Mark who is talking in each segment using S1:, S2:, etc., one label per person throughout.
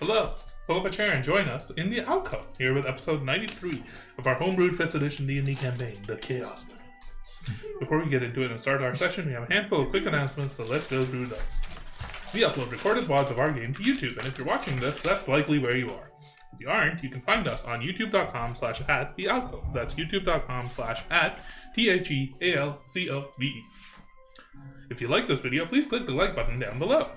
S1: Hello, pull up a chair and join us in the alcove here with episode 93 of our homebrewed 5th edition D&D campaign, the Chaoslands. Before we get into it and start our session, we have a handful of quick announcements, so let's go through those. We upload recorded VODs of our game to YouTube, and if you're watching this, that's likely where you are. If you aren't, you can find us on youtube.com/@thealcove. That's youtube.com/@THEALCOVE. If you like this video, please click the like button down below.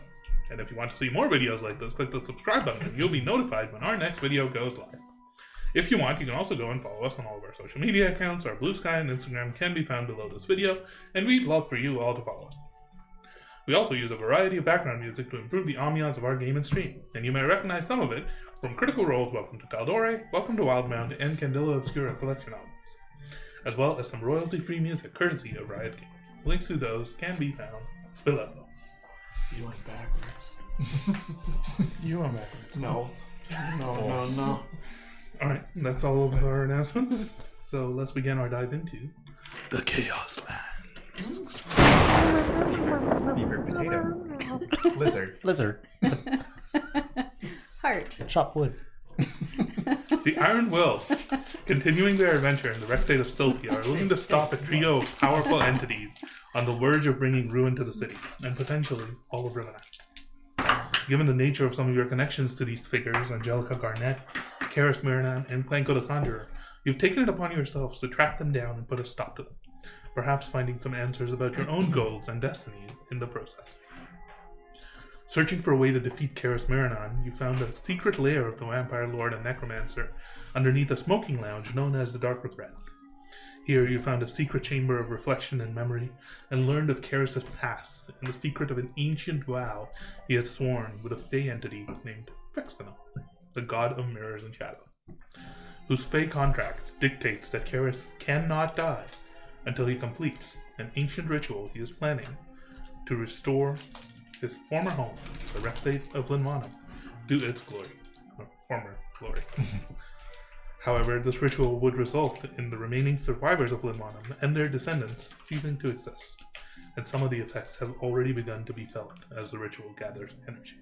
S1: And if you want to see more videos like this, click the subscribe button and you'll be notified when our next video goes live. If you want, you can also go and follow us on all of our social media accounts. Our Blue Sky and Instagram can be found below this video, and we'd love for you all to follow us. We also use a variety of background music to improve the ambiance of our game and stream, and you may recognize some of it from Critical Role's Welcome to Taldore, Welcome to Wildmount, and Candela Obscura collection albums, as well as some royalty-free music courtesy of Riot Games. Links to those can be found below.
S2: You went backwards.
S3: You went backwards.
S2: No.
S1: Alright, that's all of our announcements. So let's begin our dive into the Chaoslands.
S3: Beaver potato. Lizard.
S4: Heart.
S3: Chop wood.
S1: The Iron Will, continuing their adventure in the wreck state of Sylvia, are looking to stop a trio of powerful entities on the verge of bringing ruin to the city, and potentially all of Riverland. Given the nature of some of your connections to these figures, Angelica Garnett, Caerys Miranan, and Clanko the Conjurer, you've taken it upon yourselves to track them down and put a stop to them, perhaps finding some answers about your own goals and destinies in the process. Searching for a way to defeat Caerys Miranan, you found a secret lair of the Vampire Lord and Necromancer underneath a smoking lounge known as the Dark Regret. Here you found a secret chamber of reflection and memory, and learned of Caerys' past and the secret of an ancient vow he had sworn with a fey entity named Vexenal, the god of mirrors and shadow, whose fey contract dictates that Caerys cannot die until he completes an ancient ritual he is planning to restore his former home, the wreck state of Linwanum, to its glory, or former glory. However, this ritual would result in the remaining survivors of Linwanum and their descendants ceasing to exist, and some of the effects have already begun to be felt as the ritual gathers energy.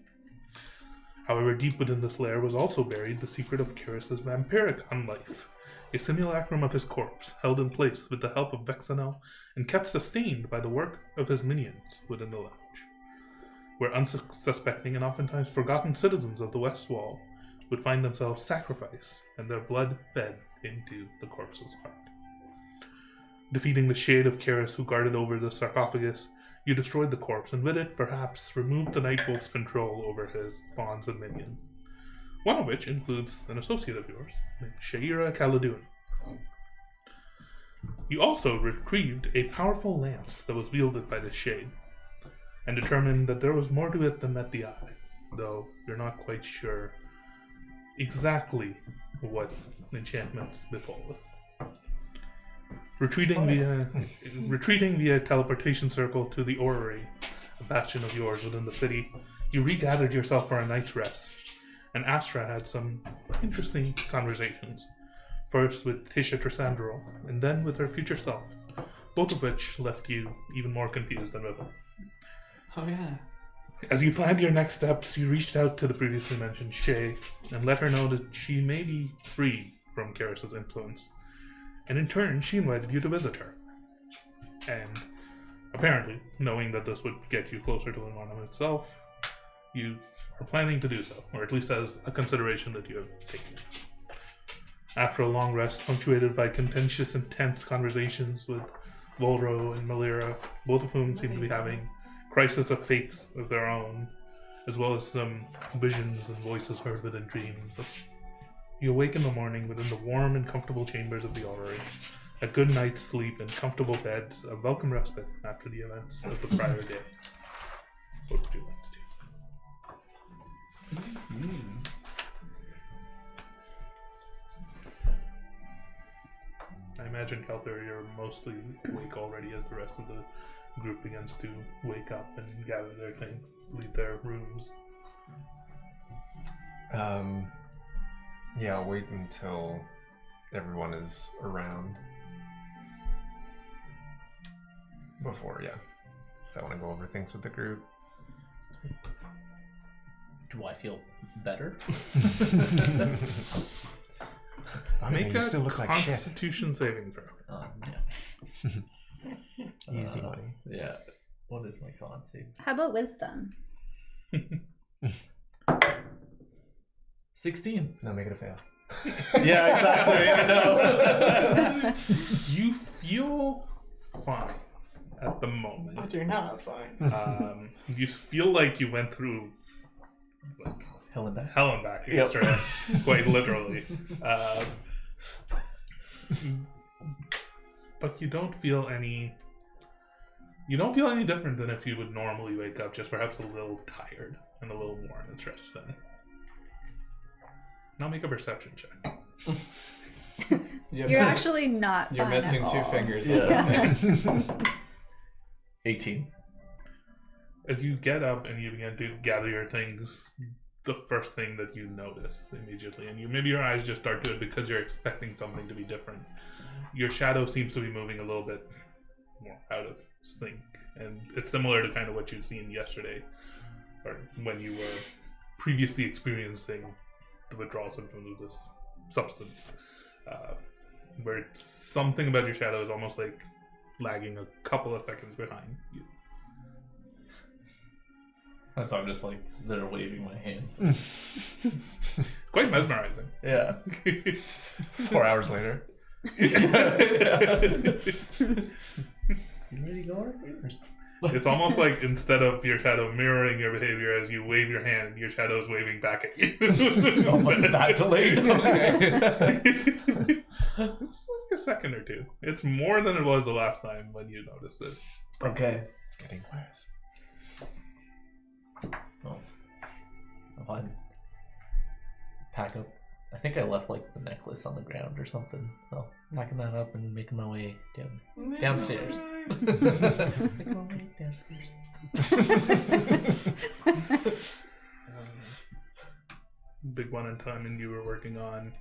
S1: However, deep within this lair was also buried the secret of Caerys' vampiric unlife, a simulacrum of his corpse held in place with the help of Vexenel and kept sustained by the work of his minions within the lounge, where unsuspecting and oftentimes forgotten citizens of the West Wall would find themselves sacrificed and their blood fed into the corpse's heart. Defeating the shade of Caerys who guarded over the sarcophagus, you destroyed the corpse and with it, perhaps, removed the Nightwolf's control over his spawns and minions, one of which includes an associate of yours named Shaira Calidune. You also retrieved a powerful lance that was wielded by this shade, and determined that there was more to it than met the eye, though you're not quite sure exactly what enchantments befall it. Retreating via teleportation circle to the orrery, a bastion of yours within the city, you regathered yourself for a night's rest, and Astra had some interesting conversations, first with Tisha Trissandro, and then with her future self, both of which left you even more confused than before.
S2: Oh yeah.
S1: As you planned your next steps, you reached out to the previously mentioned Shay and let her know that she may be free from Caerys' influence, and in turn she invited you to visit her. And apparently, knowing that this would get you closer to Linwanum itself, you are planning to do so, or at least as a consideration that you have taken. After a long rest punctuated by contentious and tense conversations with Volro and Malira, both of whom seem to be having crisis of fates of their own, as well as some visions and voices heard within dreams, you awake in the morning within the warm and comfortable chambers of the orrery, a good night's sleep in comfortable beds, a welcome respite after the events of the prior day. What would you like to do? I imagine, Kelper, you're mostly awake already as the rest of the group begins to wake up and gather their things, leave their rooms.
S3: Yeah, I'll wait until everyone is around before, because I want to go over things with the group. Do
S4: Do I feel better?
S1: Make
S3: you
S1: a
S3: still look like shit.
S1: Constitution saving throw.
S4: Yeah.
S3: Easy money.
S4: Yeah. What is my con save?
S5: How about wisdom?
S4: 16.
S3: No, make it a fail.
S4: Yeah, exactly. I know.
S1: You feel fine at the moment.
S2: But you're not fine.
S1: You feel like you went through like
S4: Hell and back.
S1: hell and back,
S4: Yep.
S1: sort quite literally. But you don't feel any. You don't feel any different than if you would normally wake up, just perhaps a little tired and a little worn and stretched thin. Now make a perception check.
S5: You're actually not.
S2: You're
S5: fine
S2: missing
S5: at
S2: two
S5: all.
S2: fingers.
S5: Yeah.
S4: 18.
S1: As you get up and you begin to gather your things, the first thing that you notice immediately, and maybe your eyes just start to it because you're expecting something to be different. Your shadow seems to be moving a little bit more out of sync, and it's similar to kind of what you'd seen yesterday, or when you were previously experiencing the withdrawal symptoms of this substance, where something about your shadow is almost like lagging a couple of seconds behind you.
S4: So I'm just like, they're waving my hand.
S1: Quite mesmerizing.
S4: Yeah.
S3: 4 hours later.
S4: You ready to go?
S1: It's almost like instead of your shadow mirroring your behavior as you wave your hand, your shadow is waving back at you.
S4: Oh, wasn't that delayed?
S1: It's like a second or two. It's more than it was the last time when you noticed it.
S4: Okay.
S3: It's getting worse.
S4: Well, if I pack up, I think I left like the necklace on the ground or something. So packing that up and making my way downstairs. Making my way downstairs.
S1: Big one in time, and you were working on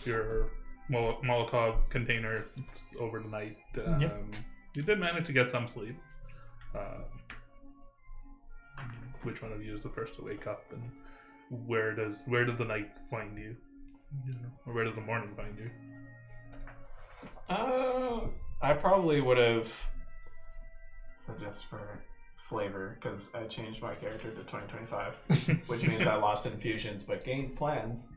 S1: your Molotov container over the night.
S4: Yep.
S1: You did manage to get some sleep. Which one of you is the first to wake up, and where did the night find you? Or where did the morning find you?
S2: I probably would have, so just for flavor, because I changed my character to 2025, which means I lost infusions but gained plans.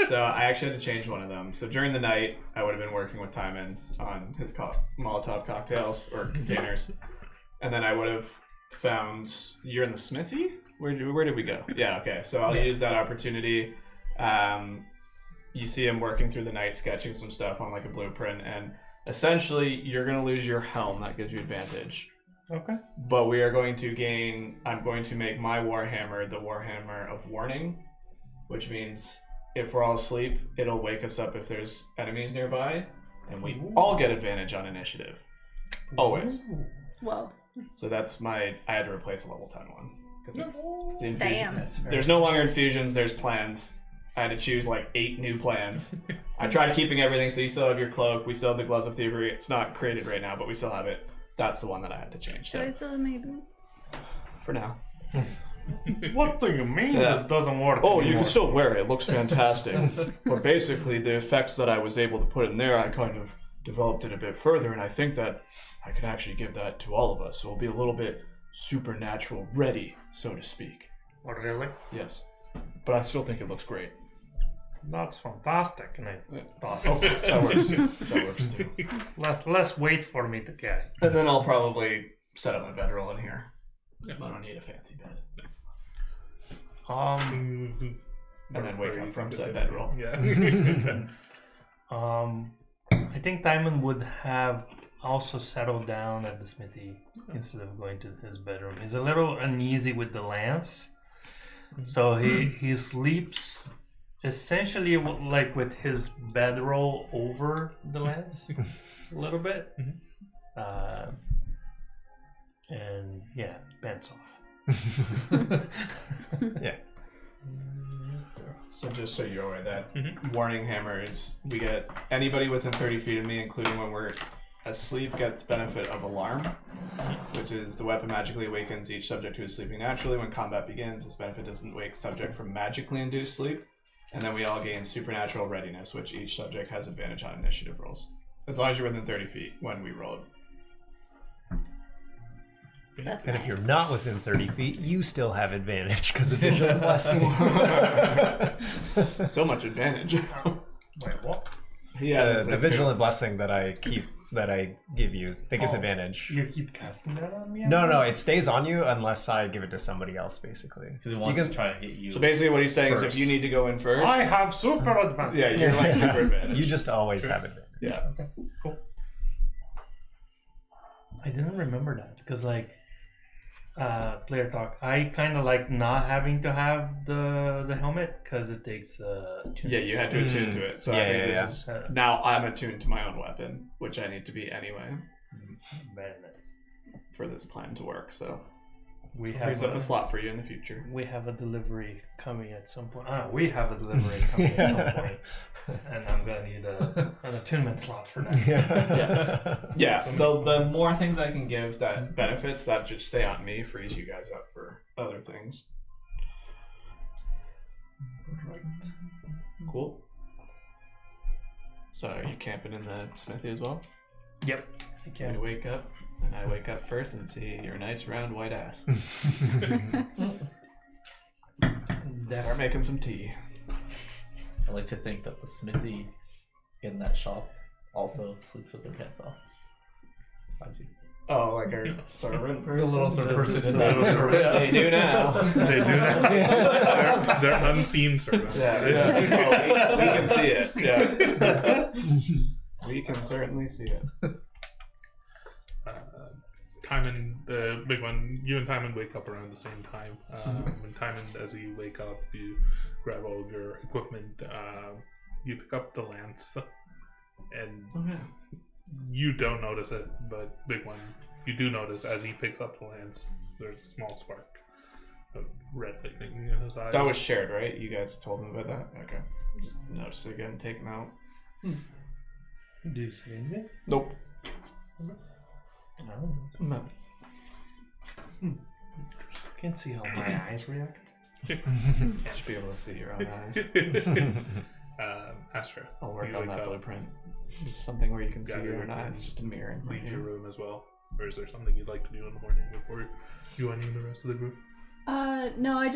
S2: So I actually had to change one of them. So during the night, I would have been working with Tymons on his Molotov cocktails or containers, and then I would have found you're in the smithy. Where did we go? Yeah, okay. So I'll use that opportunity. You see him working through the night, sketching some stuff on like a blueprint, and essentially you're going to lose your helm. That gives you advantage.
S1: Okay.
S2: But we are going to gain. I'm going to make my Warhammer the Warhammer of Warning, which means if we're all asleep, it'll wake us up if there's enemies nearby, and we all get advantage on initiative. Always.
S5: Well,
S2: So that's I had to replace a level 10 one. Because it's the infusion.
S5: damn.
S2: There's no longer infusions, there's plans. I had to choose like 8 new plans. I tried keeping everything, so you still have your cloak, we still have the gloves of thievery. It's not created right now, but we still have it. That's the one that I had to change.
S5: So
S2: So
S5: I still have my boots.
S2: for now.
S6: What do you mean
S2: Yeah.
S6: this doesn't work?
S2: Oh, you
S6: anymore?
S2: can still wear it. It looks fantastic. But basically, the effects that I was able to put in there, I kind of developed it a bit further, and I think that I can actually give that to all of us. So it'll be a little bit supernatural ready, so to speak.
S6: Oh, really?
S2: Yes. But I still think it looks great.
S6: That's fantastic. And
S2: Awesome. That works too. That works too.
S6: let's wait for me to carry.
S2: And then I'll probably set up my bedroll in here. I don't need a fancy bed.
S6: Um,
S2: And then wake up from said bedroll.
S1: Yeah.
S6: I think Timon would have also settled down at the smithy instead of going to his bedroom. He's a little uneasy with the lance, so he sleeps essentially like with his bedroll over the lance a little bit, and yeah, pants off.
S3: Yeah.
S2: So just so you're aware that
S1: Mhm.
S2: warning hammer is we get anybody within 30 feet of me, including when we're asleep, gets benefit of alarm. which is the weapon magically awakens each subject who is sleeping naturally when combat begins. This benefit doesn't wake subject from magically induced sleep. And then we all gain supernatural readiness, which each subject has advantage on initiative rolls. As long as you're within 30 feet when we roll.
S5: That's
S7: And
S5: nice.
S7: if you're not within 30 feet, you still have advantage because of Vigilant Blessing.
S2: So much advantage.
S6: Wait, what?
S7: The Vigilant Blessing that I give you, that gives
S6: Oh.
S7: advantage.
S6: You keep casting that on me?
S7: No, it stays on you unless I give it to somebody else, basically.
S4: Because he wants
S7: You can-
S4: to try and get you.
S2: So basically what he's saying is if
S7: First.
S2: you need to go in first,
S6: I have super advantage.
S2: yeah, you're like super advantage.
S7: You just always have advantage.
S2: Yeah.
S6: I didn't remember that because player talk. I kind of like not having to have the helmet because it takes
S2: Yeah, you had to attune to it. So I
S7: Yeah,
S2: think
S7: yeah,
S2: this is now I'm attuned to my own weapon, which I need to be anyway
S6: very nice.
S2: for this plan to work. So
S6: We
S2: it
S6: have
S2: frees up a slot for you in the future.
S6: we have a delivery coming at some point. We have a delivery coming at some point, and I'm gonna need an attunement slot for that.
S2: Yeah, the more things I can give that benefits that just stay on me frees you guys up for other things. Cool. So are you camping in the smithy as well?
S6: Yep. I
S2: Can we wake up? And I wake up first and see your nice round white ass. Start making some tea.
S4: I like to think that the smithy in that shop also sleeps with their pants off. I do.
S2: Oh, like our servant?
S4: The little sort of person in
S6: the
S4: that.
S6: little servant.
S2: They do now.
S1: They do now. They're unseen servants.
S2: Yeah. Oh, we can see it. Yeah. We can certainly see it.
S1: Timon, the big one, you and Timon wake up around the same time. And Timon, as you wake up, you grab all of your equipment. You pick up the lance, and you don't notice it, but big one, you do notice as he picks up the lance, there's a small spark of red lightning in his eyes.
S2: That was shared, right? You guys told me about that? Okay. Just notice it again, take him out.
S6: Do you see anything?
S2: Nope.
S6: No.
S2: No.
S6: Can't see how my eyes react.
S2: You should be able to see your own eyes.
S1: Astra,
S2: I'll work
S1: you
S2: on
S1: wake
S2: that
S1: up,
S2: blueprint. Just something where you can see
S1: gather
S2: your own
S1: your
S2: eyes,
S1: things,
S2: just a mirror in front
S1: leave
S2: of
S1: your
S2: you.
S1: room as well. Or is there something you'd like to do in the morning before joining the rest of the group?
S5: No,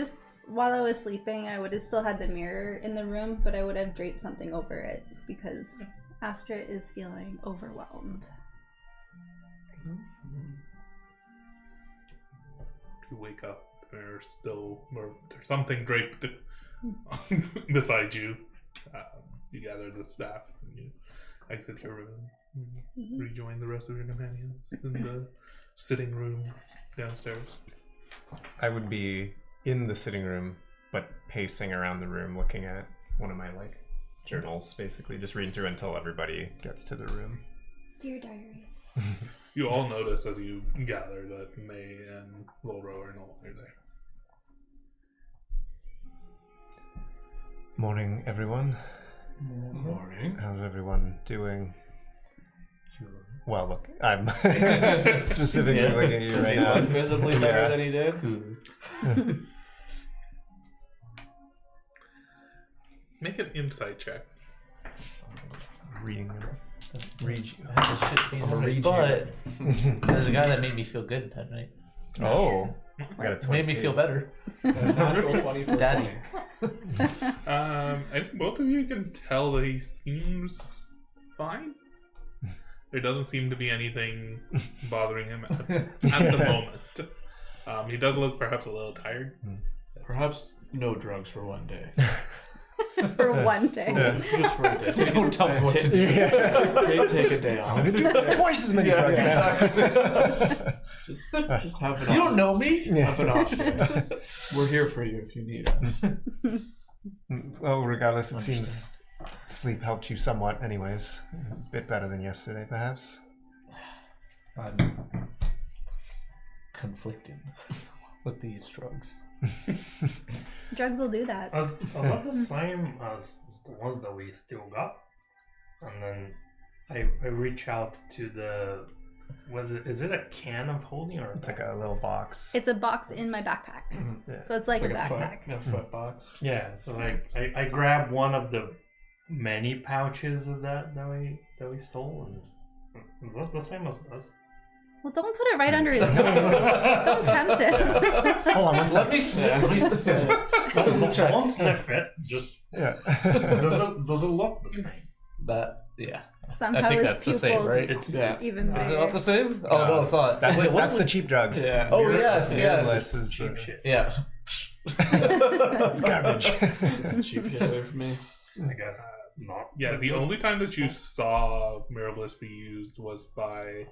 S5: while I was sleeping, I would have still had the mirror in the room, but I would have draped something over it because Astra is feeling overwhelmed.
S1: You wake up, there's something draped beside you. You gather the staff and you exit your room. Rejoin the rest of your companions in the sitting room downstairs.
S7: I would be in the sitting room, but pacing around the room, looking at one of my journals, basically, just reading through until everybody gets to the room.
S5: Dear diary.
S1: You all notice as you gather that May and Lolro are no longer there.
S7: Morning, everyone.
S2: Morning.
S7: How's everyone doing? Well, look, I'm specifically looking at you
S2: Does
S7: right
S2: he
S7: now.
S2: look visibly better
S7: Yeah.
S2: than he did?
S1: Make an insight check.
S7: Reading.
S4: Read you. I have this shit being
S7: I'm gonna read you.
S4: but there's a guy that made me feel good that night.
S7: Oh, I got a
S4: It made me
S7: 22.
S4: feel better.
S2: Natural 20 for
S4: Daddy.
S2: 20.
S1: I think both of you can tell that he seems fine. There doesn't seem to be anything bothering him at the moment. He does look perhaps a little tired.
S2: Perhaps no drugs for one day.
S5: For one day.
S2: Just for a day.
S4: Don't tell me what to do.
S2: Take a day off.
S7: I'm gonna do twice as many drugs now.
S2: Just have an
S4: You don't know me.
S2: Have an off day. We're here for you if you need us.
S7: Well, regardless, it seems sleep helped you somewhat, anyways. A bit better than yesterday, perhaps.
S4: I'm conflicted with these drugs.
S5: Drugs will do that.
S6: Was that the same as the ones that we still got? And then I reach out to the Was it? Is it a can of holding or?
S7: It's like a little box.
S5: It's a box in my backpack.
S7: Yeah.
S5: So it's like a
S2: foot,
S5: backpack.
S2: a foot box.
S6: Yeah. So like, I grabbed one of the many pouches of that we stole, and is that the same as this?
S5: Well, don't put it right under his nose. Don't tempt him.
S7: Hold on one second.
S6: Don't sniff it. Just
S7: Yeah.
S6: does it look the same?
S4: That, yeah.
S5: Somehow
S4: I think
S5: his
S4: that's the
S5: pupils
S4: same, right?
S6: It's
S5: even
S4: Is it not
S5: bigger.
S4: the same? Oh, no, it's not.
S7: That's,
S4: Wait, what
S7: that's
S4: was
S7: the
S4: it?
S7: cheap drugs.
S2: Yeah.
S4: Oh, yes, yes.
S7: This is
S6: cheap shit.
S4: Yeah.
S7: It's garbage.
S2: Cheap shit away from me.
S6: I guess not.
S1: Yeah, the only time that you saw Mirror Bliss be used was by,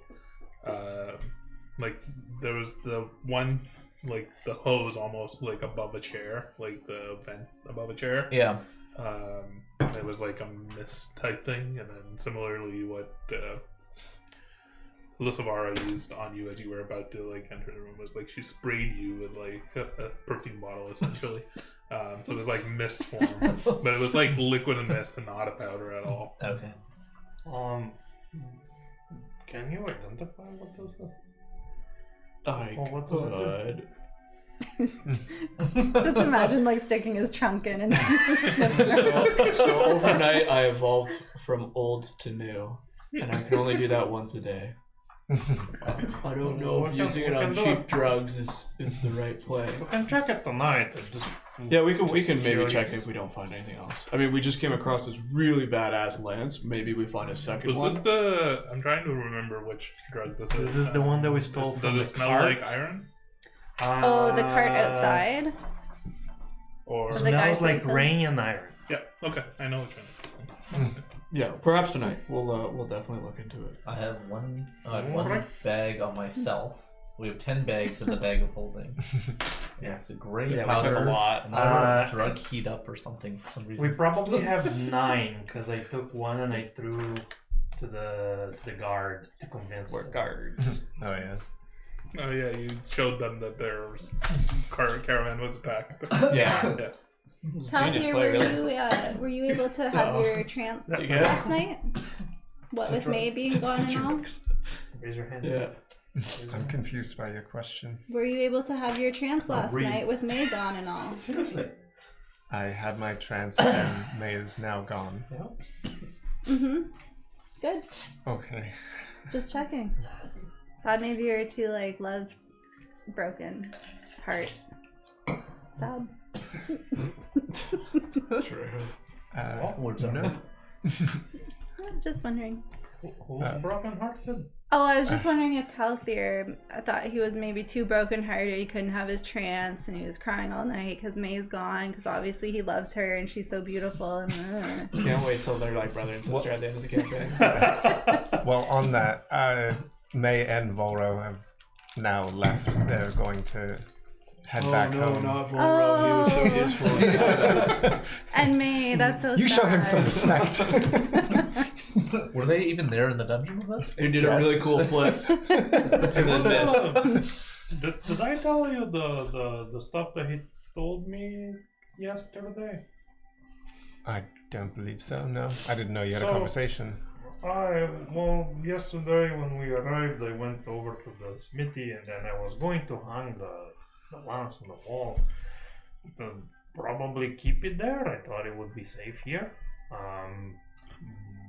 S1: like, there was the one, like, the hose almost, like, above a chair, like, the vent above a chair.
S4: Yeah.
S1: It was, like, a mist type thing, and then similarly what Lysavara used on you as you were about to, like, enter the room was, like, she sprayed you with, like, a perfume bottle, essentially. So it was, like, mist form, but it was, like, liquid and mist and not a powder at all.
S4: Okay.
S6: Can you identify what this is?
S2: I
S6: Well, what does it do?
S5: Just imagine like sticking his trunk in and
S2: So overnight I evolved from old to new, and I can only do that once a day. I don't know if using it on cheap drugs is the right play.
S6: We can check it tonight.
S2: Yeah, we can
S6: Just
S2: maybe check
S6: curious.
S2: if we don't find anything else. I mean, we just came across this really badass lance. Maybe we find a second
S1: Was
S2: one.
S1: this the? I'm trying to remember which drug this is.
S6: This is the one that we stole
S1: Does
S6: from
S1: it
S6: the
S1: smell
S6: cart.
S1: like iron?
S5: oh, the cart outside.
S1: Or
S5: So the guy
S6: Smells like
S5: said-
S6: rain and iron.
S1: yeah, okay, I know which one.
S2: Yeah, perhaps tonight. We'll definitely look into it.
S4: I have one bag on myself. We have 10 bags in the bag of holding. Yeah, it's a gray
S2: Yeah, we
S4: powder.
S2: took a lot.
S4: Another drug heat up or something for some reason.
S6: We probably have 9 because I took one and I threw to the guard to convince
S2: We're
S6: them.
S2: guards.
S7: Oh yeah.
S1: Oh yeah, you showed them that their caravan was attacked.
S2: Yeah.
S1: Yes.
S2: Genius
S5: Talia,
S2: play,
S5: were
S2: really.
S5: were you able to have
S2: No.
S5: your trance
S2: You good?
S5: last night? What with May being gone and all?
S6: Raise your hand.
S2: Yeah.
S7: I'm confused by your question.
S5: Were you able to have your trance last
S6: read.
S5: night with May gone and all?
S6: Seriously.
S7: I had my trance and May is now gone.
S5: Mm-hmm. Good.
S7: Okay.
S5: Just checking. Thought maybe you were too like love broken heart. Sad.
S2: True.
S4: Words are
S7: no.
S5: Just wondering.
S6: Who's broken-hearted?
S5: Oh, I was just wondering if Calthier, I thought he was maybe too brokenhearted. He couldn't have his trance, and he was crying all night because May's gone. Because obviously he loves her, and she's so beautiful. And
S2: Can't wait till they're like brother and sister at the end of the campaign.
S7: Well, on that, May and Volro have now left. They're going to head back home.
S2: not Volro. He was so
S5: Oh.
S2: useful.
S5: and May, that's so.
S7: You
S5: sad.
S7: show him some respect.
S4: Were they even there in the dungeon with us?
S2: He did
S7: Yes.
S2: a really cool flip. And then missed.
S6: Did I tell you the stuff that he told me yesterday?
S7: I don't believe so. No, I didn't know you had a
S6: So-
S7: conversation.
S6: Yesterday when we arrived, I went over to the smithy and then I was going to hang the lance on the wall. To probably keep it there. I thought it would be safe here.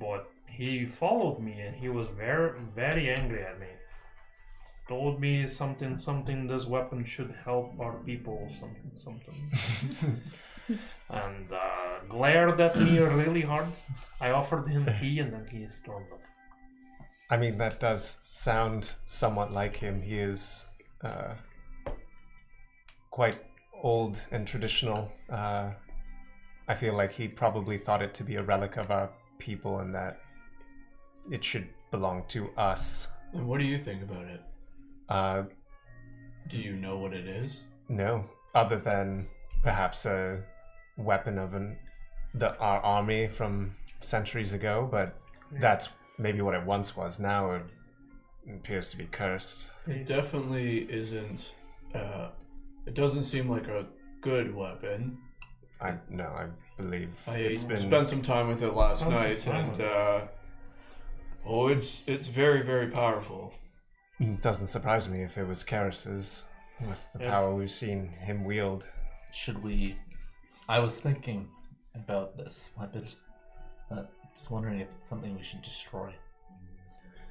S6: But he followed me and he was very, very angry at me. Told me something, this weapon should help our people, something. And glared at me really hard. I offered him tea and then he stormed off.
S7: I mean, that does sound somewhat like him. He is quite old and traditional. I feel like he probably thought it to be a relic of our people and that it should belong to us.
S2: And what do you think about it? Do you know what it is?
S7: No, other than perhaps a weapon of our army from centuries ago, but that's maybe what it once was. Now it appears to be cursed.
S2: It definitely isn't. It doesn't seem like a good weapon.
S7: I believe
S2: I
S7: it's been.
S2: spent some time with it last
S6: Spent some
S2: night,
S6: time
S2: and
S6: with
S2: it's very, very powerful.
S7: It doesn't surprise me if it was Caerys's, with the
S6: Yeah.
S7: power we've seen him wield.
S4: Should we? I was thinking about this weapon, but just wondering if it's something we should destroy.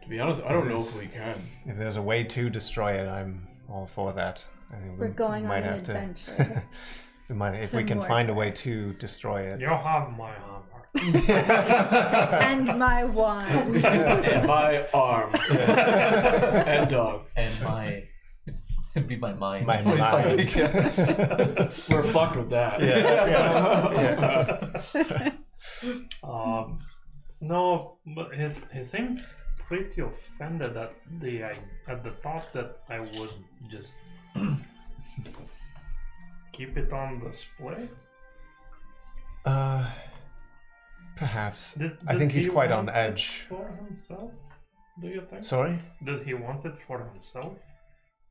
S2: To be honest, I don't know if we can.
S7: If there's a way to destroy it, I'm all for that. I think
S5: We're going on
S7: might
S5: an
S7: have to.
S5: adventure.
S7: We might, if
S5: to
S7: we can find a
S5: Mordor.
S7: way to destroy it.
S6: You have my hammer.
S5: And my wand.
S2: And my arm. And dog.
S4: And my it'd be my mind.
S7: My
S4: Always like
S7: mind.
S4: to-
S2: We're fucked with that.
S6: No, but he seemed pretty offended at the thought that I would just keep it on display.
S7: Perhaps. I
S6: Did
S7: think he's
S6: he
S7: quite on
S6: want
S7: edge.
S6: it for himself? Do you think?
S7: Sorry?
S6: Did he want it for himself?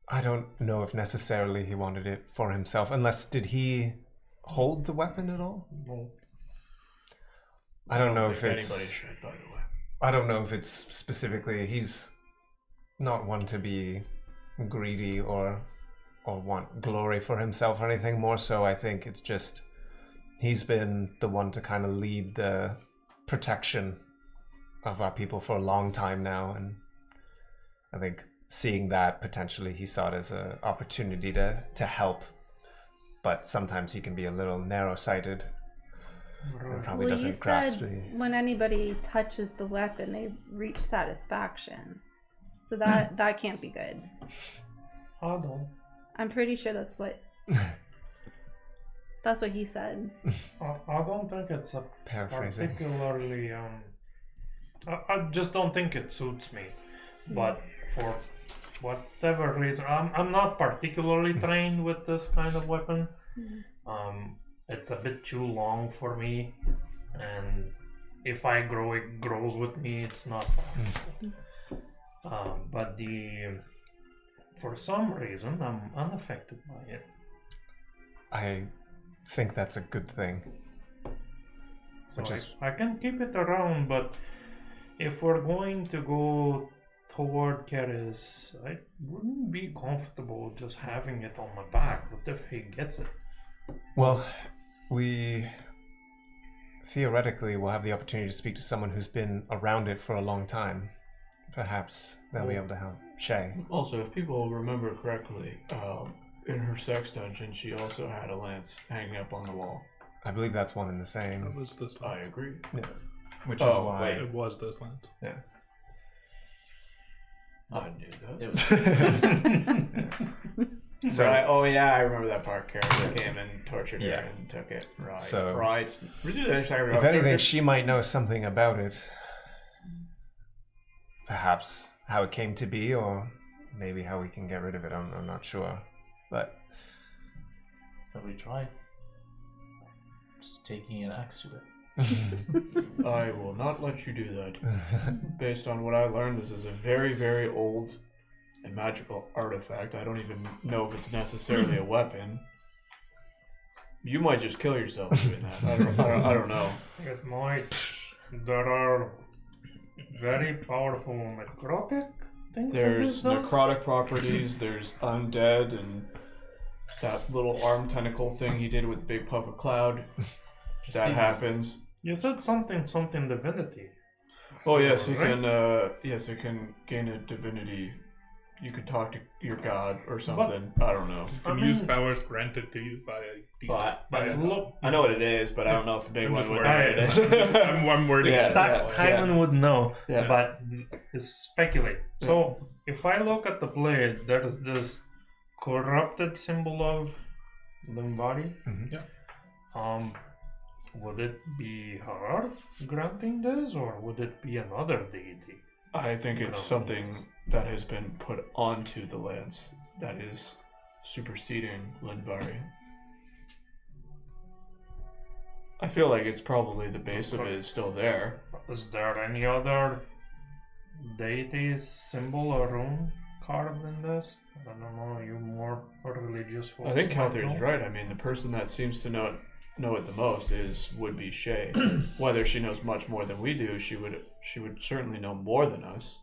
S7: I don't know if necessarily he wanted it for himself, unless did he hold the weapon at all?
S6: No.
S7: I don't know if
S2: think
S7: it's.
S2: anybody should, by the way.
S7: I don't know if it's specifically. He's not one to be greedy or want glory for himself or anything. More so, I think it's just he's been the one to kind of lead the protection of our people for a long time now, and I think seeing that potentially he saw it as an opportunity to help. But sometimes he can be a little narrow-sighted. And probably
S5: Well, you
S7: doesn't grasp
S5: said
S7: the.
S5: when anybody touches the weapon, they reach satisfaction. So that can't be good.
S6: I don't.
S5: I'm pretty sure that's what he said.
S6: I don't think it's a
S7: Paraphrasing.
S6: particularly I just don't think it suits me. But for whatever reason, I'm not particularly trained with this kind of weapon. It's a bit too long for me, and if I grow, it grows with me. It's not fun. But for some reason, I'm unaffected by it.
S7: I think that's a good thing.
S6: So
S7: Which is-
S6: I can keep it around, but if we're going to go toward Caerys, I wouldn't be comfortable just having it on my back. What if he gets it?
S7: Well, we theoretically will have the opportunity to speak to someone who's been around it for a long time. Perhaps they'll be able to help. Shay.
S2: Also, if people remember correctly, in her sex dungeon, she also had a lance hanging up on the wall.
S7: I believe that's one and the same.
S1: It was this
S2: I
S1: land.
S2: agree.
S7: Which is
S2: Oh,
S7: why.
S2: wait.
S1: It was this land.
S2: I knew that.
S4: It was,
S7: So-
S2: Right. Oh yeah, I remember that part. Caerys came and tortured her
S7: Yeah.
S2: and took it. Right.
S7: So-
S2: right.
S7: If anything, she might know something about it. Perhaps how it came to be, or maybe how we can get rid of it. I'm not sure. But
S4: have we tried? Just taking an axe to it.
S2: I will not let you do that. Based on what I learned, this is a very, very old and magical artifact. I don't even know if it's necessarily a weapon. You might just kill yourself doing that. I don't know.
S6: It might. There are very powerful necrotic things.
S2: There's
S6: that this does.
S2: necrotic properties, there's undead, and that little arm tentacle thing he did with the big puff of cloud. That happens.
S6: You said something divinity.
S2: Oh yes, you
S6: Right?
S2: can. Yes, it can gain a divinity. You could talk to your god or something. I don't know.
S1: You can use powers granted to you by a deity.
S2: But
S1: by a
S6: Look,
S2: I know what it is, but I don't know if the big
S1: I'm
S2: one
S1: just
S2: would know what
S1: wording
S2: it is.
S1: I'm wording
S2: Yeah.
S1: it.
S6: that Timon would know,
S2: Yeah.
S6: but it's speculate. So if I look at the blade, there is this corrupted symbol of Limbari.
S7: Mhm.
S1: Yeah.
S6: Would it be her granting this, or would it be another deity?
S2: I think it's something that has been put onto the lance that is superseding Lindbari. I feel like it's probably the base of it is still there.
S6: Is there any other deity symbol or rune carved in this? I don't know. You more religious folks.
S2: I think
S6: might
S2: Calthier's
S6: know.
S2: right. I mean, the person that seems to know it the most would be Shay. Whether she knows much more than we do, she would certainly know more than us.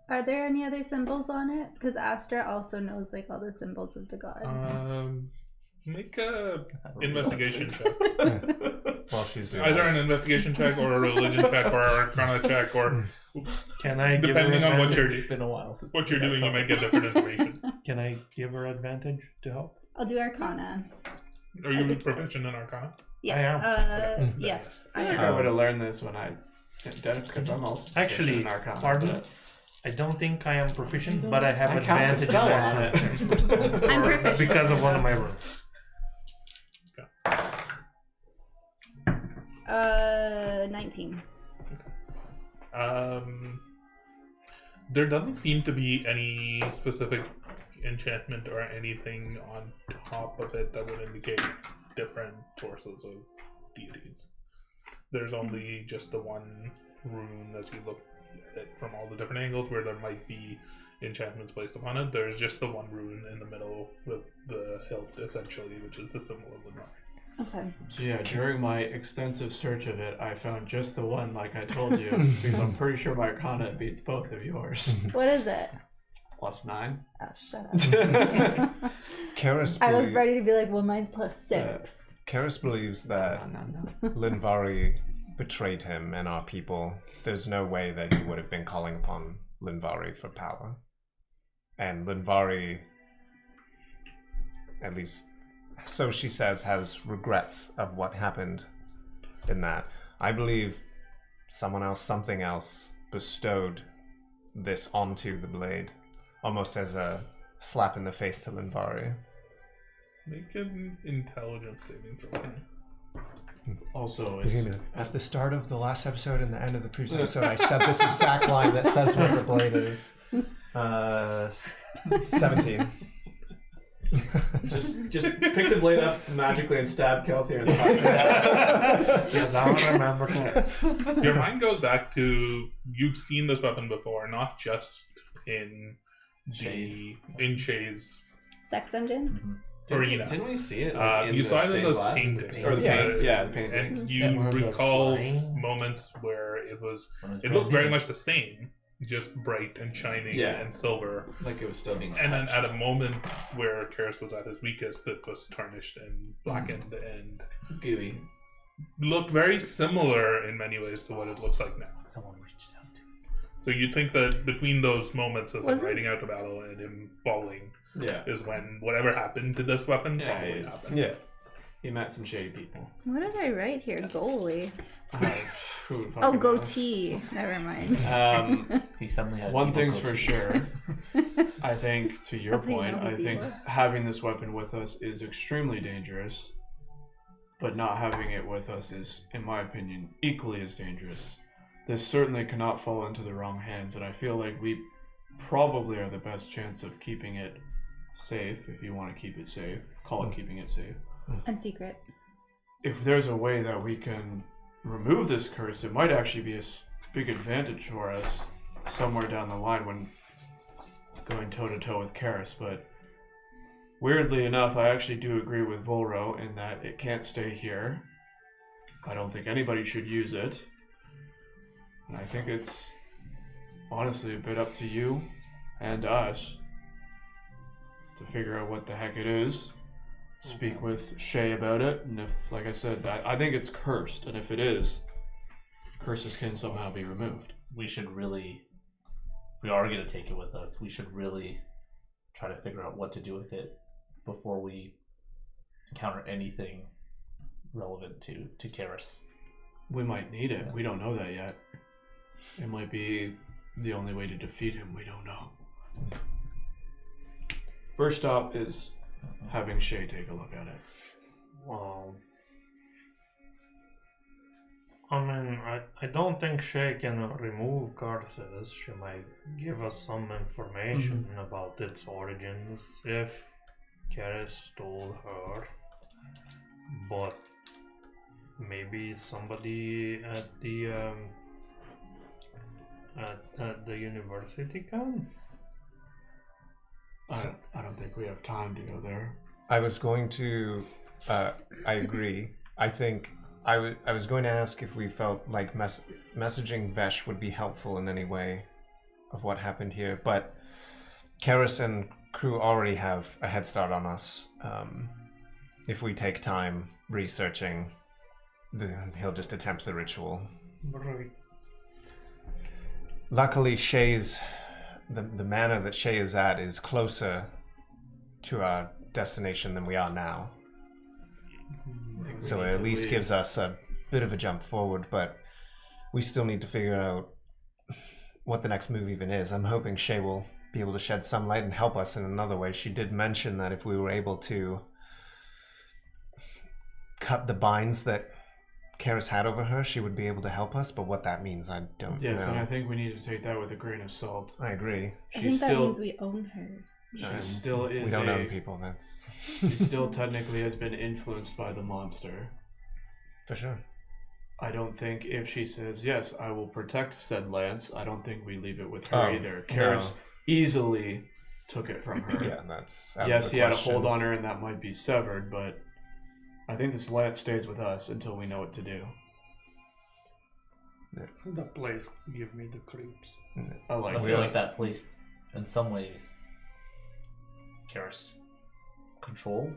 S5: Are there any other symbols on it? Because Astra also knows like all the symbols of the gods.
S1: Make a investigation check.
S7: While she's doing
S1: Either
S7: this.
S1: an investigation check or a religion check or a arcana check or
S6: Can I give
S1: depending
S6: her
S1: on what
S6: advantage?
S1: you're
S4: It's been a while since
S1: what you're doing, you might get different information.
S6: Can I give her advantage to help?
S5: I'll do Arcana.
S1: Are you proficient in arcana?
S5: Yeah.
S6: I am.
S5: Yes.
S2: I think I would have learned this when I did because I'm also
S6: Actually,
S2: proficient in Arcana,
S6: pardon?
S2: but
S6: I don't think I am proficient, but I have
S2: I cast a
S6: advantage
S2: spell
S6: in
S2: on
S6: arcana
S2: it.
S5: I'm proficient.
S6: because of one of my runes.
S5: 19.
S1: There doesn't seem to be any specific enchantment or anything on top of it that would indicate different sources of deities. There's only just the one rune as you look at it from all the different angles where there might be enchantments placed upon it. There's just the one rune in the middle with the hilt, essentially, which is the symbol of the north.
S5: Okay.
S2: So yeah, during my extensive search of it, I found just the one, like I told you, because I'm pretty sure my Arcana beats both of yours.
S5: What is it?
S2: +9.
S5: Oh, shut up.
S7: Caerys
S5: I was
S7: belie-
S5: ready to be like, well, mine's +6.
S7: Caerys believes that
S2: No.
S7: Linvari betrayed him and our people. There's no way that he would have been calling upon Linvari for power. And Linvari, at least so she says, has regrets of what happened in that. I believe someone else, something else, bestowed this onto the blade, almost as a slap in the face to Linvari.
S1: Make an intelligence saving throw.
S2: Also,
S7: At the start of the last episode and the end of the previous episode, I said this exact line that says what the blade is. 17.
S2: just pick the blade up magically and stab Kelthir in the heart.
S6: Yeah, now I remember.
S1: Your mind goes back to you've seen this weapon before, not just in Shay's
S5: Sex dungeon?
S1: arena.
S2: Didn't we see it?
S1: You
S2: the
S1: saw it in
S2: stained
S1: those
S2: glass?
S1: paintings.
S2: Or the
S7: Yeah.
S2: paintings. Yeah, the paintings.
S1: And you
S6: Yeah, one of the
S1: recall
S6: flying-
S1: moments where it
S4: When it's
S1: looked
S4: brand
S1: very
S4: new.
S1: much the same, just bright and shining
S2: Yeah.
S1: and silver.
S2: Like it was still being
S1: And then
S2: touched.
S1: at a moment where Caerys was at his weakest, it was tarnished and blackened and
S2: gooey.
S1: looked very similar in many ways to what it looks like now.
S4: Someone reached out to
S1: So you'd think that between those moments of him
S5: Wasn't-
S1: riding out to battle and him falling
S2: Yeah.
S1: is when whatever happened to this weapon
S2: Yeah,
S1: probably
S2: he's-
S1: happened.
S7: Yeah.
S2: He met some shady people.
S5: What did I write here? Goalie.
S2: Who would
S5: Oh,
S2: fucking knows?
S5: goatee. Never mind.
S2: Um,
S4: He suddenly had
S2: One
S4: evil
S2: thing's for
S4: goatee.
S2: sure. I think, to your
S5: That's how you
S2: point,
S5: know
S2: I
S5: he's
S2: think
S5: evil.
S2: having this weapon with us is extremely dangerous. But not having it with us is, in my opinion, equally as dangerous. This certainly cannot fall into the wrong hands, and I feel like we probably are the best chance of keeping it safe, if you want to keep it safe. Call it keeping it safe.
S5: And secret.
S2: If there's a way that we can remove this curse, it might actually be a big advantage for us somewhere down the line when going toe-to-toe with Caerys. But weirdly enough, I actually do agree with Volro in that it can't stay here. I don't think anybody should use it. And I think it's honestly a bit up to you and us to figure out what the heck it is. Speak with Shay about it, and if, like I said, I think it's cursed, and if it is, curses can somehow be removed.
S4: We should really, if we are going to take it with us, we should really try to figure out what to do with it before we encounter anything relevant to Caerys.
S2: We might need it. We don't know that yet. It might be the only way to defeat him. We don't know. First stop is having Shay take a look at it.
S6: Well, I mean, I don't think Shay can remove curses. She might give us some information about its origins if Caerys stole her. But maybe somebody at the at the university can.
S2: I don't think we have time to go there.
S7: I was going to. I agree. I think I was going to ask if we felt like messaging Vesh would be helpful in any way, of what happened here, but Caerys and crew already have a head start on us. If we take time researching, he'll just attempt the ritual.
S6: Right.
S7: Luckily, the manor that Shay is at is closer to our destination than we are now. So it at least gives us a bit of a jump forward, but we still need to figure out what the next move even is. I'm hoping Shay will be able to shed some light and help us in another way. She did mention that if we were able to cut the binds that Caerys had over her, she would be able to help us, but what that means, I don't know.
S2: Yes, and I think we need to take that with a grain of salt.
S7: I agree.
S5: I think that means we own her.
S2: She still is.
S7: We don't own people, that's...
S2: She still technically has been influenced by the monster.
S7: For sure.
S2: I don't think if she says, yes, I will protect said lance, I don't think we leave it with her either. Caerys easily took it from her.
S7: Yeah, that's out
S2: yes,
S7: of the
S2: he had a
S7: question.
S2: hold on her and that might be severed, but I think this lance stays with us until we know what to do.
S6: The place give me the creeps.
S2: I like
S4: I
S2: that.
S4: feel like that place, in some ways, Caerys controlled.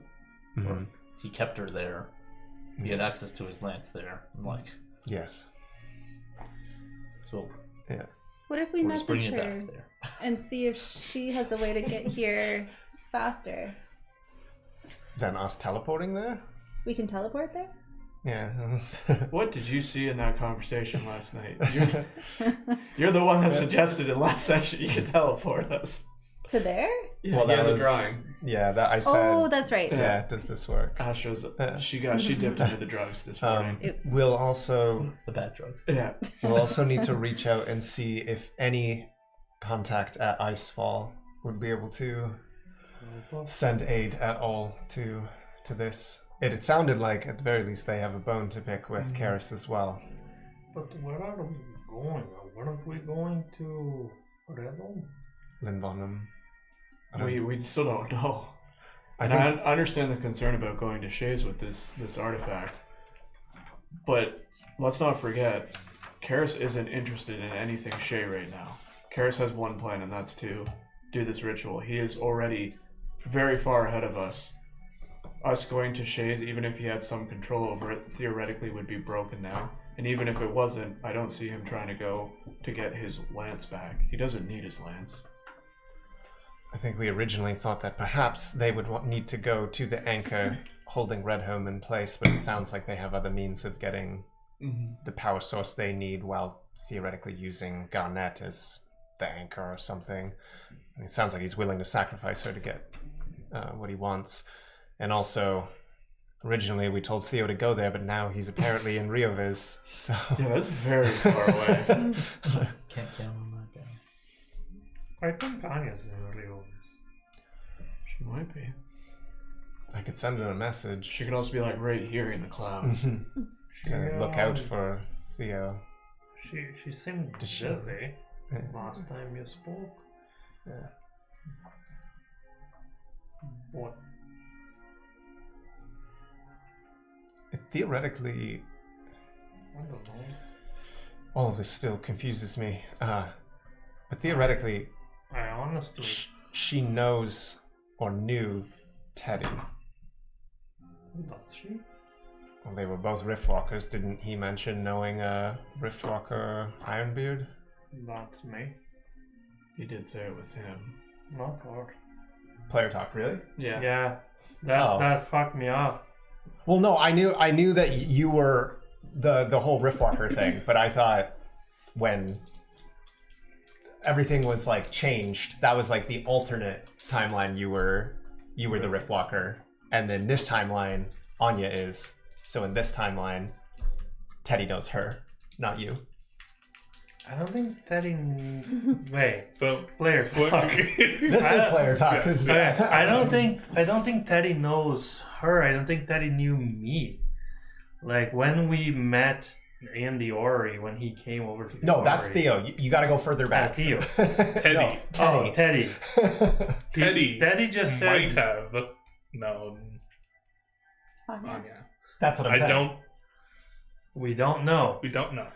S4: Or he kept her there. He had access to his lance there. Like,
S7: Yes.
S4: so
S7: Yeah.
S5: What if we
S4: we're just
S5: message
S4: bringing it
S5: her
S4: back there.
S5: and see if she has a way to get here faster?
S7: Then us teleporting there?
S5: We can teleport there?
S7: Yeah.
S2: What did you see in that conversation last night? You're the one that suggested in last session you could teleport us.
S5: To there?
S2: Yeah,
S7: well,
S2: he
S7: that
S2: has a
S7: was,
S2: drawing.
S7: Yeah, that I said.
S5: Oh, that's right.
S7: Yeah, does this work?
S2: Astra's, she dipped into the drugs this morning.
S5: Oops.
S7: We'll also
S4: The bad drugs.
S2: Yeah.
S7: we'll also need to reach out and see if any contact at Icefall would be able to send aid at all to this. It sounded like at the very least they have a bone to pick with Caerys as well.
S6: But where are we going? Weren't we going to Redon?
S7: Linbonham.
S2: We still don't know.
S7: I
S2: And
S7: think
S2: I understand the concern about going to Shay's with this artifact. But let's not forget, Caerys isn't interested in anything Shay right now. Caerys has one plan, and that's to do this ritual. He is already very far ahead of us. Us going to Shay's, even if he had some control over it, theoretically would be broken now. And even if it wasn't, I don't see him trying to go to get his lance back. He doesn't need his lance.
S7: I think we originally thought that perhaps they would need to go to the anchor holding Redhome in place, but it sounds like they have other means of getting the power source they need while theoretically using Garnet as the anchor or something. And it sounds like he's willing to sacrifice her to get what he wants. And also, originally we told Theo to go there, but now he's apparently in Rioviz, so...
S2: Yeah, that's very far away.
S4: Can't count on that guy.
S6: I think Anya's in Rio.
S2: She might be.
S7: I could send her a message
S2: She could also be like right here in the cloud.
S7: to look out for Theo.
S6: She seemed
S7: Does she-
S6: busy
S7: Yeah.
S6: last time you spoke.
S7: Yeah.
S6: What?
S7: Theoretically,
S6: I don't know.
S7: all of this still confuses me. But theoretically,
S6: I honestly.
S7: she knows or knew Teddy.
S6: Does she?
S7: Well, they were both Riftwalkers. Didn't he mention knowing a Riftwalker Ironbeard?
S6: That's me.
S2: He did say it was him.
S6: Not her.
S7: Player talk, really?
S2: Yeah.
S6: Yeah.
S7: Oh.
S6: That fucked me up.
S7: Well, no, I knew that you were the whole Riftwalker thing, but I thought when everything was like changed, that was like the alternate timeline. You were the Riftwalker, and then this timeline, Anya is. So in this timeline, Teddy knows her, not you.
S6: I don't think Teddy. Wait.
S1: So,
S6: Player
S1: what?
S6: talk.
S7: This is player talk. 'Cause-
S6: I don't think Teddy knows her. I don't think Teddy knew me. Like when we met in the Orrery, when he came over to the
S7: No, that's
S6: Orrery.
S7: Theo. You got to go further back.
S6: Theo.
S1: Teddy.
S7: No,
S6: Oh,
S7: Teddy.
S6: Teddy. Teddy just
S1: might
S6: said.
S1: have known
S5: Anya.
S1: Anya.
S7: That's what I'm
S1: I
S7: saying.
S1: don't.
S6: We don't know.
S1: We don't know.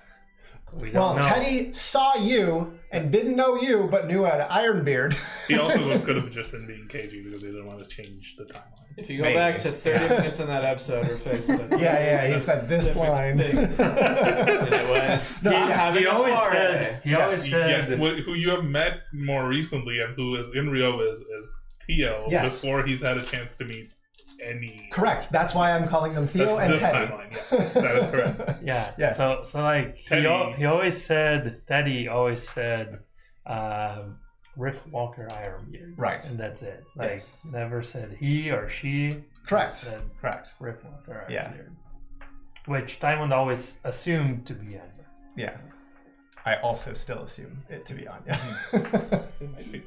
S6: We don't
S7: Well,
S6: know.
S7: Teddy saw you and didn't know you, but knew an Ironbeard.
S1: He also could have just been being cagey because they didn't want to change the timeline.
S2: If you go
S7: Maybe.
S2: back to 30 minutes in that episode, we're facing it.
S7: Yeah, he said this line.
S2: And it was
S7: No, yes,
S6: He always
S2: soiree.
S6: said. He always said.
S1: Yes, who you have met more recently and who is in Rio is Theo.
S7: Yes.
S1: Before he's had a chance to meet any.
S7: Correct. That's why I'm calling them Theo
S1: That's
S7: and
S1: this
S7: Teddy.
S1: timeline. Yes, that is correct.
S6: Yeah.
S7: Yes.
S6: So like
S1: Teddy.
S6: he always said. Teddy always said. Riff Walker Ironbeard.
S7: Right.
S6: And that's it. Like
S7: Yes.
S6: never said he or she.
S7: Correct.
S6: Said
S7: Correct.
S6: Riff Walker Ironbeard.
S7: Yeah.
S6: Which Tywin always assumed to be Anya.
S7: Yeah. I also still assume it to be Anya.
S1: It might be.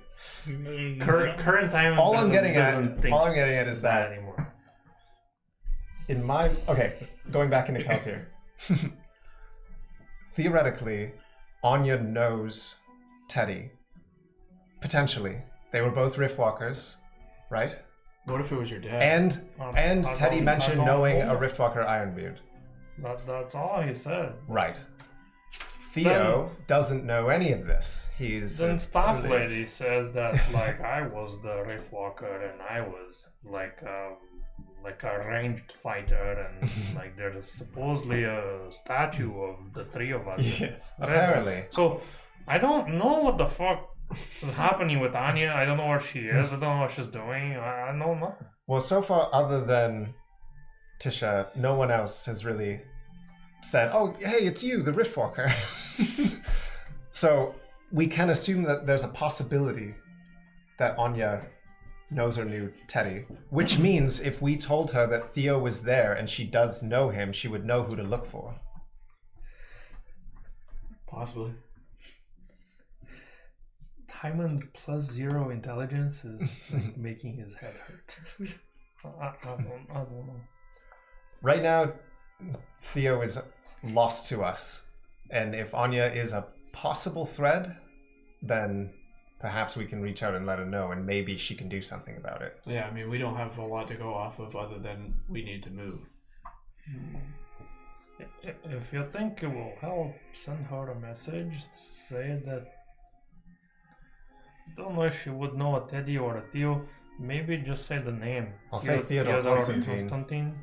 S6: Current Tywin
S7: all I'm
S6: doesn't-
S7: getting
S6: doesn't think
S7: at is that
S6: anymore.
S7: in my going back into Calthier, theoretically, Anya knows Teddy. Potentially, they were both Riftwalkers, right?
S2: What if it was your dad?
S7: And
S6: I
S7: Teddy
S6: don't-
S7: mentioned
S6: I don't
S7: knowing
S6: know.
S7: a Riftwalker Ironbeard,
S6: That's all he said.
S7: right? Theo doesn't know any of this. He's
S6: Then Staff
S7: really-
S6: Lady says that like I was the Rift Walker and I was like a ranged fighter and like there's supposedly a statue of the three of us.
S7: Yeah, apparently.
S6: So I don't know what the fuck is happening with Anya. I don't know where she is. I don't know what she's doing. I don't know.
S7: Well, so far, other than Tisha, no one else has really said, "Oh, hey, it's you, the Riftwalker." So we can assume that there's a possibility that Anya knows or knew Teddy, which means if we told her that Theo was there and she does know him, she would know who to look for.
S2: Possibly.
S6: Tywin plus 0 intelligence is like making his head hurt. I don't know.
S7: Right now, Theo is lost to us, and if Anya is a possible thread, then perhaps we can reach out and let her know, and maybe she can do something about it.
S2: Yeah, I mean, we don't have a lot to go off of other than we need to move.
S6: If you think it will help, send her a message. Say that. Don't know if she would know a Teddy or a Theo. Maybe just say the name.
S7: I'll say Theodore Constantine.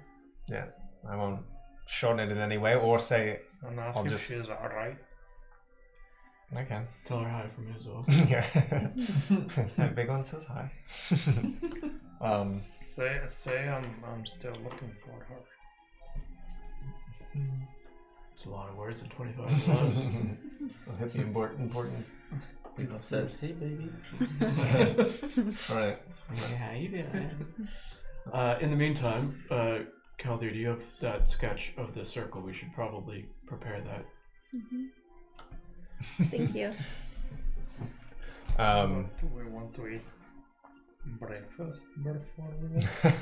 S7: Yeah, I won't shorten it in any way, or say
S6: And ask
S7: I'll
S6: if
S7: just-
S6: she's alright.
S7: I can.
S2: Tell her hi from Izzo.
S7: Yeah, that big one says hi.
S6: Say I'm still looking for her.
S2: It's a lot of words in 25 words.
S7: I'll hit the important.
S4: It says, "Hey, baby."
S7: All right.
S2: Hey, how you doing? In the meantime, Calthier, do you have that sketch of the circle? We should probably prepare that.
S5: Thank you.
S6: Do we want to eat breakfast before we go?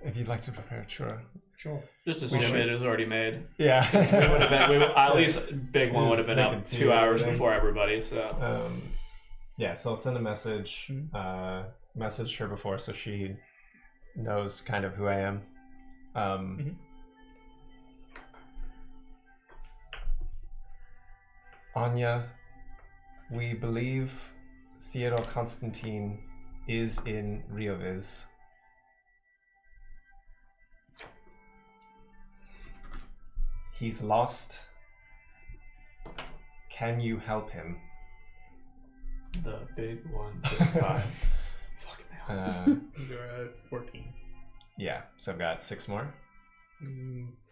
S7: If you'd like to prepare, sure.
S6: Sure.
S2: Just assume
S7: should.
S2: it is already made.
S7: Yeah.
S2: We would have been, at least big one
S7: Just
S2: would have been
S7: making
S2: up
S7: tea
S2: 2 hours
S7: and everything.
S2: before everybody. So
S7: Yeah, so I'll send a message, message her before so she knows kind of who I am. Anya, we believe Theodore Constantine is in Rioviz. He's lost. Can you help him?
S2: the big one this time. Fucking hell.
S1: You're at 14.
S7: Yeah, so I've got 6 more.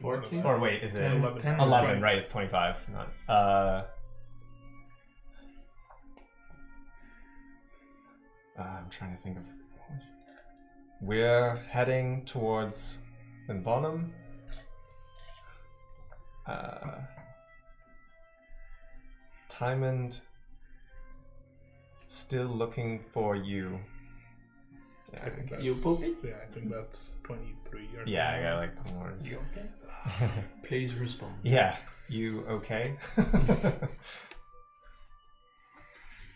S2: 14?
S7: Or wait, is it
S1: 11.
S7: 11? Right, it's 25. Not, I'm trying to think of. We're heading towards Linbonum. Tymond still looking for you. Yeah,
S1: I think
S2: You
S1: that's-
S2: poopy?
S1: Yeah, I think that's 23 or
S7: yeah, I
S1: something.
S7: got like more.
S6: You okay?
S2: Please respond.
S7: Yeah, you okay?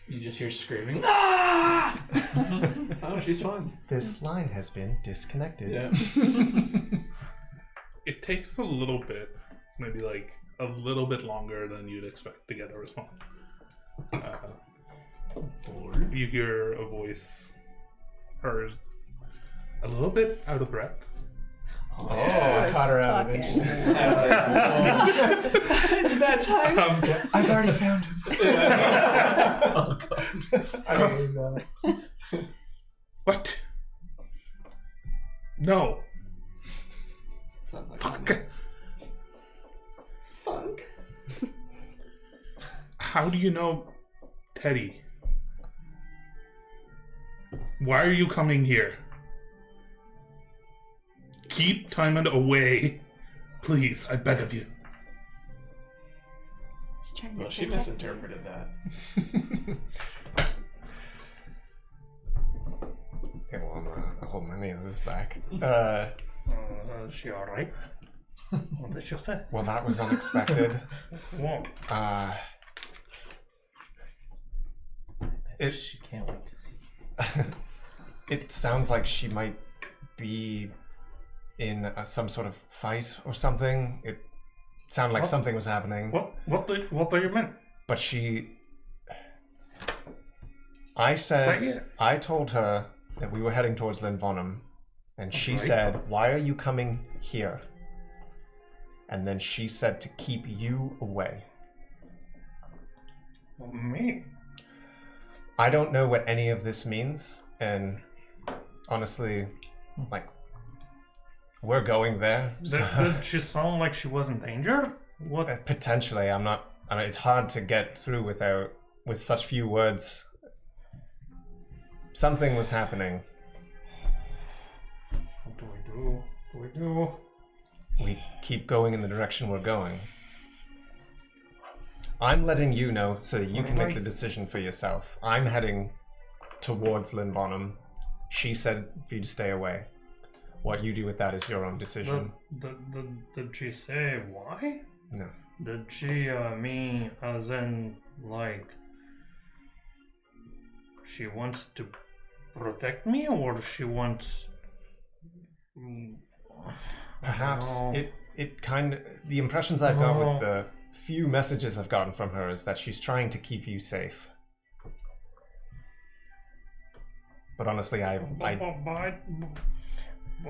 S2: You just hear screaming. Ah! Oh, she's fine.
S7: This line has been disconnected.
S2: Yeah.
S1: It takes a little bit, maybe like a little bit longer than you'd expect to get a response. You hear a voice, hers, a little bit out of breath.
S7: Oh, I caught her out of it.
S2: It's that time.
S7: I've already found him.
S4: Oh god.
S7: I mean,
S1: What? No.
S2: Sounds like
S1: Fuck.
S2: Funk.
S1: How do you know Teddy? Why are you coming here? Keep Timon away. Please, I beg of you.
S5: Just trying to
S2: Well, she
S5: protect you.
S2: misinterpreted that.
S7: okay, well, I'm gonna hold my knee of this back.
S6: Is she alright? What did you say?
S7: Well, that was unexpected.
S6: What?
S4: She can't wait to see.
S7: It sounds like she might be in some sort of fight or something. It sounded like
S6: What?
S7: something was happening.
S6: What do you mean?
S7: But I said,
S6: Say it.
S7: I told her that we were heading towards Linvonum, and she
S6: Right.
S7: said, "Why are you coming here?" And then she said to keep you away.
S6: Me?
S7: I don't know what any of this means, and honestly, like, we're going there. So
S6: Did she sound like she was in danger? What?
S7: potentially, I'm not. I mean, it's hard to get through with such few words. Something was happening.
S6: What do we do?
S7: We keep going in the direction we're going. I'm letting you know so that you can make the decision for yourself. I'm heading towards Linbonham. She said for you to stay away. What you do with that is your own decision.
S6: Did she say why?
S7: No.
S6: Did she mean as in like she wants to protect me or she wants
S7: Perhaps
S6: No.
S7: it kind of, the impressions I've got
S6: No.
S7: with the few messages I've gotten from her is that she's trying to keep you safe. But honestly,
S6: But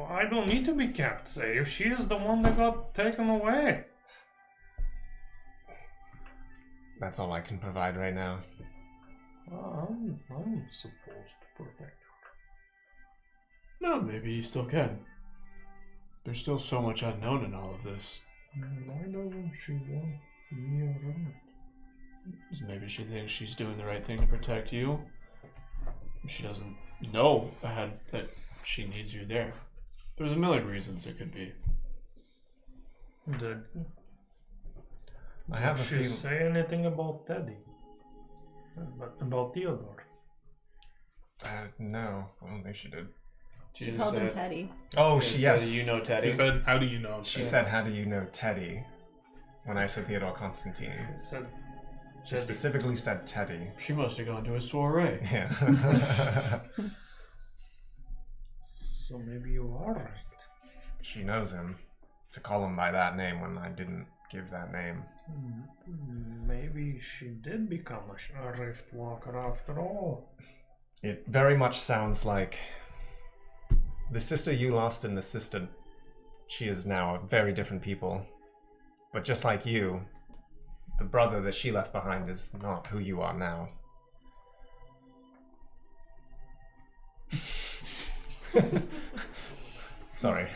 S6: I don't need to be kept safe. She is the one that got taken away.
S7: that's all I can provide right now.
S6: I'm supposed to protect her.
S2: No, maybe you still can. There's still so much unknown in all of this.
S6: Why doesn't she want me around?
S2: Maybe she thinks she's doing the right thing to protect you. She doesn't know ahead that she needs you there. There's a million reasons it could be.
S6: Did
S7: I have a
S6: she
S7: feeling.
S6: say anything about Teddy? About Theodore?
S7: No, I don't think she did.
S5: She
S2: just
S5: called him
S2: said-
S5: Teddy.
S7: Oh,
S2: She
S7: she
S2: said,
S7: yes.
S2: You know Teddy?
S1: She said, "How do you know?"
S7: She said, "How do you know Teddy?" When I said Theodore Constantine,
S6: She said
S7: she specifically said Teddy.
S2: She must have gone to a soiree.
S7: Yeah.
S6: So maybe you are right.
S7: She knows him. To call him by that name when I didn't give that name.
S6: Maybe she did become a rift walker after all.
S7: It very much sounds like the sister you lost and the sister she is now are very different people. But just like you, the brother that she left behind is not who you are now. Sorry.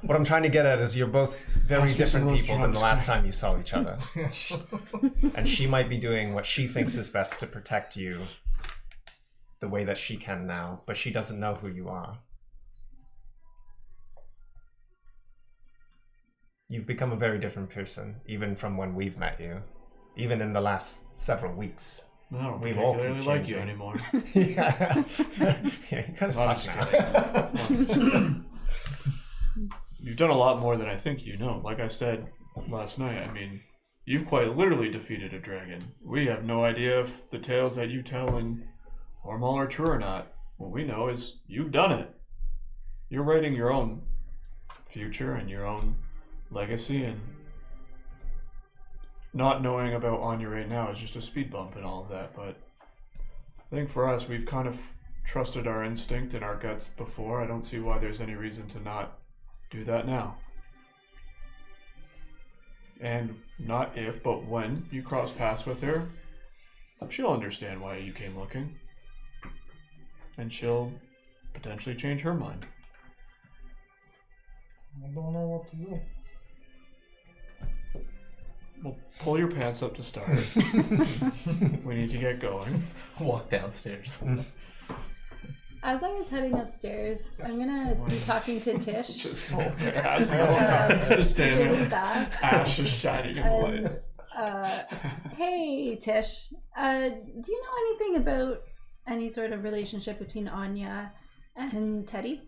S7: What I'm trying to get at is you're both very different people than the last time you saw each other. And she might be doing what she thinks is best to protect you the way that she can now, but she doesn't know who you are. You've become a very different person, even from when we've met you. Even in the last several weeks.
S2: I don't
S7: We've all
S2: particularly
S7: keep
S2: like you
S7: changing.
S2: anymore.
S7: Yeah, you kind of
S2: I'm
S7: suck
S2: just
S7: now.
S2: You've done a lot more than I think you know. Like I said last night, I mean, you've quite literally defeated a dragon. We have no idea if the tales that you tell in Hormal are true or not. What we know is you've done it. You're writing your own future and your own legacy, and not knowing about Anya right now is just a speed bump and all of that, but I think for us, we've kind of trusted our instinct and our guts before. I don't see why there's any reason to not do that now. And not if, but when you cross paths with her, she'll understand why you came looking. And she'll potentially change her mind.
S6: I don't know what to do.
S2: Well, pull your pants up to start. We need to get going.
S4: Walk downstairs.
S5: As I was heading upstairs, I'm gonna be talking to Tish.
S2: Just pull your ass up. Just
S5: To the
S2: standing there.
S5: staff.
S2: Ash is shining in light.
S5: Hey Tish, do you know anything about any sort of relationship between Anya and Teddy?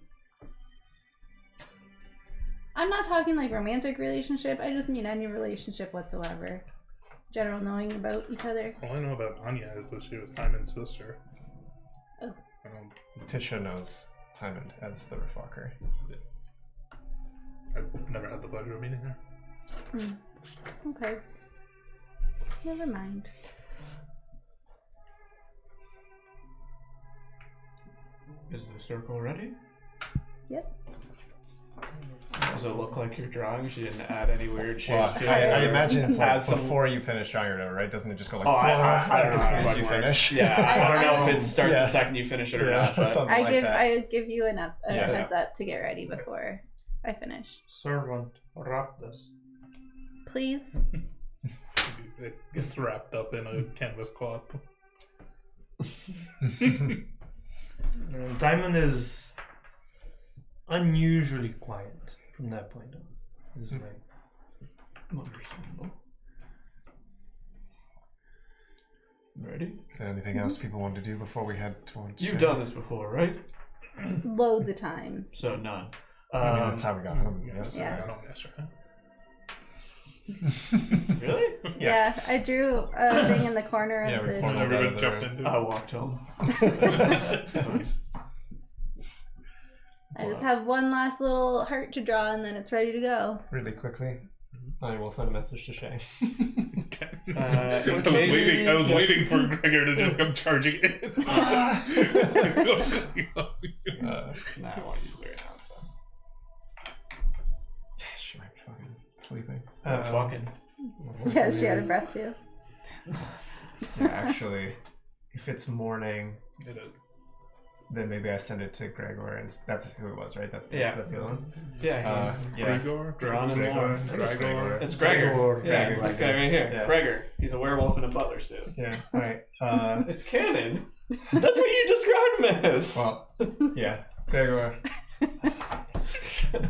S5: I'm not talking like romantic relationship, I just mean any relationship whatsoever. General knowing about each other.
S1: All I know about Anya is that she was Timon's sister.
S5: Oh.
S1: I don't.
S7: Tisha knows Timon as the Refalker.
S1: I've never had the pleasure of meeting her.
S5: Okay. Never mind.
S2: Is the circle ready?
S5: Yep.
S2: Does it look like you're drawing? She didn't add any weird shapes
S7: Well,
S2: to it?
S7: I imagine it's like
S2: Add some-
S7: before you finish drawing it, right? Doesn't it just go like?
S2: Oh, I don't know
S7: as
S2: how
S7: soon
S2: it
S7: as
S2: fucking
S7: you
S2: works.
S7: finish?
S2: Yeah, I don't know if it starts
S7: Yeah.
S2: the second you finish it or
S7: Yeah,
S2: not. But
S7: something
S5: I
S7: like that.
S5: I give you a
S7: Yeah.
S5: heads up to get ready before I finish.
S6: Servant, wrap this.
S5: Please.
S1: It gets wrapped up in a canvas cloth.
S6: Diamond is unusually quiet from that point on. He's like,
S2: understandable. Ready?
S7: Is there anything else people want to do before we head towards?
S2: You've done this before, right?
S5: Loads of times.
S2: So none.
S7: I mean, that's how we got home. Yes.
S1: I
S5: Yeah.
S1: got home yesterday.
S2: Really?
S5: Yeah, I drew a thing in the corner
S7: Yeah,
S5: of
S7: we
S5: the.
S7: poured
S1: Everyone
S7: out of
S1: jumped
S7: the-
S1: into
S2: I
S1: it.
S2: walked home.
S7: It's
S2: fine.
S5: I just have one last little heart to draw, and then it's ready to go.
S7: Really quickly, I will send a message to Shay.
S2: Okay.
S1: I was waiting for Gregor to just come charging in. What's going on?
S2: Nah, I want to use it right now. So.
S7: She might be fucking sleeping.
S2: Fucking.
S5: Yeah, she had a breath too.
S7: Yeah, actually, if it's morning,
S1: It is.
S7: then maybe I send it to Gregor, and that's who it was, right? That's the,
S2: Yeah.
S7: that's the other one.
S2: Yeah, he's
S7: Yes.
S1: Gregor?
S2: drawn in
S1: Gregor?
S2: more.
S1: Gregor?
S2: It's Gregor.
S6: Gregor.
S2: Yeah, it's this guy right here.
S7: Yeah.
S2: Gregor. He's a werewolf in a butler suit.
S7: Yeah. All right.
S2: It's canon. That's what you described him as.
S7: Well, yeah, Gregor.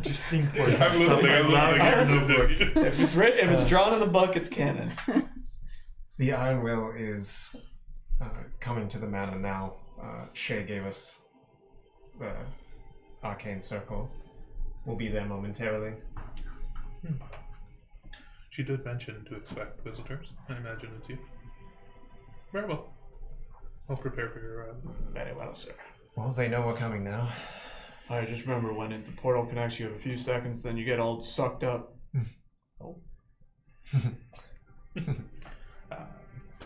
S6: just important
S1: I'm
S6: stuff.
S1: listening. I'm listening.
S2: If it's drawn in the book, it's canon.
S7: The Iron Will is coming to the manor now. Shay gave us the arcane circle. We'll be there momentarily.
S1: She did mention to expect visitors. I imagine it's you. Very well. I'll prepare for your
S2: Very well, sir.
S7: Well, they know we're coming now.
S2: I just remember when the portal connects, you have a few seconds, then you get all sucked up.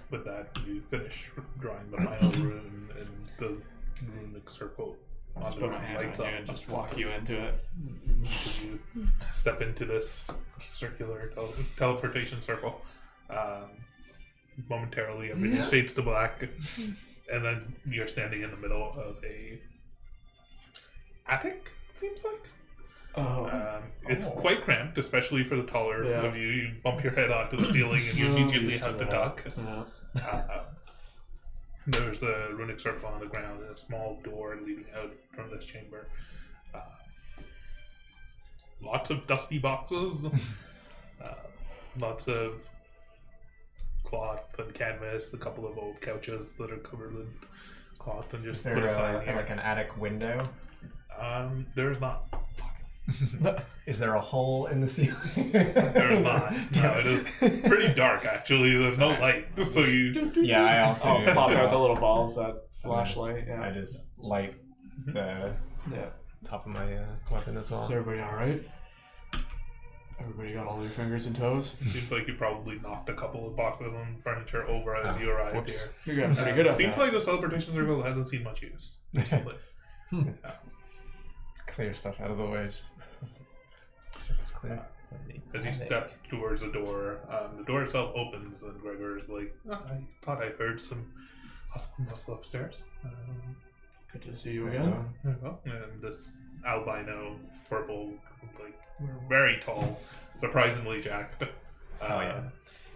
S1: With that, you finish drawing the final rune and the runic circle on
S2: Just
S1: the
S2: put my
S1: ground
S2: hand on
S1: lights
S2: you
S1: up.
S2: and just walk you into it.
S1: You step into this circular teleportation circle. Momentarily, everything fades to black, and then you're standing in the middle of a attic. It seems like. It's quite cramped, especially for the taller
S2: Yeah.
S1: of you. You bump your head onto the ceiling, and you immediately have to duck.
S2: Yeah.
S1: There's the runic circle on the ground and a small door leading out from this chamber. Lots of dusty boxes. Lots of cloth and canvas. A couple of old couches that are covered with cloth and
S7: Is
S1: just
S7: there
S1: put aside in here.
S7: like an attic window?
S1: There's not.
S7: Is there a hole in the ceiling?
S1: There's not. No, it is pretty dark actually. There's no light, so you.
S7: Yeah, I also
S2: Oh,
S7: do as
S2: pop out the
S7: well.
S2: little balls, that flashlight.
S7: I
S2: Yeah.
S7: just light the
S2: Yeah.
S7: top of my weapon as well.
S2: Is everybody alright? Everybody got all their fingers and toes?
S1: Seems like you probably knocked a couple of boxes and furniture over as you arrived
S7: whoops.
S1: here.
S2: You're getting pretty good at
S1: Seems
S2: that.
S1: like the teleportation circle hasn't seen much use. recently.
S7: Clear stuff out of the way. Just circle's clear.
S1: As you step towards the door itself opens, and Gregor is like, "Oh, I thought I heard some hustle bustle upstairs."
S2: Good to see you again.
S1: Well, and this albino, purple, like very tall, surprisingly jacked,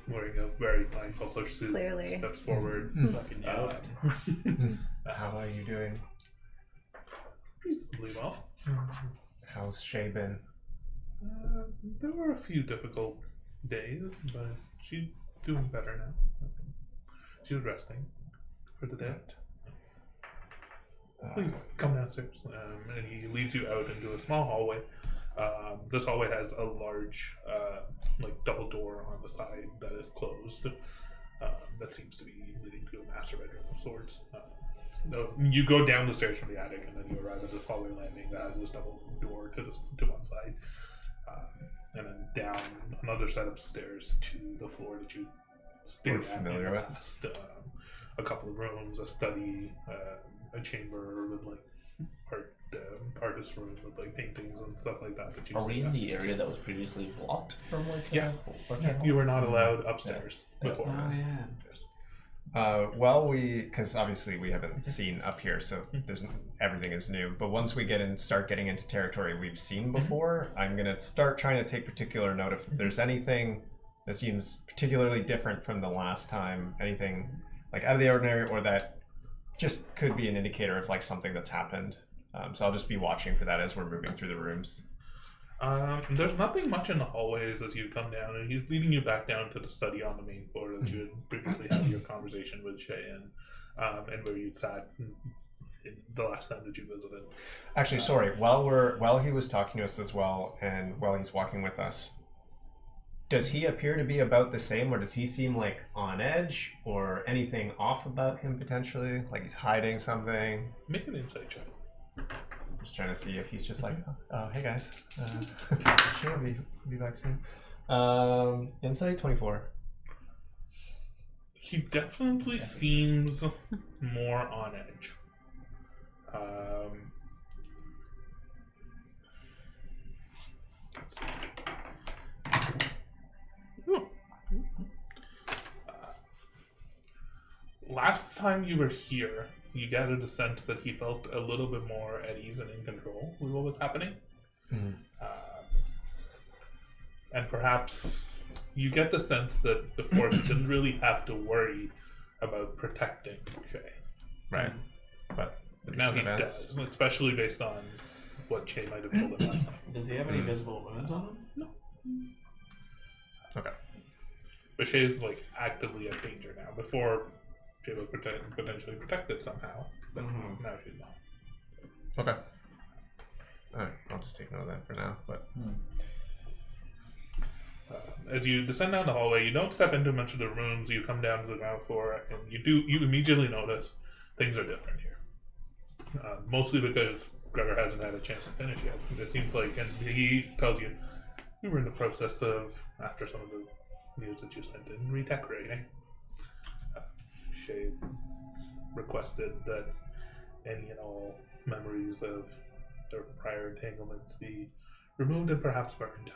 S1: wearing a very fine butler suit,
S5: Clearly.
S1: steps forward.
S2: Fucking yoked.
S7: How are you doing?
S1: Reasonably well.
S7: How's Shay been?
S1: There were a few difficult days, but she's doing better now. She's resting for the day. Please come downstairs. And he leads you out into a small hallway. This hallway has a large, like double door on the side that is closed. That seems to be leading to a master bedroom of sorts. You go down the stairs from the attic, and then you arrive at this hallway landing that has this double door to one side, and then down another set of stairs to the floor that you
S7: We're familiar with.
S1: past, a couple of rooms, a study, a chamber with like artist room with like paintings and stuff like that. That you
S4: Are we
S1: see
S4: in
S1: that.
S4: the area that was previously blocked from like?
S1: Yes.
S4: Okay.
S1: You were not allowed upstairs before.
S2: Oh, yeah.
S1: Yes.
S7: Because obviously we haven't seen up here, so everything is new. But once we start getting into territory we've seen before, I'm gonna start trying to take particular note if there's anything that seems particularly different from the last time, anything like out of the ordinary, or that just could be an indicator of like something that's happened. So I'll just be watching for that as we're moving through the rooms.
S1: There's nothing much in the hallways as you come down, and he's leading you back down to the study on the main floor that you had previously had your conversation with Shay in, and where you sat in the last time that you visited.
S7: Actually, sorry. While he was talking to us as well, and while he's walking with us, does he appear to be about the same, or does he seem like on edge, or anything off about him potentially, like he's hiding something?
S1: Make an insight check.
S7: Just trying to see if he's just like, oh, hey guys, sure, I'll be back soon. Insight 24.
S1: He definitely seems more on edge. Last time you were here, you gathered the sense that he felt a little bit more at ease and in control with what was happening.
S7: Mm.
S1: And perhaps you get the sense that before he didn't really have to worry about protecting Shay.
S7: Right. But
S1: Now he does, especially based on what Shay might have told him last time.
S2: Does he have any visible wounds on him?
S1: No.
S7: Okay.
S1: But Shay's like actively at danger now. Before, Shay was potentially protected somehow, but now she's not.
S7: Okay. Alright, I'll just take note of that for now. But
S1: As you descend down the hallway, you don't step into much of the rooms. You come down to the ground floor, and you immediately notice things are different here. Mostly because Gregor hasn't had a chance to finish yet. It seems like, and he tells you, we were in the process of, after some of the news that you sent in, redecorating. Shay requested that any and all memories of their prior entanglements be removed and perhaps burned.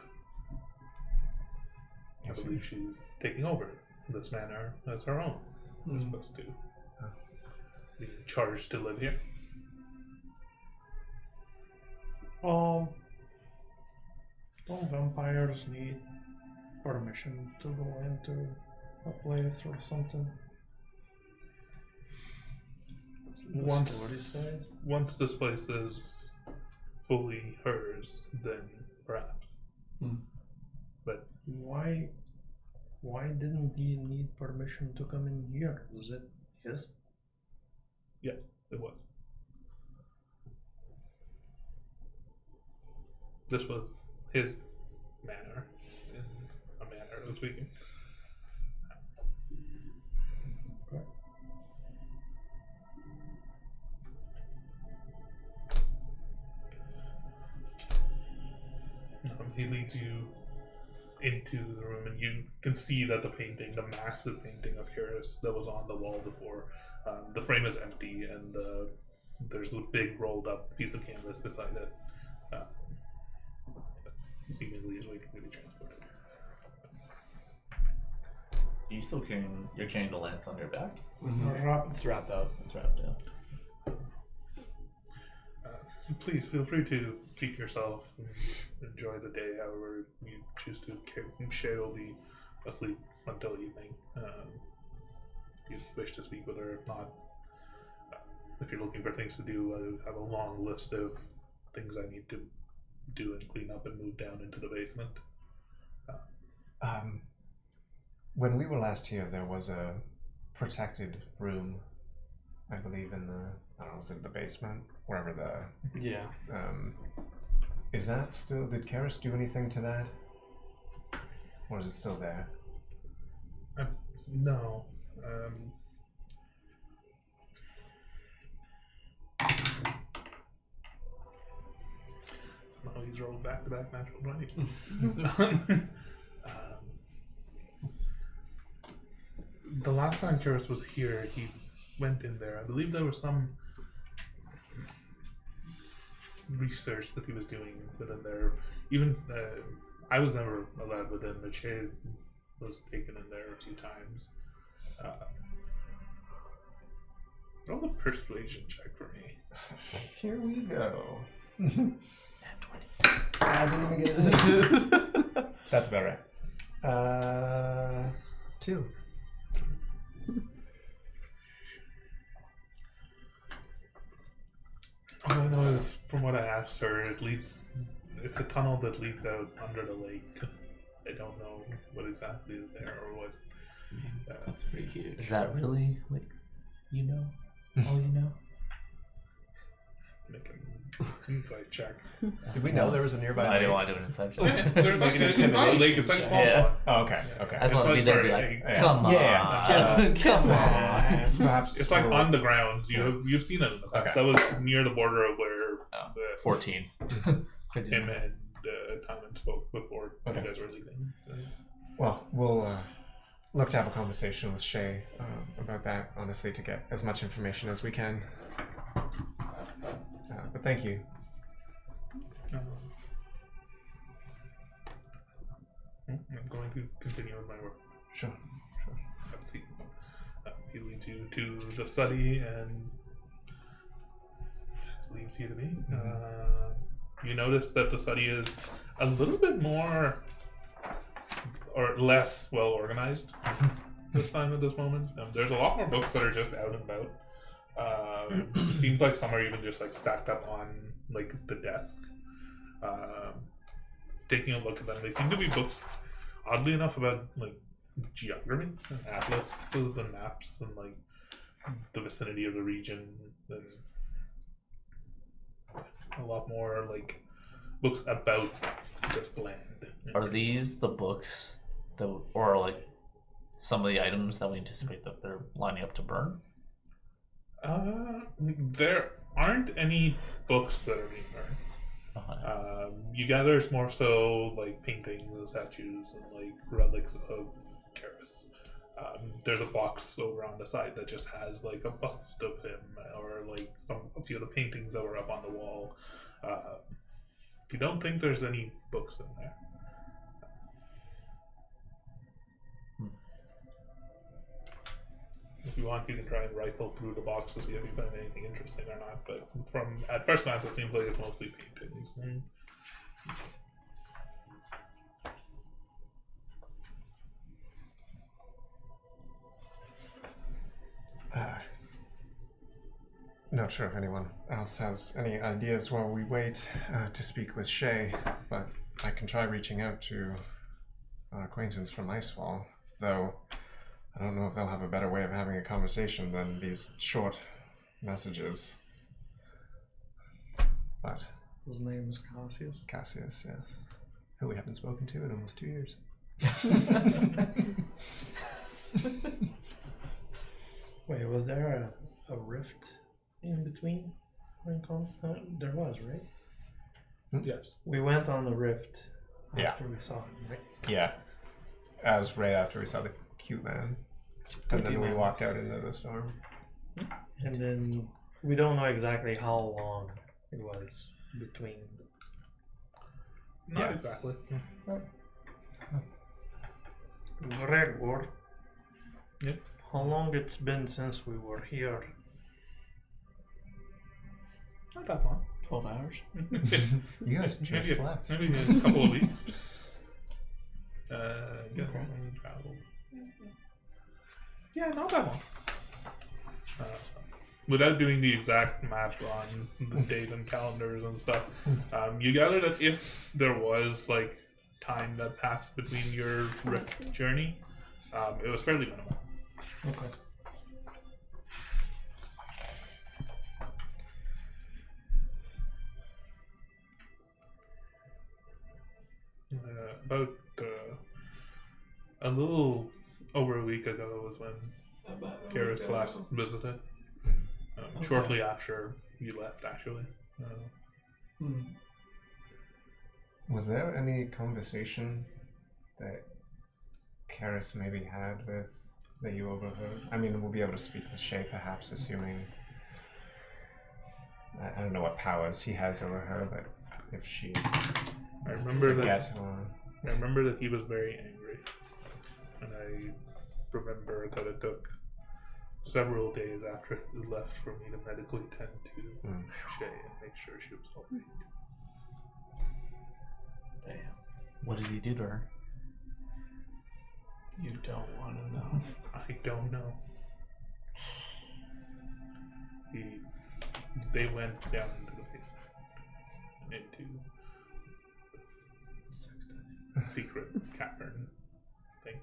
S1: I believe she's taking over this manor as her own. We're supposed to be charged to live here.
S6: Don't vampires need permission to go into a place or something?
S1: Once this place is fully hers, then perhaps. But
S6: Why didn't he need permission to come in here? Was it his?
S1: yeah, it was. This was his manor, in a manner of speaking.
S6: Okay.
S1: He leads you into the room, and you can see that the painting, the massive painting of Caerys that was on the wall before, the frame is empty, and there's a big rolled up piece of canvas beside it. Seemingly is waiting to be transported.
S4: Are you still carrying? You're carrying the lance on your back.
S2: It's wrapped up.
S4: It's wrapped up.
S1: Please feel free to keep yourself and enjoy the day however you choose to. Shay will be asleep until evening. If you wish to speak with her, if not, if you're looking for things to do, I have a long list of things I need to do and clean up and move down into the basement.
S7: When we were last here, there was a protected room, I believe, in the, I don't know, was it the basement? Wherever the...
S2: Yeah.
S7: Is that still, did Caerys do anything to that? Or is it still there?
S1: No. Somehow he's rolled back-to-back natural 20s. The last time Caerys was here, he went in there. I believe there was some research that he was doing within there. Even I was never allowed within, but Shay was taken in there a few times. Roll a persuasion check for me.
S7: Here we go.
S4: I didn't even get it.
S7: That's about right. 2.
S1: All I know is, from what I asked her, it's a tunnel that leads out under the lake. I don't know what exactly is there or what.
S2: That's pretty huge.
S4: Is that really what you know? All you know?
S1: Make an insight check.
S7: Did we know there was a nearby
S4: I
S7: lake?
S4: didn't want to do an inside check.
S1: There's like it's not a lake, it's like a small
S4: Yeah.
S1: pond.
S7: Oh, okay, okay.
S4: I just want to be there and be like, come on.
S7: Yeah.
S4: Come on.
S7: Perhaps
S1: It's like
S7: we'll-
S1: on the grounds. You've seen it in the past.
S7: Okay.
S1: That was near the border of where
S4: 14.
S1: him and Timon spoke before
S7: Okay.
S1: you guys were leaving.
S7: Well, we'll look to have a conversation with Shay about that, honestly, to get as much information as we can. But thank you.
S1: I'm going to continue with my work.
S7: Sure.
S1: Have a seat. He leads you to the study and leaves you to me. You notice that the study is a little bit more or less well organized this time at this moment. There's a lot more books that are just out and about. It seems like some are even just like stacked up on like the desk. Taking a look at them, they seem to be books, oddly enough, about like geography and atlases and maps and like the vicinity of the region, and a lot more like books about just land.
S4: Are these the books that, or like some of the items that we anticipate that they're lining up to burn?
S1: There aren't any books that are being burned. You gather it's more so like paintings, statues, and like relics of Caerys. There's a box over on the side that just has like a bust of him, or like a few of the paintings that were up on the wall. You don't think there's any books in there. If you want, you can try and rifle through the box to see if you find anything interesting or not. But from at first glance, it seems like it's mostly paintings.
S7: Not sure if anyone else has any ideas while we wait to speak with Shay, but I can try reaching out to our acquaintance from Icefall, though I don't know if they'll have a better way of having a conversation than these short messages. But
S8: His name is Cassius.
S7: Cassius, yes, who we haven't spoken to in almost 2 years.
S8: Wait, was there a rift in between? There was, right?
S1: Yes.
S8: We went on the rift
S7: Yeah.
S8: After we saw him, right?
S7: Yeah. That was right after we saw the cute man. And then we
S2: man.
S7: walked out into the storm.
S8: And then we don't know exactly how long it was between.
S1: Not
S7: Yeah.
S1: exactly.
S6: Gregor.
S1: Yep.
S6: How long it's been since we were here?
S1: Not that long.
S2: 12 hours.
S7: You guys just left.
S1: Maybe a couple of weeks. Yeah,
S2: Okay.
S1: when we traveled. Yeah, not that long. Without doing the exact math on the days and calendars and stuff, you gather that if there was like time that passed between your rift journey, it was fairly minimal.
S8: Okay.
S1: About a little over a week ago was when Caerys last visited. Shortly after you left, actually.
S7: Was there any conversation that Caerys maybe had with that you overheard? I mean, we'll be able to speak with Shay, perhaps, assuming I don't know what powers he has over her, but if she
S1: I remember
S7: forgets
S1: that.
S7: or
S1: I remember that he was very angry, and I remember that it took several days after he left for me to medically tend to Shay and make sure she was alright.
S2: Damn.
S4: What did he do to her?
S2: You don't want to know.
S1: I don't know. They went down into the basement, into this secret cavern thing.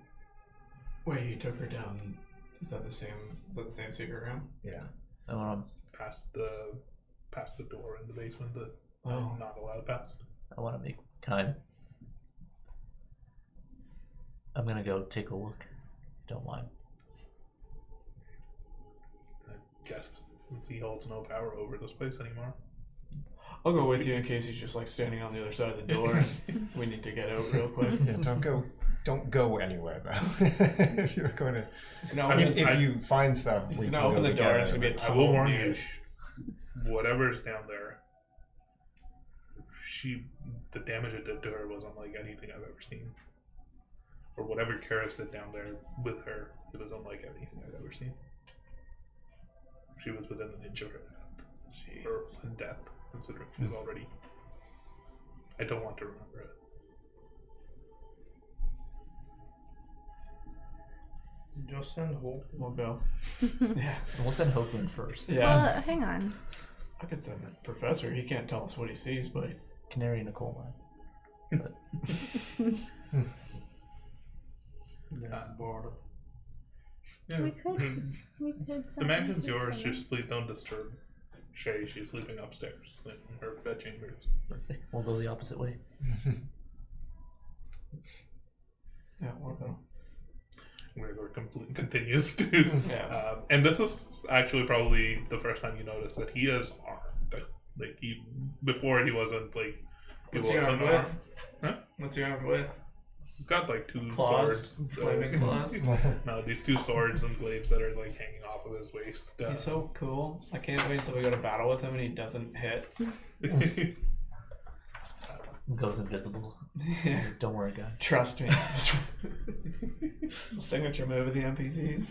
S2: Wait, you took her down. Is that the same secret room?
S7: yeah.
S4: I want
S1: Past the door in the basement that
S2: Oh.
S1: I'm not allowed past.
S4: to make time. I'm gonna go take a look. Don't mind.
S1: I guess since he holds no power over this place anymore.
S2: I'll go with you in case he's just like standing on the other side of the door and we need to get out real quick.
S7: Yeah, don't go anywhere though. If you're going to,
S2: He's gonna
S7: if you find stuff, we
S2: he's
S7: can
S2: gonna open
S7: go
S2: the door and it's
S7: together,
S2: gonna be a
S1: I
S2: tunnel
S1: will
S2: of
S1: warn you,
S2: news.
S1: whatever's down there, the damage it did to her was unlike anything I've ever seen. Or whatever Caerys did down there with her, it was unlike anything I've ever seen. She was within an inch of her death. Or death, considering she's already. I don't want to remember it.
S6: Just send hope.
S2: We'll go. Yeah.
S4: We'll send Hopeland first.
S2: Yeah.
S5: Well, hang on.
S2: I could send the professor. He can't tell us what he sees, but
S4: Canary in a coal mine.
S6: Yeah, bored.
S1: Yeah.
S5: We could
S1: The mansion's yours, just please don't disturb Shay. She's sleeping upstairs in her bed chambers.
S4: Perfect. We'll go the opposite way.
S2: yeah, we'll go.
S1: Gregor continues to.
S2: Yeah.
S1: And this is actually probably the first time you notice that he is armed. Like before he wasn't like.
S2: What's he armed with?
S1: armed. Huh?
S2: What's he armed with?
S1: He's got like two
S2: Claws?
S1: swords.
S2: Flaming claws?
S1: No, these two swords and glaives that are like hanging off of his waist.
S2: He's so cool. I can't wait until we go to battle with him and he doesn't hit.
S4: Goes invisible.
S2: Yeah.
S4: Just don't worry, guys.
S2: Trust me. It's the signature move of the NPCs.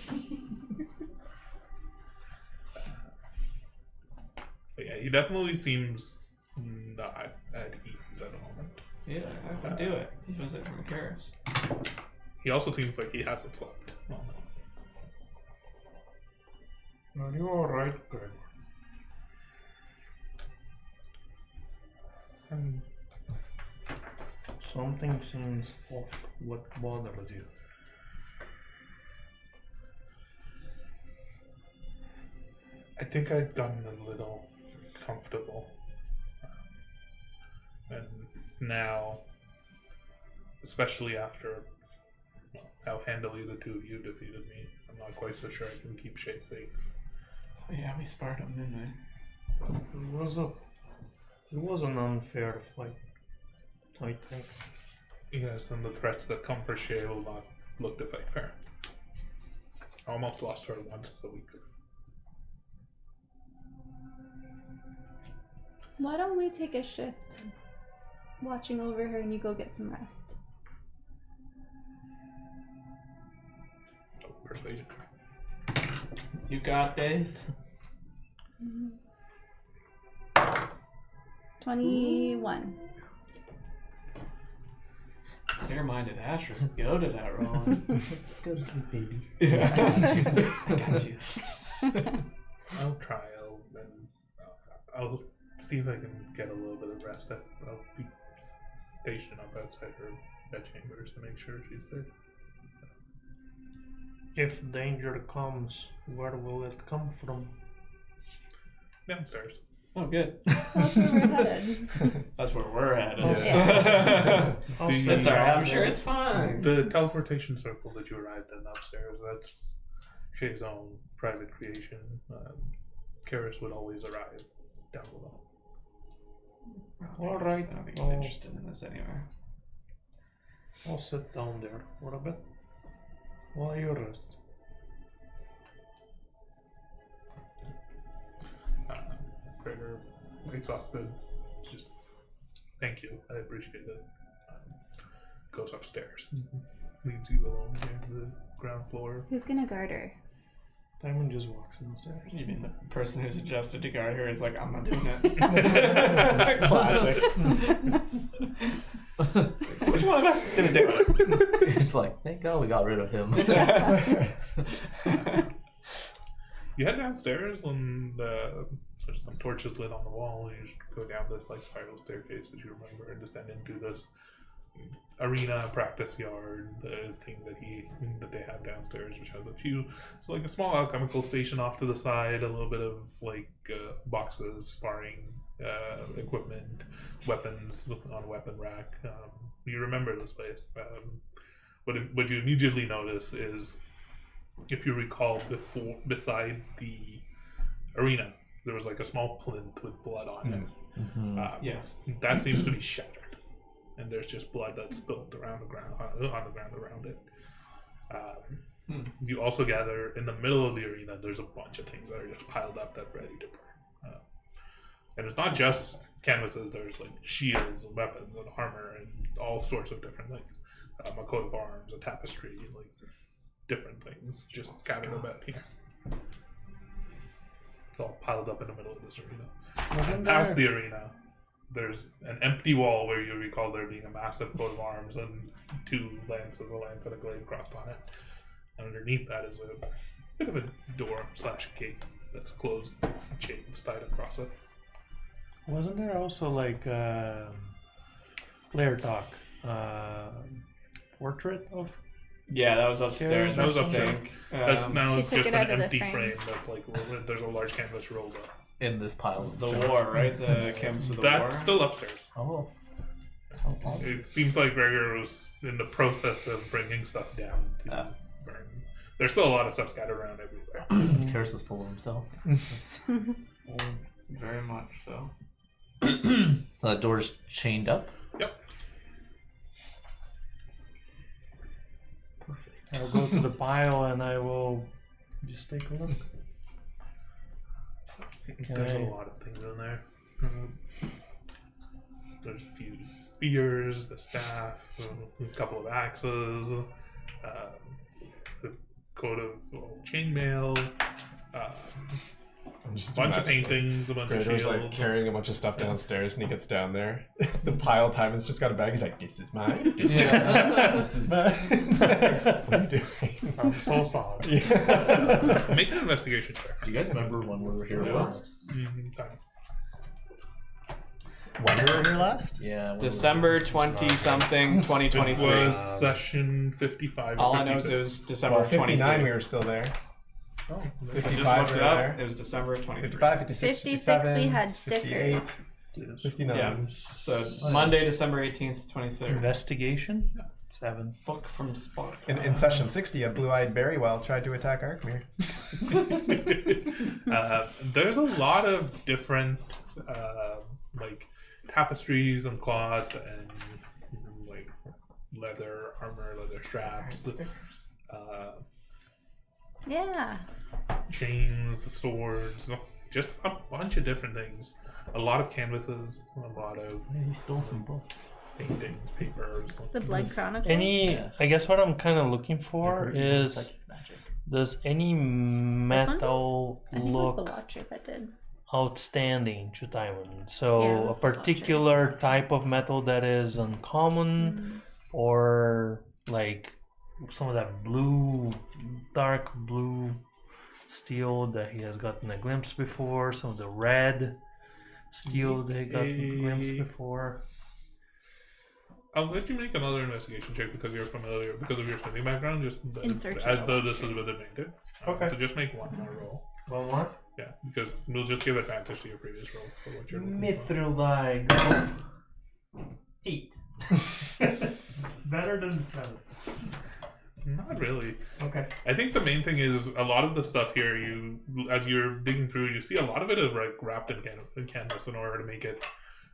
S1: But yeah, he definitely seems not at ease at the moment.
S2: Yeah, I would do it. Visit from Caerys.
S1: He also seems like he hasn't slept. Well, no.
S6: Are you alright, Gregor? Something seems off. What bothers you?
S1: I think I'd gotten a little comfortable. And now, especially after how handily the two of you defeated me, I'm not quite so sure I can keep Shay safe.
S2: Oh, yeah, we sparred him, didn't we?
S6: It was an unfair fight, I think.
S1: Yes, and the threats that come for Shay will not look to fight fair. I almost lost her once a week.
S5: Why don't we take a shift watching over her and you go get some rest?
S1: Oh, persuasion.
S2: You got this.
S5: 21.
S2: Clear-minded Asher's go to that roll.
S4: Go to sleep, baby.
S2: Yeah, I got you.
S1: I'll try. I'll see if I can get a little bit of rest. I'll be stationed up outside her bedchambers to make sure she's safe.
S6: If danger comes, where will it come from?
S1: Downstairs.
S2: Oh, good.
S5: That's where we're headed.
S2: That's where we're headed.
S5: Yeah.
S2: That's alright. I'm sure it's fine.
S1: The teleportation circle that you arrived in upstairs, that's Shay's own private creation. Caerys would always arrive down below.
S6: All right.
S2: I don't think he's interested in this anyway.
S6: I'll sit down there for a bit while you rest.
S1: Prager, exhausted, just thank you. I appreciate it. Goes upstairs, leaves you alone here on the ground floor.
S5: Who's gonna guard her?
S6: Diamond just walks downstairs.
S2: You mean the person who suggested to guard her is like, I'm not doing it. Classic. So which one of us is gonna do it?
S4: It's like, thank God we got rid of him.
S1: You head downstairs and there's some torches lit on the wall. You just go down this like spiral staircase, as you remember, and descend into this arena practice yard, the thing that they have downstairs, which has a few, so like a small alchemical station off to the side, a little bit of like boxes, sparring equipment, weapons on a weapon rack. You remember this place. What you immediately notice is, if you recall, beside the arena, there was like a small plinth with blood on it.
S4: Mm-hmm.
S2: Yes.
S1: That seems to be shattered, and there's just blood that's spilled around the ground, on the ground around it. You also gather in the middle of the arena, there's a bunch of things that are just piled up that are ready to burn. And it's not just canvases, there's like shields and weapons and armor and all sorts of different things. A coat of arms, a tapestry, like different things just scattered about here. It's all piled up in the middle of this arena. And past the arena, there's an empty wall where you recall there being a massive coat of arms and two lances, a lance and a glaive crossed on it. And underneath that is a bit of a door/gate that's closed, chains tied across it.
S6: Wasn't there also like player talk portrait of?
S2: Yeah, that was upstairs.
S1: That was
S2: I
S1: upstairs.
S2: think.
S1: That's now
S5: She took
S1: just
S5: it
S1: an
S5: out of the
S1: empty
S5: frame.
S1: frame that's like there's a large canvas rolled up.
S4: In this pile of
S2: The
S4: stuff.
S2: war, right? The canvas of the war.
S1: That's still upstairs.
S4: Oh.
S1: It seems like Gregor was in the process of bringing stuff down to burn. There's still a lot of stuff scattered around everywhere.
S4: Caerys was full of himself.
S2: Very much so.
S4: So the door's chained up?
S1: Yep.
S4: Perfect.
S6: I'll go to the pile and I will just take a look.
S1: There's a lot of things in there. There's a few spears, the staff, a couple of axes, a coat of chainmail, a bunch of paintings, a bunch of
S7: Gregor's
S1: shields.
S7: like carrying a bunch of stuff downstairs, and he gets down there. The pile Timon's just got a bag. He's like, "This is mine. This is mine." What are you doing?
S6: I'm so sorry.
S7: Yeah.
S1: Make an investigation check.
S4: Do you guys remember when we were here last?
S1: Time.
S7: When we were here last?
S4: Yeah. when we were
S2: December
S4: here.
S2: 20-something,
S1: It
S2: 2023.
S1: was session 55.
S2: All
S1: or
S2: I know is
S1: 56.
S2: it was December
S7: Well,
S2: of
S7: 59
S2: 23.
S7: we were still there.
S1: Oh,
S2: I
S7: 55
S2: just looked
S7: we
S2: it
S7: were
S2: up.
S7: there.
S2: It was December of 23.
S7: 55, 56,
S5: 56 we had
S7: 58,
S5: stickers.
S7: 59.
S2: Yeah. So Monday, December 18th, 23rd.
S6: Investigation? 7.
S2: Book from Spark.
S7: In session 60, a blue-eyed Berrywell tried to attack Arkmere.
S1: There's a lot of different like tapestries and cloth and like leather armor, leather straps,
S2: Stickers.
S5: Yeah.
S1: chains, swords, just a bunch of different things. A lot of canvases, a lot of
S4: He stole some book.
S1: paintings, papers.
S5: The Blood
S6: Does
S5: Chronicles.
S6: I guess what I'm kind of looking for is,
S4: Psychic magic.
S6: does any metal
S5: I think it was the
S6: look
S5: Watcher that did.
S6: outstanding to Taiwan?
S5: Yeah, it
S6: So
S5: was
S6: a
S5: the Watcher.
S6: particular type of metal that is uncommon, or like some of that blue, dark blue steel that he has gotten a glimpse before, some of the red steel that he got a glimpse before.
S1: I'll let you make another investigation check because you're familiar, because of your smithing background, just
S5: In search
S1: as
S5: of
S1: though this is with advantage.
S6: Okay.
S1: So just make one more roll.
S6: One more.
S1: Yeah, because we'll just give advantage to your previous roll for what you're looking for.
S6: Mithril die. Go. 8. Better than 7.
S1: Not really.
S6: Okay.
S1: I think the main thing is a lot of the stuff here. You, as you're digging through, you see a lot of it is like wrapped in canvas in order to make it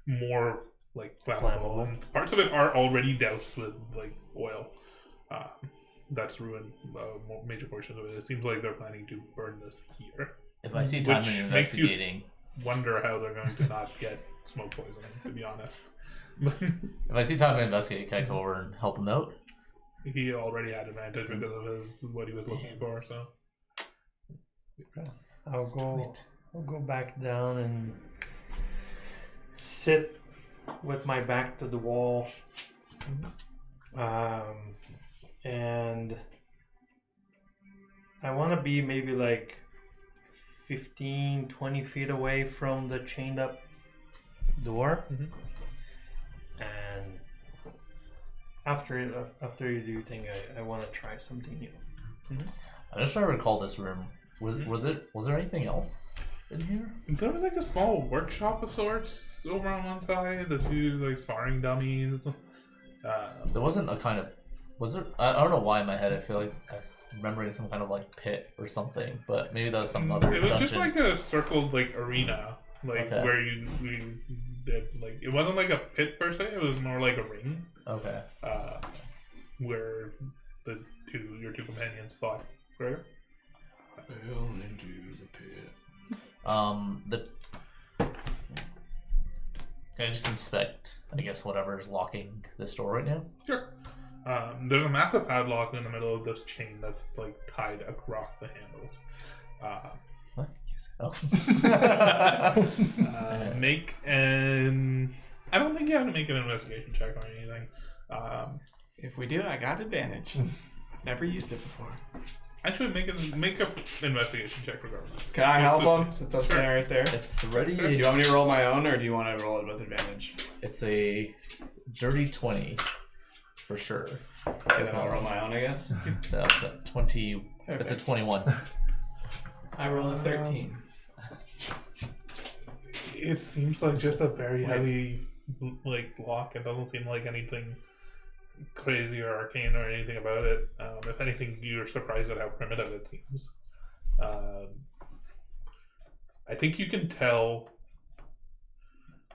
S1: more like flammable. And parts of it are already doused with like oil. That's ruined major portions of it. It seems like they're planning to burn this here.
S4: If I see time
S1: Which
S4: in
S1: makes you-
S4: investigating,
S1: Wonder how they're going to not get smoke poisoning. To be honest,
S4: if I see time in investigating, can I go over and help him out?
S1: he already had advantage because of his what he was looking for. So
S6: I'll go back down and sit with my back to the wall. And I want to be maybe like 15, 20 feet away from the chained up door.
S1: Mhm.
S6: And after you do your thing, I want to try something new.
S4: I'm just trying to recall this room. Was there anything else in here?
S1: there was like a small workshop of sorts over on one side. The two like sparring dummies.
S4: There wasn't a kind of. Was there? I don't know why in my head I feel like I was remembering some kind of like pit or something, but maybe that was some other
S1: It was
S4: dungeon.
S1: just like a circled like arena, like
S4: Okay.
S1: where you did like it wasn't like a pit per se. It was more like a ring,
S4: Okay.
S1: where your two companions fought. Right? Fell into the pit.
S4: Can I just inspect? I guess whatever's locking this door right now.
S1: Sure. There's a massive padlock in the middle of this chain that's like tied across the handles.
S4: What? Oh.
S1: Make an. I don't think you have to make an investigation check or anything.
S2: If we do, I got advantage. Never used it before.
S1: Actually, make a investigation check regardless.
S2: Can I help
S1: Just to
S2: him since I'm standing right there?
S4: It's ready.
S2: Do you want me to roll my own, or do you want to roll it with advantage?
S4: It's a dirty 20 for sure.
S2: Okay, then I'll roll my own, I guess.
S4: That's a 20. It's a
S2: Perfect.
S4: 21.
S2: I roll a 13.
S1: It seems like just a very heavy like lock. It doesn't seem like anything crazy or arcane or anything about it. If anything, you're surprised at how primitive it seems. I think you can tell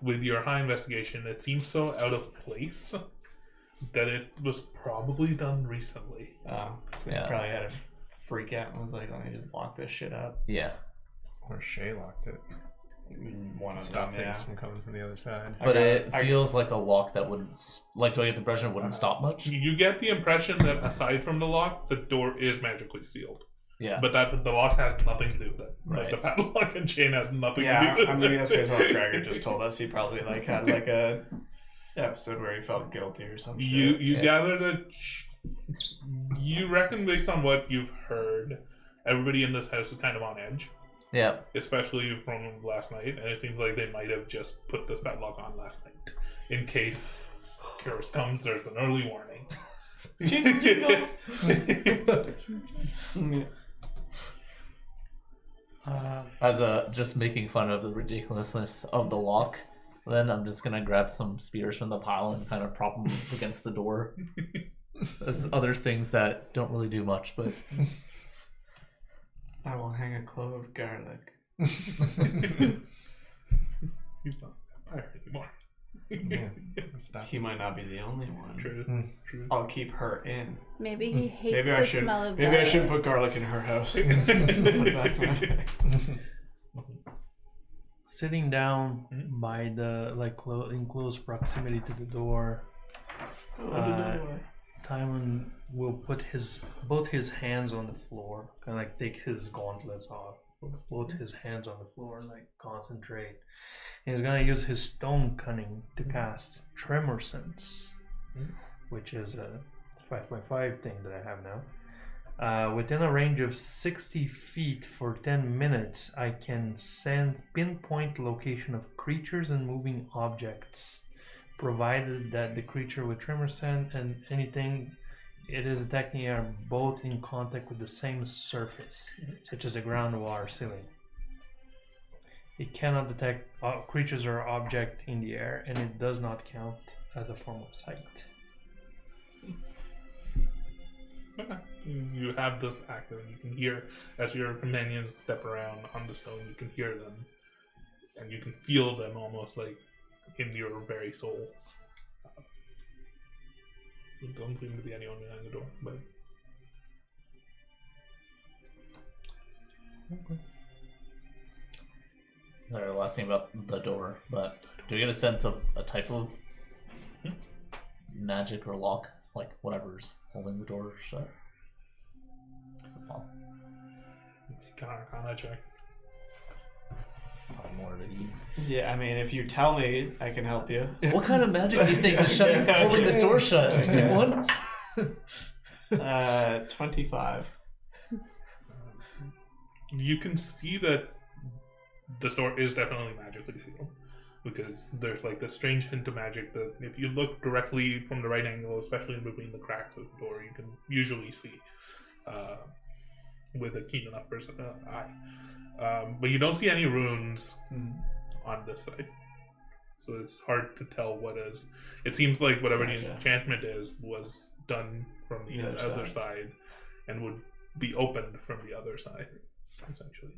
S1: with your high investigation, it seems so out of place that it was probably done recently.
S2: Oh, so
S4: Yeah.
S2: you probably had a freak out and was like, let me just lock this shit up.
S4: Yeah.
S3: Or Shay locked it.
S2: One of
S3: Stop
S2: them, yeah.
S3: things from coming from the other side.
S4: But it
S2: I-
S4: feels like a lock that wouldn't. Like, do I get the impression it wouldn't stop much?
S1: You get the impression that aside from the lock, the door is magically sealed.
S4: Yeah.
S1: But that the lock has nothing to do with it.
S4: Right.
S1: Like the padlock and chain has nothing
S2: Yeah,
S1: to do with
S2: I
S1: it.
S2: mean that's based on what Gregor just told us. He probably like had like a episode where he felt guilty or something.
S1: You
S4: Yeah.
S1: gather that you reckon based on what you've heard, everybody in this house is kind of on edge,
S4: Yeah.
S1: especially from last night, and it seems like they might have just put this padlock on last night in case Caerys comes. There's an early warning.
S4: As a just making fun of the ridiculousness of the lock, then I'm just gonna grab some spears from the pile and kind of prop them against the door. There's other things that don't really do much, but
S2: I will hang a clove of garlic.
S1: He's not a vampire anymore.
S3: Yeah. stuff.
S2: He might not be the only one.
S1: True. True.
S2: I'll keep her in.
S5: Maybe he hates
S2: Maybe
S5: the
S2: I should.
S5: smell of
S2: Maybe I
S5: garlic.
S2: should put garlic in her house. Put it back in my bag.
S6: Sitting down by the in close proximity to the door, Timon will put both his hands on the floor, kind of like take his gauntlets off, both his hands on the floor, like concentrate. And he's gonna use his stone cunning to cast Tremor Sense, which is a 5.5 thing that I have now. Within a range of 60 feet for 10 minutes, I can pinpoint location of creatures and moving objects, provided that the creature with Tremor Sense and anything it is attacking are both in contact with the same surface, such as the ground, water, ceiling. It cannot detect creatures or objects in the air, and it does not count as a form of sight.
S1: Okay. You have this active. You can hear as your companions step around on the stone. You can hear them, and you can feel them almost like in your very soul. There don't seem to be anyone behind the door, but
S4: Sorry, last thing about the door, but do you get a sense of a type of magic or lock, like whatever's holding the door shut?
S1: Arcana check.
S4: Probably more of it easy.
S2: Yeah, I mean, if you tell me, I can help you.
S4: What kind of magic do you think is holding this door shut?
S2: Okay.
S4: One?
S2: 25.
S1: You can see that the door is definitely magically sealed, because there's like this strange hint of magic that if you look directly from the right angle, especially in between the cracks of the door, you can usually see with a keen enough eye. But you don't see any runes on this side, so it's hard to tell what is. It seems like whatever the enchantment is was done from the other side and would be opened from the other side, essentially.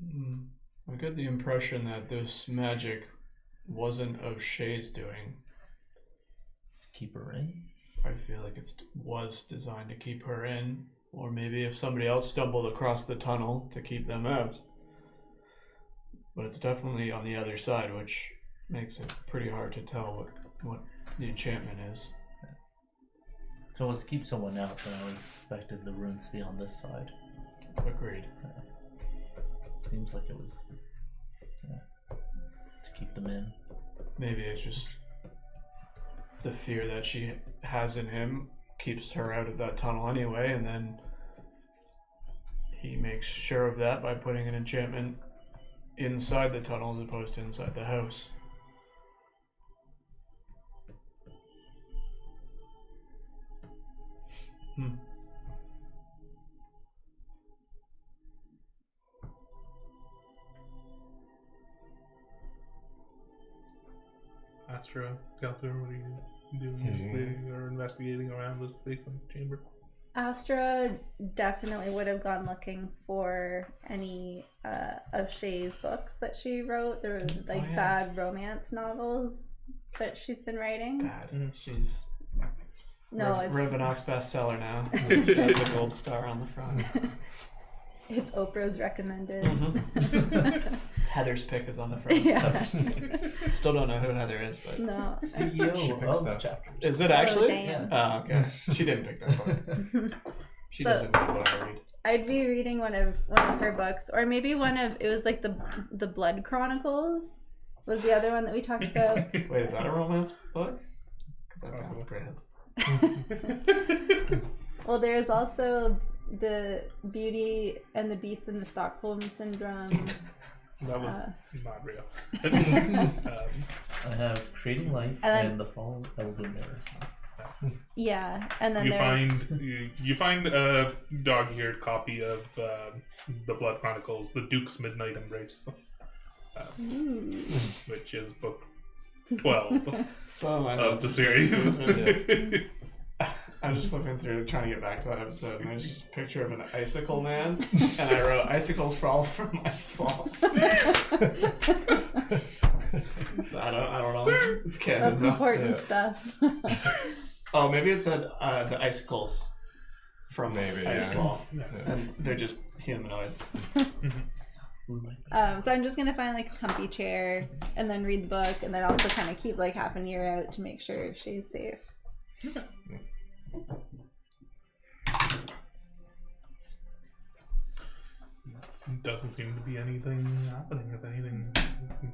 S2: I get the impression that this magic wasn't of Shay's doing.
S4: To keep her in?
S2: I feel like it was designed to keep her in, or maybe if somebody else stumbled across the tunnel to keep them out. But it's definitely on the other side, which makes it pretty hard to tell what the enchantment is.
S4: So it was to keep someone out, then I expected the runes to be on this side.
S2: Agreed.
S4: Seems like it was to keep them in.
S2: Maybe it's just the fear that she has in him keeps her out of that tunnel anyway, and then he makes sure of that by putting an enchantment inside the tunnel as opposed to inside the house.
S1: Astra, Calter, what are you doing? Or investigating around this basement chamber?
S5: Astra definitely would have gone looking for any of Shay's books that she wrote. There were bad romance novels that she's been writing.
S2: Bad. She's Rivenock's bestseller now. Has a gold star on the front.
S5: It's Oprah's recommended.
S2: Heather's pick is on the front.
S5: Yeah.
S2: Still don't know who Heather is, but
S4: CEO
S3: She picks
S4: of the
S3: stuff.
S4: chapters.
S2: is it actually?
S5: damn.
S2: Oh, okay. She didn't pick that book. She doesn't know what I read.
S5: I'd be reading one of her books, or maybe it was like the Blood Chronicles was the other one that we talked about.
S2: Wait, is that a romance book? Because that sounds great.
S5: Well, there's also the Beauty and the Beast and the Stockholm Syndrome.
S1: That was not real.
S4: I have Creating Life and The Fall of Calidune Manor.
S5: Yeah, and then
S1: you find a dog-eared copy of the Blood Chronicles, the Duke's Midnight Embrace, which is book 12 of the series.
S2: I'm just flipping through trying to get back to that episode, and there's just a picture of an icicle man, and I wrote, "Icicles fall from Icefall." I don't know. It's canon.
S5: That's
S2: enough.
S5: important stuff.
S2: Oh, maybe it said the icicles from
S3: Maybe, yeah.
S2: Icefall.
S1: Yes.
S2: And they're just humanoids.
S5: So I'm just gonna find like a comfy chair and then read the book, and then also kind of keep like half an ear out to make sure she's safe.
S1: Doesn't seem to be anything happening. If anything, you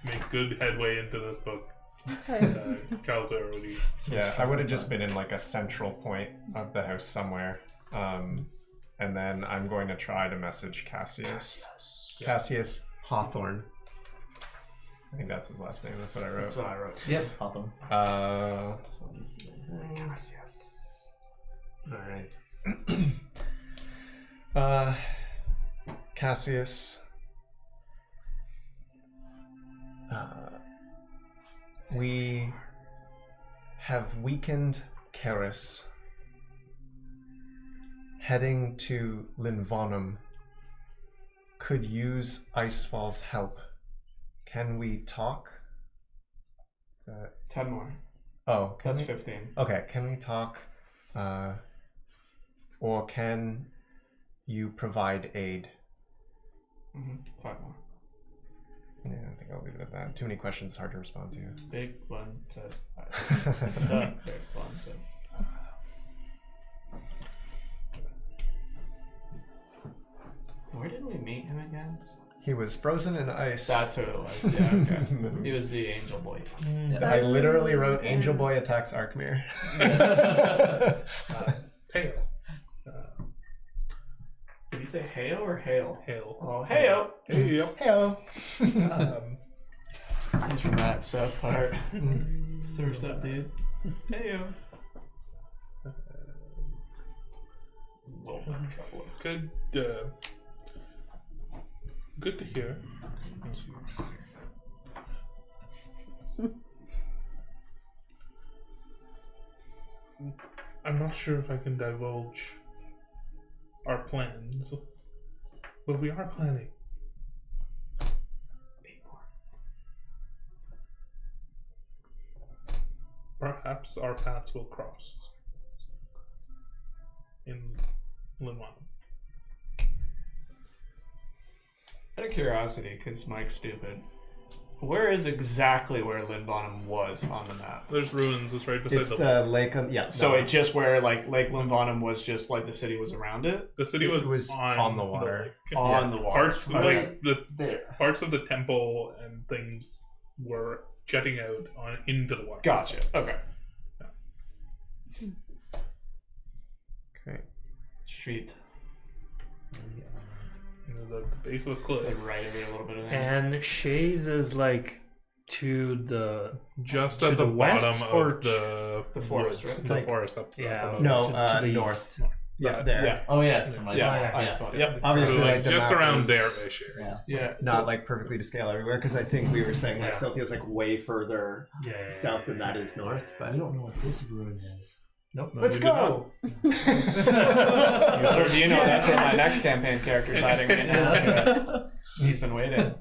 S1: make good headway into this book.
S5: Okay.
S1: Cal's already.
S7: Yeah, I would have just been in like a central point of the house somewhere. And then I'm going to try to message Cassius. Cassius Hawthorne. I think that's his last name. That's what I wrote.
S2: That's what I wrote.
S4: Yep, Hawthorne.
S7: Cassius. Alright. Cassius. We have weakened Caerys. Heading to Linvanum. Could use Icefall's help. Can we talk?
S2: 10 more.
S7: Oh,
S2: That's
S7: we?
S2: 15.
S7: Okay, can we talk? Or can you provide aid?
S2: 5 more.
S7: Yeah, I think I'll leave it at that. Too many questions, hard to respond to.
S2: Big one said. The big one said. Where did we meet him again?
S7: He was frozen in ice.
S2: That's who it was. Yeah, okay. He was the angel boy.
S7: I literally wrote Angel Boy attacks Arkmir.
S1: Tail.
S2: Did he say hail or hail?
S1: Hail.
S2: Oh, hail!
S1: Yep.
S7: Hello.
S2: He's from that south part. Surf's up, dude. Hail. Whoa, I'm in trouble.
S1: Good. Good to hear. I'm not sure if I can divulge our plans, but we are planning. 8 more. Perhaps our paths will cross in Linwan.
S2: Out of curiosity, because Mike's stupid, where is exactly where Linbonham was on the map?
S1: There's ruins. It's right beside
S7: It's
S1: the
S7: the lake of
S2: So it just where like Lake Linbonham was just like the city was around it?
S1: The city
S7: It
S1: was,
S7: was on the water.
S1: lake.
S2: On the water.
S1: Parts,
S2: Okay.
S1: like the
S4: There.
S1: parts of the temple and things were jetting out on into the water.
S2: Gotcha. Okay.
S7: Okay.
S2: Sweet.
S1: You know, the base of the
S2: It's
S1: cliff,
S2: like right over a little bit of that.
S6: And Shay's is like to the
S1: just
S6: to
S1: at the
S6: the west
S1: bottom
S6: or
S1: of the
S2: forest,
S1: woods,
S2: right?
S1: The
S7: Like-
S1: forest up.
S6: yeah.
S1: up
S7: No,
S6: to the
S7: north.
S6: east.
S7: Yeah, there.
S2: Yeah.
S4: Oh yeah, from my
S2: Yeah.
S4: side.
S2: Ice Ball.
S4: Yes.
S2: Yep.
S7: Obviously,
S1: So,
S7: like, the
S1: just
S7: map
S1: around
S7: is-
S1: there-ish area.
S4: Yeah.
S2: Yeah.
S7: Not like perfectly to scale everywhere, because I think we were saying like
S6: Yeah.
S7: Stealthy is like way further
S6: Yeah.
S7: south than that is north. But
S4: We don't know what this ruin is.
S6: Nope.
S7: let's
S1: we did
S7: go.
S2: Or do you know that's where my next campaign character's hiding right now? He's been waiting.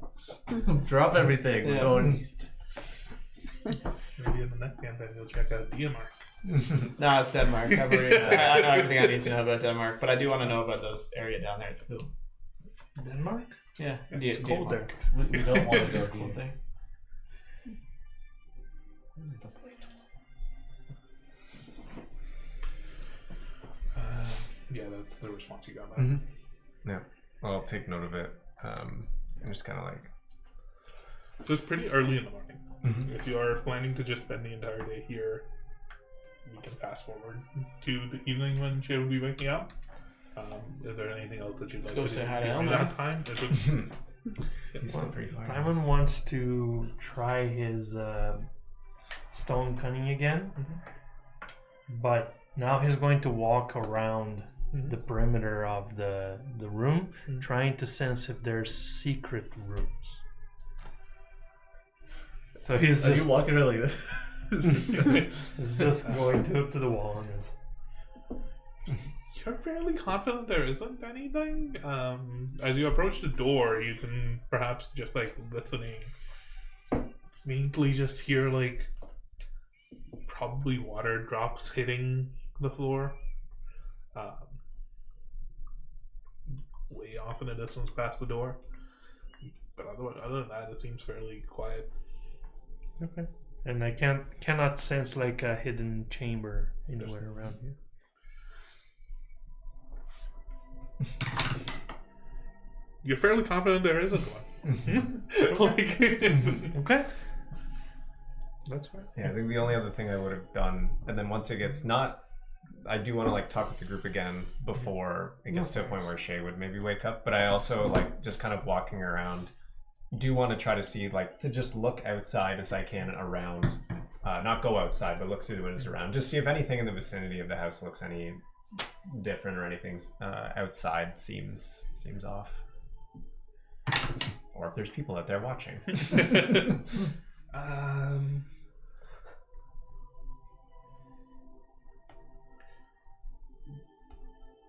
S4: Drop everything. We're
S2: Yeah.
S4: going east.
S1: Maybe in the next campaign you'll check out Denmark.
S2: No, it's Denmark. I know everything I need to know about Denmark, but I do want to know about those area down there too.
S6: Denmark?
S2: Yeah,
S6: It's cold there.
S4: We don't want to go
S2: It's cool
S4: here.
S2: thing.
S1: Yeah, that's the response you got back.
S7: Mhm. Yeah. Well, I'll take note of it. And just kind of like.
S1: So it's pretty early in the morning.
S7: Mhm.
S1: If you are planning to just spend the entire day here, we can fast forward to the evening when Shay will be waking up. Is there anything else that you'd like
S2: Go
S1: to
S2: say
S1: do
S2: hi to
S1: during
S2: Elmer.
S1: that time? Is it-
S7: He's still pretty far.
S6: Simon wants to try his stone cunning again, but now he's going to walk around the perimeter of the room, trying to sense if there's secret rooms. So he's
S4: Are
S6: just
S4: you walking around like this?
S6: he's just going to the wall and just
S1: You're fairly confident there isn't anything. As you approach the door, you can perhaps just like listening faintly just hear like probably water drops hitting the floor. Way off in the distance past the door. But other than that, it seems fairly quiet.
S6: Okay. And I cannot sense like a hidden chamber anywhere around here.
S1: You're fairly confident there isn't one.
S6: Okay.
S1: That's fine.
S7: Yeah, I think the only other thing I would have done, and then once it gets I do want to like talk with the group again before it gets to a point where Shay would maybe wake up. But I also like just kind of walking around. Do want to try to see like to just look outside as I can around, not go outside, but look through the windows around. Just see if anything in the vicinity of the house looks any different or anything outside seems off, or if there's people out there watching.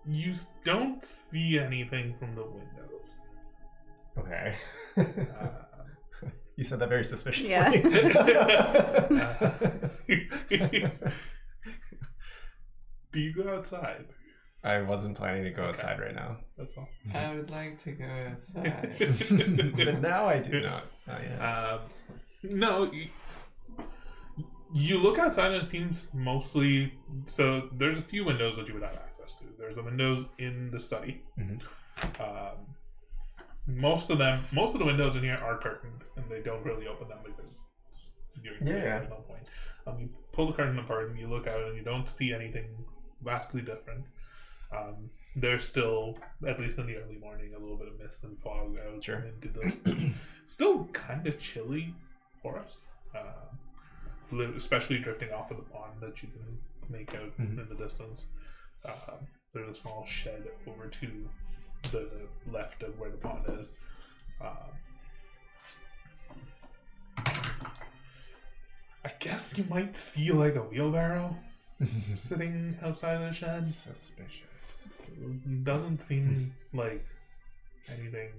S1: You don't see anything from the windows.
S7: Okay. You said that very suspiciously.
S5: Yeah.
S7: Do
S1: you go outside?
S7: I wasn't planning to go outside right now.
S1: That's all.
S2: I would like to go outside.
S7: But now I do not.
S1: No, you look outside and it seems mostly... So there's a few windows that you would have access to. There's the windows in the study.
S7: Mm-hmm.
S1: Most of the windows in here are curtained, and they don't really open them because there's no point. You pull the curtain apart and you look out and you don't see anything vastly different. There's still, at least in the early morning, a little bit of mist and fog out into the still kind of chilly forest, especially drifting off of the pond that you can make out in the distance. There's a small shed over to the left of where the pond is. I guess you might see like a wheelbarrow sitting outside of the shed.
S7: Suspicious.
S1: Doesn't seem like anything.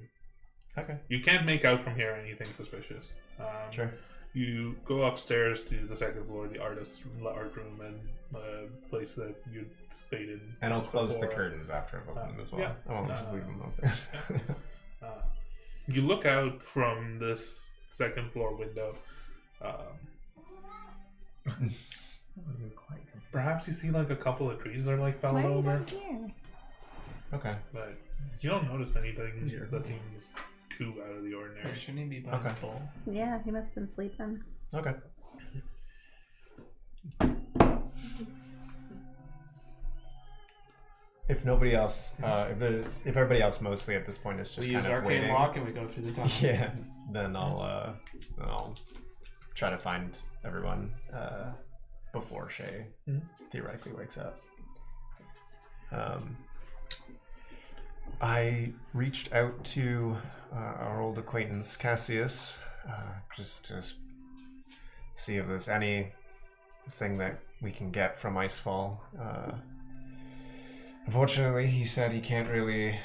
S7: Okay.
S1: You can't make out from here anything suspicious.
S7: Sure.
S1: You go upstairs to the second floor, the art room, and the place that you stayed in.
S7: And I'll close
S1: before.
S7: the curtains after I've opened them as well.
S1: Yeah.
S7: I won't just leave them open.
S1: You look out from this second floor window. Perhaps you see like a couple of trees that are like fell
S5: Why are you
S1: over.
S5: down here?
S7: Okay.
S1: But you don't notice anything that seems too out of the ordinary.
S2: Shouldn't he be by the bowl?
S5: Yeah, he must have been sleeping.
S7: Okay. If nobody else, if everybody else mostly at this point is just
S2: We
S7: kind
S2: use
S7: of
S2: arcane
S7: waiting,
S2: lock and we go through the tunnel.
S7: yeah, then I'll try to find everyone before Shay theoretically wakes up. I reached out to our old acquaintance Cassius just to see if there's anything that we can get from Icefall. Unfortunately, he said he can't really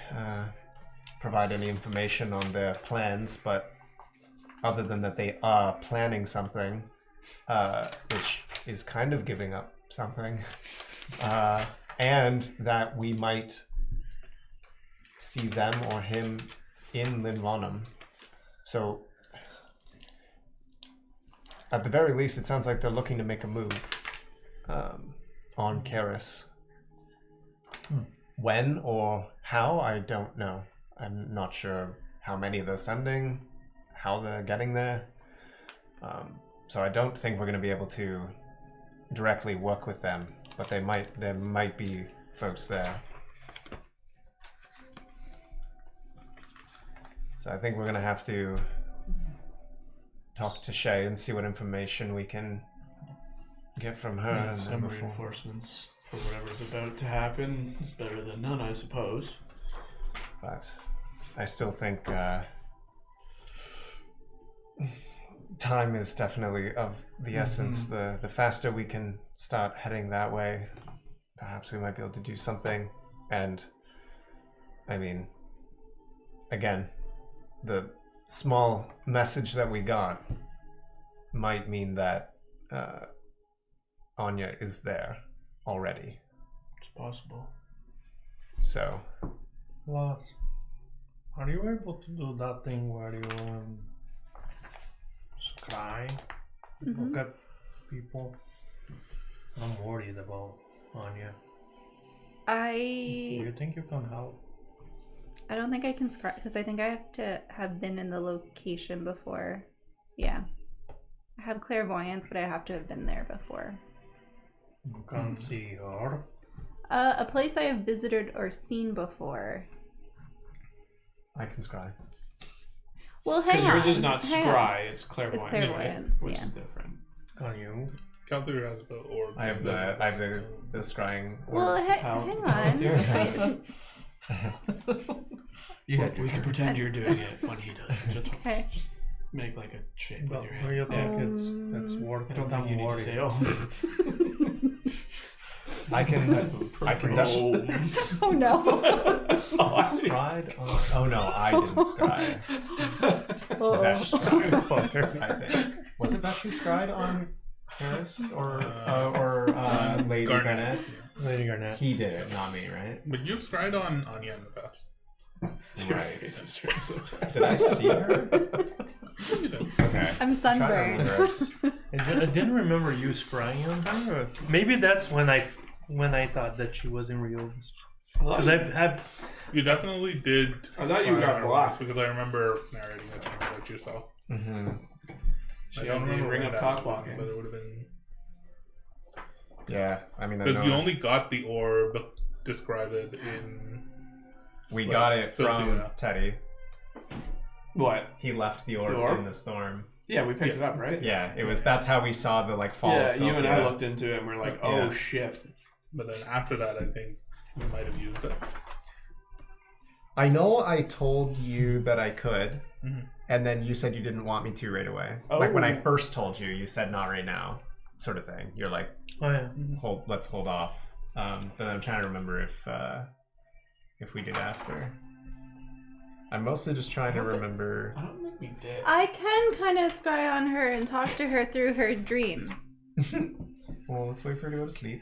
S7: provide any information on their plans, but other than that they are planning something, which is kind of giving up something, and that we might see them or him in Linvanum. So, at the very least, it sounds like they're looking to make a move on Caerys. When or how, I don't know. I'm not sure how many they're sending, how they're getting there. So I don't think we're going to be able to directly work with them, but there might be folks there. So I think we're going to have to talk to Shay and see what information we can get from her.
S2: And
S7: and
S2: some
S7: then before-
S2: reinforcements for whatever's about to happen is better than none, I suppose.
S7: But I still think time is definitely of the essence. The faster we can start heading that way, perhaps we might be able to do something. And I mean, again, the small message that we got might mean that Anya is there already.
S2: It's possible.
S7: So,
S6: Loss. Are you able to do that thing where you scry? Look at people? I'm worried about Anya. Do you think you can help?
S5: I don't think I can scry because I think I have to have been in the location before. Yeah. I have clairvoyance, but I have to have been there before.
S6: You can't see her.
S5: A place I have visited or seen before.
S7: I can scry.
S5: Well, hang on.
S2: Because yours is not
S5: hang on.
S2: scry, it's clairvoyance.
S5: It's clairvoyance,
S2: Which
S5: yeah.
S2: is different.
S6: Can you?
S1: Calidune has the orb.
S7: I have the scrying.
S5: Well,
S2: How-
S5: hang
S2: how
S5: on.
S2: do
S4: Yeah,
S2: we can pretend you're doing it when he does it. Just
S5: Okay.
S2: make like a shape
S6: But
S2: with your
S6: do
S2: hand.
S6: you think
S2: Yeah.
S6: it's worth
S2: I
S6: it?
S2: don't think
S6: I'm
S2: you need to
S6: worried.
S2: say, oh.
S7: I can definitely
S5: Oh no.
S7: scryed on. Oh no, I didn't scry. Vesh scryed, I think. Was it Vesh who scryed on Caerys or Lady Garnet?
S6: Lady Garnet.
S7: He did it, not me, right?
S1: But you've scryed on Anya in the past.
S2: Your
S7: Right.
S2: face is very so-
S7: Did I see her? Okay.
S5: I'm
S7: Trying to remember.
S5: sunburned.
S6: I didn't remember you scrying on her. Or maybe that's when I thought that she was in real. Because I've
S1: You definitely did.
S2: I thought you
S1: scry
S2: got
S1: on her
S2: blocked.
S1: once Because I remember narrating it to me what you saw.
S7: Mm-hmm.
S2: She
S1: I
S2: had
S1: don't
S2: the
S1: remember
S2: ring
S1: when
S2: of
S1: that
S2: cock
S1: happened,
S2: blocking.
S1: but it would have been
S7: Yeah, I mean, I
S1: because
S7: know
S1: you only got the orb described in.
S7: we
S1: like,
S7: got it from
S1: Sylvia.
S7: Teddy.
S2: What?
S7: He left the orb,
S2: The orb?
S7: in the storm.
S2: Yeah, we picked it up, right?
S7: Yeah, it was. That's how we saw the fall.
S2: Yeah,
S7: of
S2: you and I
S7: Sylvia.
S2: looked into it and we're like, oh
S7: Yeah.
S2: shit.
S1: But then after that, I think we might have used it.
S7: I know I told you that I could,
S1: Mhm.
S7: and then you said you didn't want me to right away. Like when I
S2: Oh.
S7: first told you, you said not right now, sort of thing. You're like,
S6: oh yeah.
S7: let's hold off. But I'm trying to remember if we did after. I'm mostly just trying to remember.
S2: I don't think we did.
S5: I can kind of scry on her and talk to her through her dream.
S7: Well, let's wait for her to go to sleep.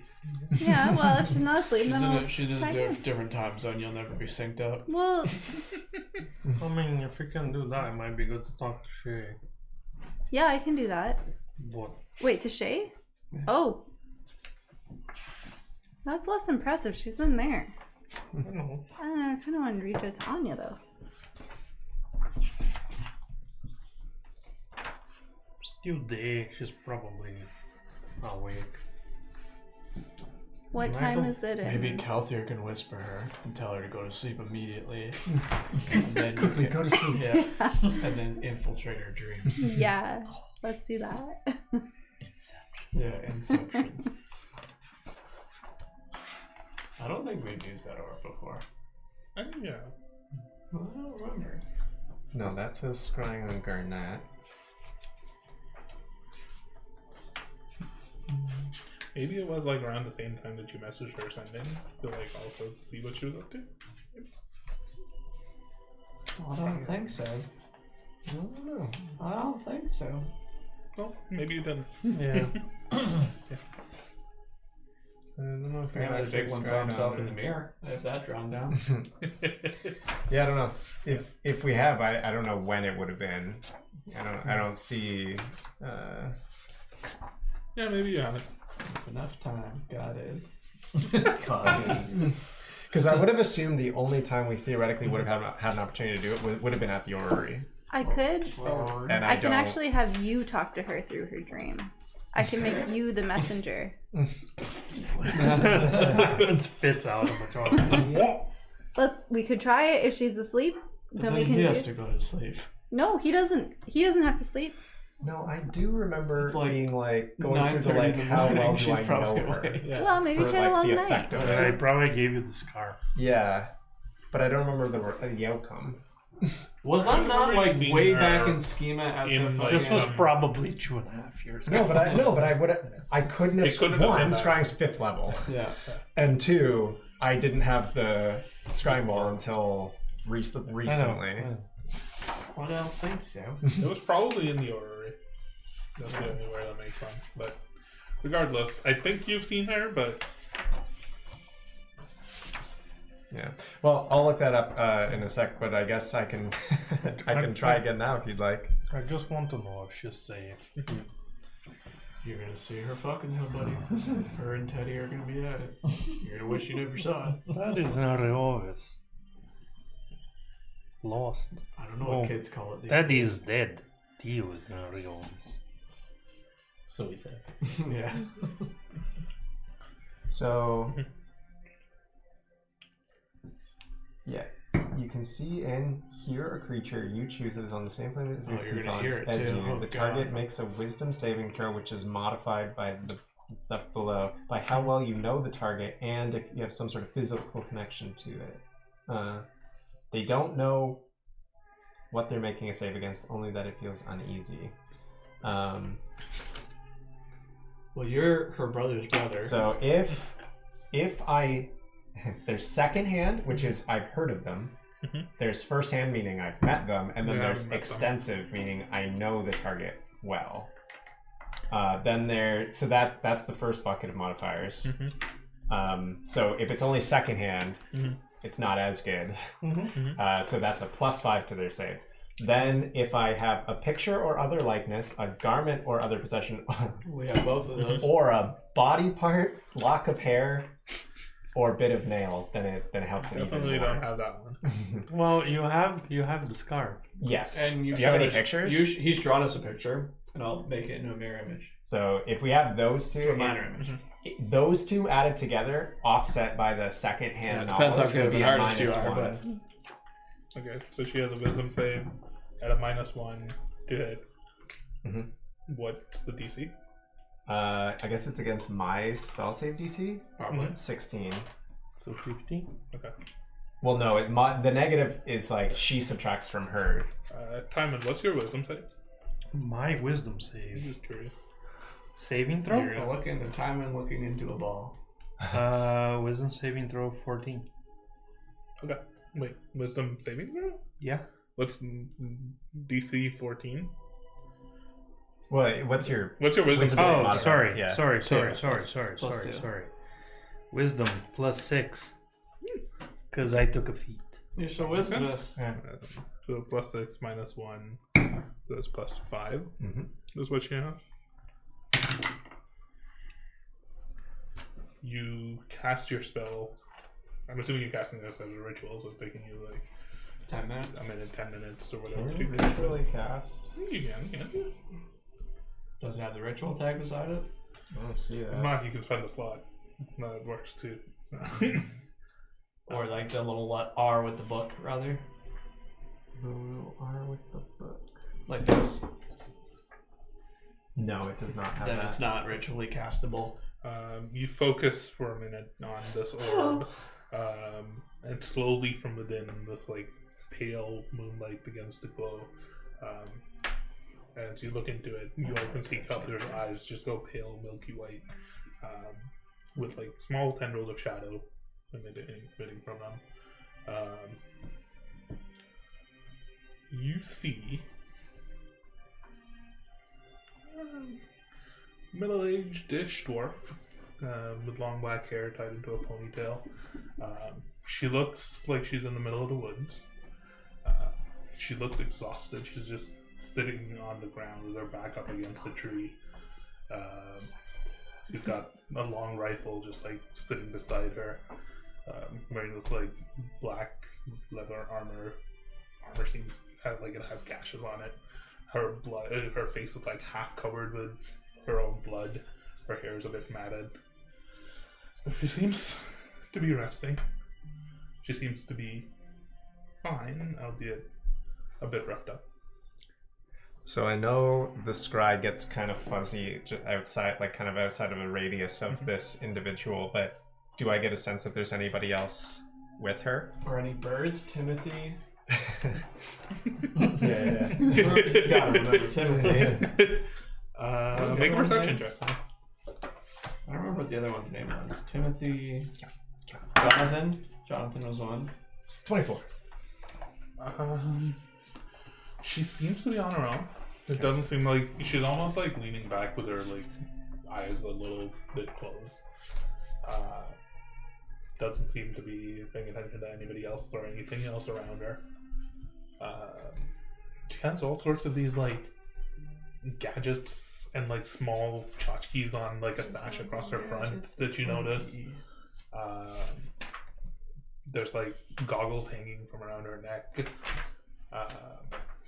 S5: Yeah, well, if she's not asleep,
S2: She's
S5: then
S2: in
S5: I'll
S2: a, she's in
S5: try
S2: a
S5: again.
S2: different time zone. You'll never be synced up.
S5: Well,
S6: I mean, if we can do that, it might be good to talk to Shay.
S5: yeah, I can do that.
S6: But
S5: Wait, to Shay? Oh. That's less impressive. She's in there.
S6: I don't know.
S5: I kind of want to reach out to Anya, though.
S6: Still day. She's probably awake.
S5: What
S6: I
S5: time
S6: don't-
S5: is it in?
S2: Maybe Calthier can whisper her and tell her to go to sleep immediately. And then you
S7: Quickly,
S2: can-
S7: go to sleep.
S2: Yeah. And then infiltrate her dreams.
S5: Yeah, let's do that.
S2: Yeah, Inception. I don't think we've used that orb before.
S1: I think, yeah.
S2: Well, I don't remember.
S7: No, that says scrying on Garnet.
S1: Maybe it was like around the same time that you messaged her sending to like also see what she was up to.
S2: I don't think so.
S7: I don't know.
S2: I don't think so.
S1: Well, maybe you didn't.
S6: Yeah.
S7: I don't know if we
S2: Apparently the big
S7: actually
S2: one
S7: scryed
S2: saw
S7: on
S2: himself in
S7: her.
S2: the mirror. I have that drawn down.
S7: Yeah, I don't know. If we have, I don't know when it would have been. I don't see.
S1: Yeah, maybe you haven't.
S2: Enough time. God is.
S7: Because I would have assumed the only time we theoretically would have had an opportunity to do it would have been at the orrery.
S5: I could.
S7: And
S5: I can
S7: don't.
S5: actually have you talk to her through her dream. I can make you the messenger.
S6: It spits out of the
S5: We could try it if she's asleep. Then we can
S2: he
S5: do.
S2: has to go to sleep.
S5: No, he doesn't. He doesn't have to sleep.
S7: No, I do remember
S2: It's like
S7: being like going through the
S2: 9:30
S7: like
S2: in the
S7: how
S2: morning,
S7: well do
S2: she's
S7: I know
S2: probably
S7: her?
S2: awake.
S1: Yeah.
S5: Well, maybe
S7: For
S5: try a
S7: like
S5: long
S7: the
S5: night.
S7: effect of
S6: And I
S7: it.
S6: probably gave you the scarf.
S7: Yeah, but I don't remember the outcome.
S2: Was that not
S1: remember
S2: like
S1: seeing
S2: way
S1: her
S2: back in schema at
S1: in,
S2: the
S1: like,
S6: This was
S1: Yeah.
S6: probably 2.5 years ago.
S7: No, but I would I couldn't have.
S1: It couldn't have
S7: One,
S1: been that.
S7: scrying's 5th level,
S2: Yeah.
S7: and two, I didn't have the scrying ball until recently.
S6: I know.
S2: Well, I don't think so.
S1: It was probably in the orrery. That's the only word that makes sense. But regardless, I think you've seen her, but
S7: Yeah. Well, I'll look that up in a sec, but I guess I can I can try again now if you'd like.
S6: I just want to know if she's safe.
S2: You're gonna see her fucking him, buddy. Her and Teddy are gonna be at it. You're gonna wish you never saw it.
S6: That is not obvious. Lost.
S2: I don't know what kids call it. These
S6: Teddy is dead. Theo is not obvious.
S4: So he says.
S2: Yeah.
S7: So, yeah, you can see and hear a creature you choose that is on the same plane of
S2: you're
S7: existence
S2: gonna hear it
S7: as
S2: too.
S7: you.
S2: Oh,
S7: The
S2: God.
S7: target makes a wisdom saving throw, which is modified by the stuff below, by how well you know the target and if you have some sort of physical connection to it. They don't know what they're making a save against, only that it feels uneasy.
S2: Well, you're her brother's brother.
S7: So if I there's secondhand, which is I've heard of them. There's firsthand, meaning I've met them, and then
S1: Yeah,
S7: there's
S1: I've met
S7: extensive, meaning I know the target well. Then so that's the first bucket of modifiers. So if it's only secondhand, it's not as good. So that's a +5 to their save. Then if I have a picture or other likeness, a garment or other possession,
S2: We have both of those.
S7: or a body part, lock of hair, or bit of nail, then it helps it even
S1: definitely
S7: more.
S1: don't have that one.
S6: Well, you have the scarf.
S7: Yes.
S2: And
S7: Do you have any pictures?
S2: He's drawn us a picture, and I'll make it into a mirror image.
S7: So if we have those two,
S2: A minor image.
S7: those two added together, offset by the second hand
S2: depends how
S7: knowledge,
S2: good
S7: would
S2: of
S7: be
S2: an
S7: a
S2: artist you are,
S7: -1.
S1: Okay, so she has a wisdom save at a -1 to hit.
S7: Mhm.
S1: What's the DC?
S7: I guess it's against my spell save DC.
S2: Probably.
S7: 16.
S6: So 15.
S1: Okay.
S7: Well, no, the negative is like she subtracts from her.
S1: Timon, what's your wisdom save?
S6: My wisdom
S1: I'm
S6: save.
S1: just curious.
S6: Saving throw?
S2: You're gonna look into time and looking into a ball.
S6: Wisdom saving throw 14.
S1: Okay. Wait, wisdom saving throw?
S6: Yeah.
S1: What's DC 14?
S7: Well, what's your
S1: What's your wisdom
S7: Wisdom
S1: save?
S7: save
S6: Oh,
S7: modifier,
S6: sorry.
S7: yeah.
S6: Sorry.
S2: Plus two.
S6: Sorry. Wisdom +6. Because I took a feat.
S2: You're so wisdomous.
S1: So +6 -1. That's +5.
S7: Mhm.
S1: That's what you have. You cast your spell. I'm assuming you're casting this as a ritual, so it's taking you like
S2: 10 minutes.
S1: a minute, 10 minutes, or whatever.
S7: Can
S1: to
S7: you
S1: cast it.
S7: ritually cast?
S1: You can, yeah.
S2: Does it have the ritual tag beside it?
S7: I don't see
S1: If
S7: that.
S1: not, you can spend a slot. No, it works too.
S2: Or like the little R with the book, rather?
S7: The little R with the book.
S2: Like this.
S7: No, it does not have
S2: Then
S7: that.
S2: it's not ritually castable.
S1: You focus for a minute on this orb, and slowly from within, this like pale moonlight begins to glow. As you look into it, you all can see Cutler's eyes just go pale, milky white, with like small tendrils of shadow emitting from them. You see middle-aged-ish dwarf with long black hair tied into a ponytail. She looks like she's in the middle of the woods. She looks exhausted. She's just sitting on the ground with her back up against the tree. She's got a long rifle just like sitting beside her, wearing this like black leather armor. Armor seems like it has gashes on it. Her face is like half covered with her own blood. Her hair is a bit matted. She seems to be resting. She seems to be fine, albeit a bit roughed up.
S7: So I know the scry gets kind of fuzzy outside, like kind of outside of a radius of this individual, but do I get a sense if there's anybody else with her?
S2: Or any birds? Timothy?
S7: Yeah.
S2: You gotta remember Timothy. What's the
S1: Make a
S2: other one's
S1: perception
S2: name?
S1: check.
S2: I don't remember what the other one's name was. Timothy. Jonathan? Jonathan was one.
S7: 24.
S1: She seems to be on her own. It doesn't seem like she's almost like leaning back with her like eyes a little bit closed. Doesn't seem to be paying attention to anybody else or anything else around her. She has all sorts of these like gadgets and like small tchotchkes on like a sash across her front that you notice. There's like goggles hanging from around her neck.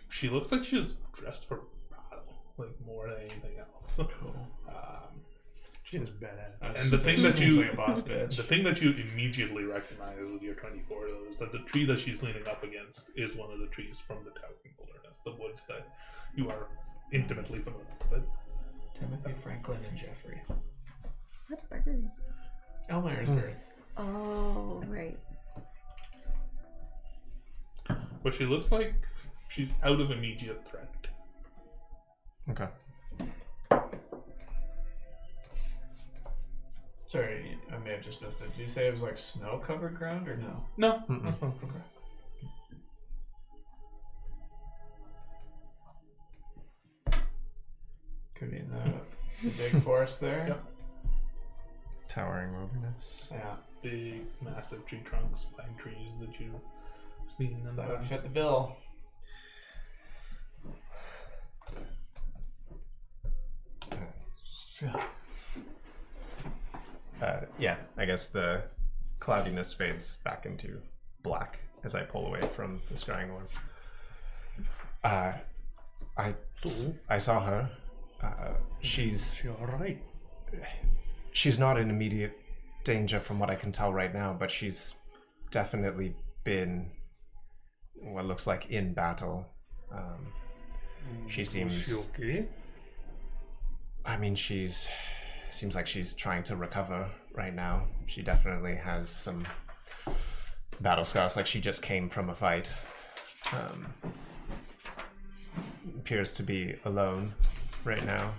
S1: She looks like she's dressed for battle, like more than anything else.
S2: Cool.
S6: She's badass.
S1: And the thing that
S2: seems
S1: you,
S2: like a boss bitch.
S1: the thing that you immediately recognize with your 24 though is that the tree that she's leaning up against is one of the trees from the Towering Wilderness, the woods that you are intimately familiar with.
S2: Timothy, Franklin, and Jeffrey.
S5: What birds?
S2: Elmire's birds.
S5: Oh, right.
S1: But she looks like she's out of immediate threat.
S7: Okay.
S2: Sorry, I may have just missed it. Did you say it was like snow-covered ground or no?
S1: No.
S7: Mm-mm.
S2: Could be in the big forest there.
S1: Yep.
S7: Towering wilderness.
S2: Yeah,
S1: Big, massive tree trunks, pine trees that you've seen in the
S2: that would
S1: past.
S2: fit the bill.
S7: Yeah, I guess the cloudiness fades back into black as I pull away from the scrying orb. I saw her. She's
S6: alright.
S7: she's not in immediate danger from what I can tell right now, but she's definitely been what looks like in battle. She seems.
S6: Is she okay?
S7: I mean, seems like she's trying to recover right now. She definitely has some battle scars, like she just came from a fight. Appears to be alone right now.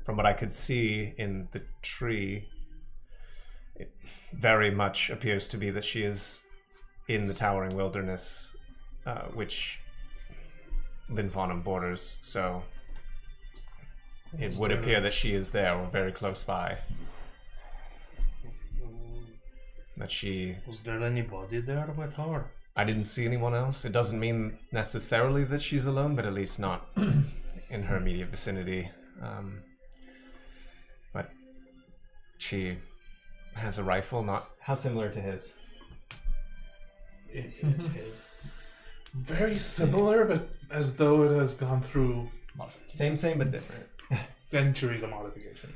S7: From what I could see in the tree, it very much appears to be that she is in the Towering Wilderness, which Linfonum borders, so it would appear that she is there or very close by. That she...
S6: Was there anybody there with her?
S7: I didn't see anyone else. It doesn't mean necessarily that she's alone, but at least not in her immediate vicinity. But she has a rifle, not... How similar to his?
S2: It is his.
S1: Very similar, but as though it has gone through
S7: Same, but different.
S1: centuries of modification.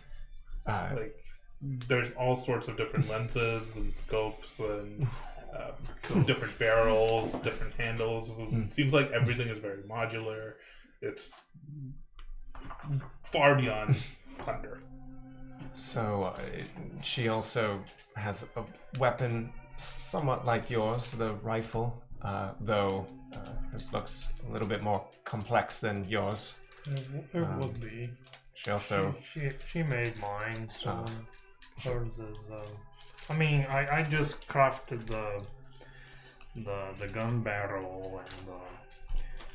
S1: Like, there's all sorts of different lenses and scopes and different barrels, different handles. It seems like everything is very modular. It's far beyond thunder.
S7: So she also has a weapon somewhat like yours, the rifle, though hers looks a little bit more complex than yours.
S6: It would be.
S7: She also...
S6: She made mine, so hers is. I mean, I just crafted the gun barrel and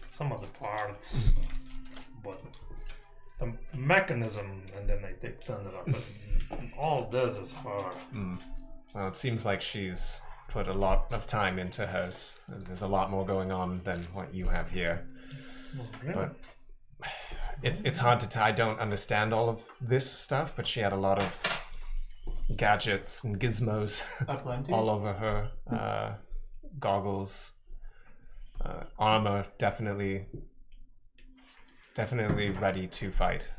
S6: some of the parts, but the mechanism, and then I take thunder up. But all this is her.
S7: Well, it seems like she's put a lot of time into hers. There's a lot more going on than what you have here. But it's hard to tell. I don't understand all of this stuff, but she had a lot of gadgets and gizmos all over her. Goggles, armor, definitely ready to fight.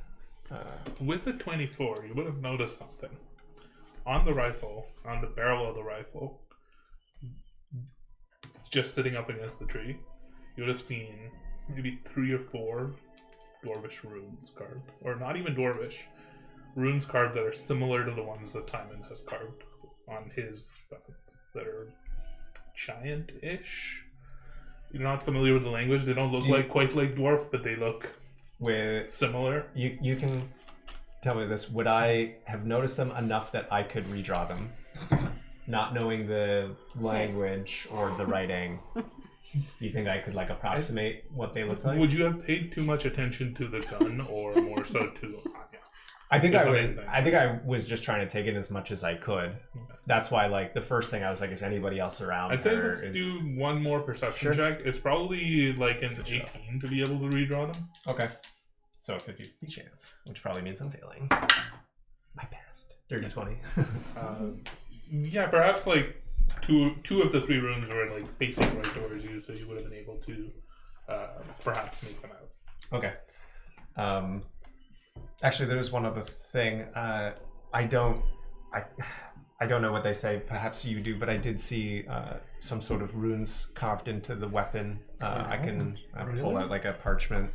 S1: With the 24, you would have noticed something. On the rifle, on the barrel of the rifle, just sitting up against the tree, you would have seen maybe 3 or 4 Dwarvish runes carved. Or not even Dwarvish. Runes carved that are similar to the ones that Timon has carved on his weapons. That are giant-ish. You're not familiar with the language. They don't look quite like dwarf, but they look similar.
S7: You can tell me this. Would I have noticed them enough that I could redraw them? Not knowing the language or the writing. Do you think I could like approximate what they look like?
S1: Would you have paid too much attention to the gun, or more so to Anya?
S7: I think
S1: Is
S7: I
S1: the
S7: would.
S1: main thing.
S7: I think I was just trying to take in as much as I could. That's why, like, the first thing I was like, is anybody else around
S1: I'd say
S7: her?
S1: let's do one more perception check. It's probably like an 18 to be able to redraw them.
S7: Okay. So a 50 chance, which probably means I'm failing. I passed. Dirty 20.
S1: Yeah, perhaps like two of the 3 rooms were like facing right towards you, so you would have been able to perhaps make them out.
S7: Okay. Actually, there is one other thing. I don't know what they say. Perhaps you do, but I did see some sort of runes carved into the weapon. I can pull out like a parchment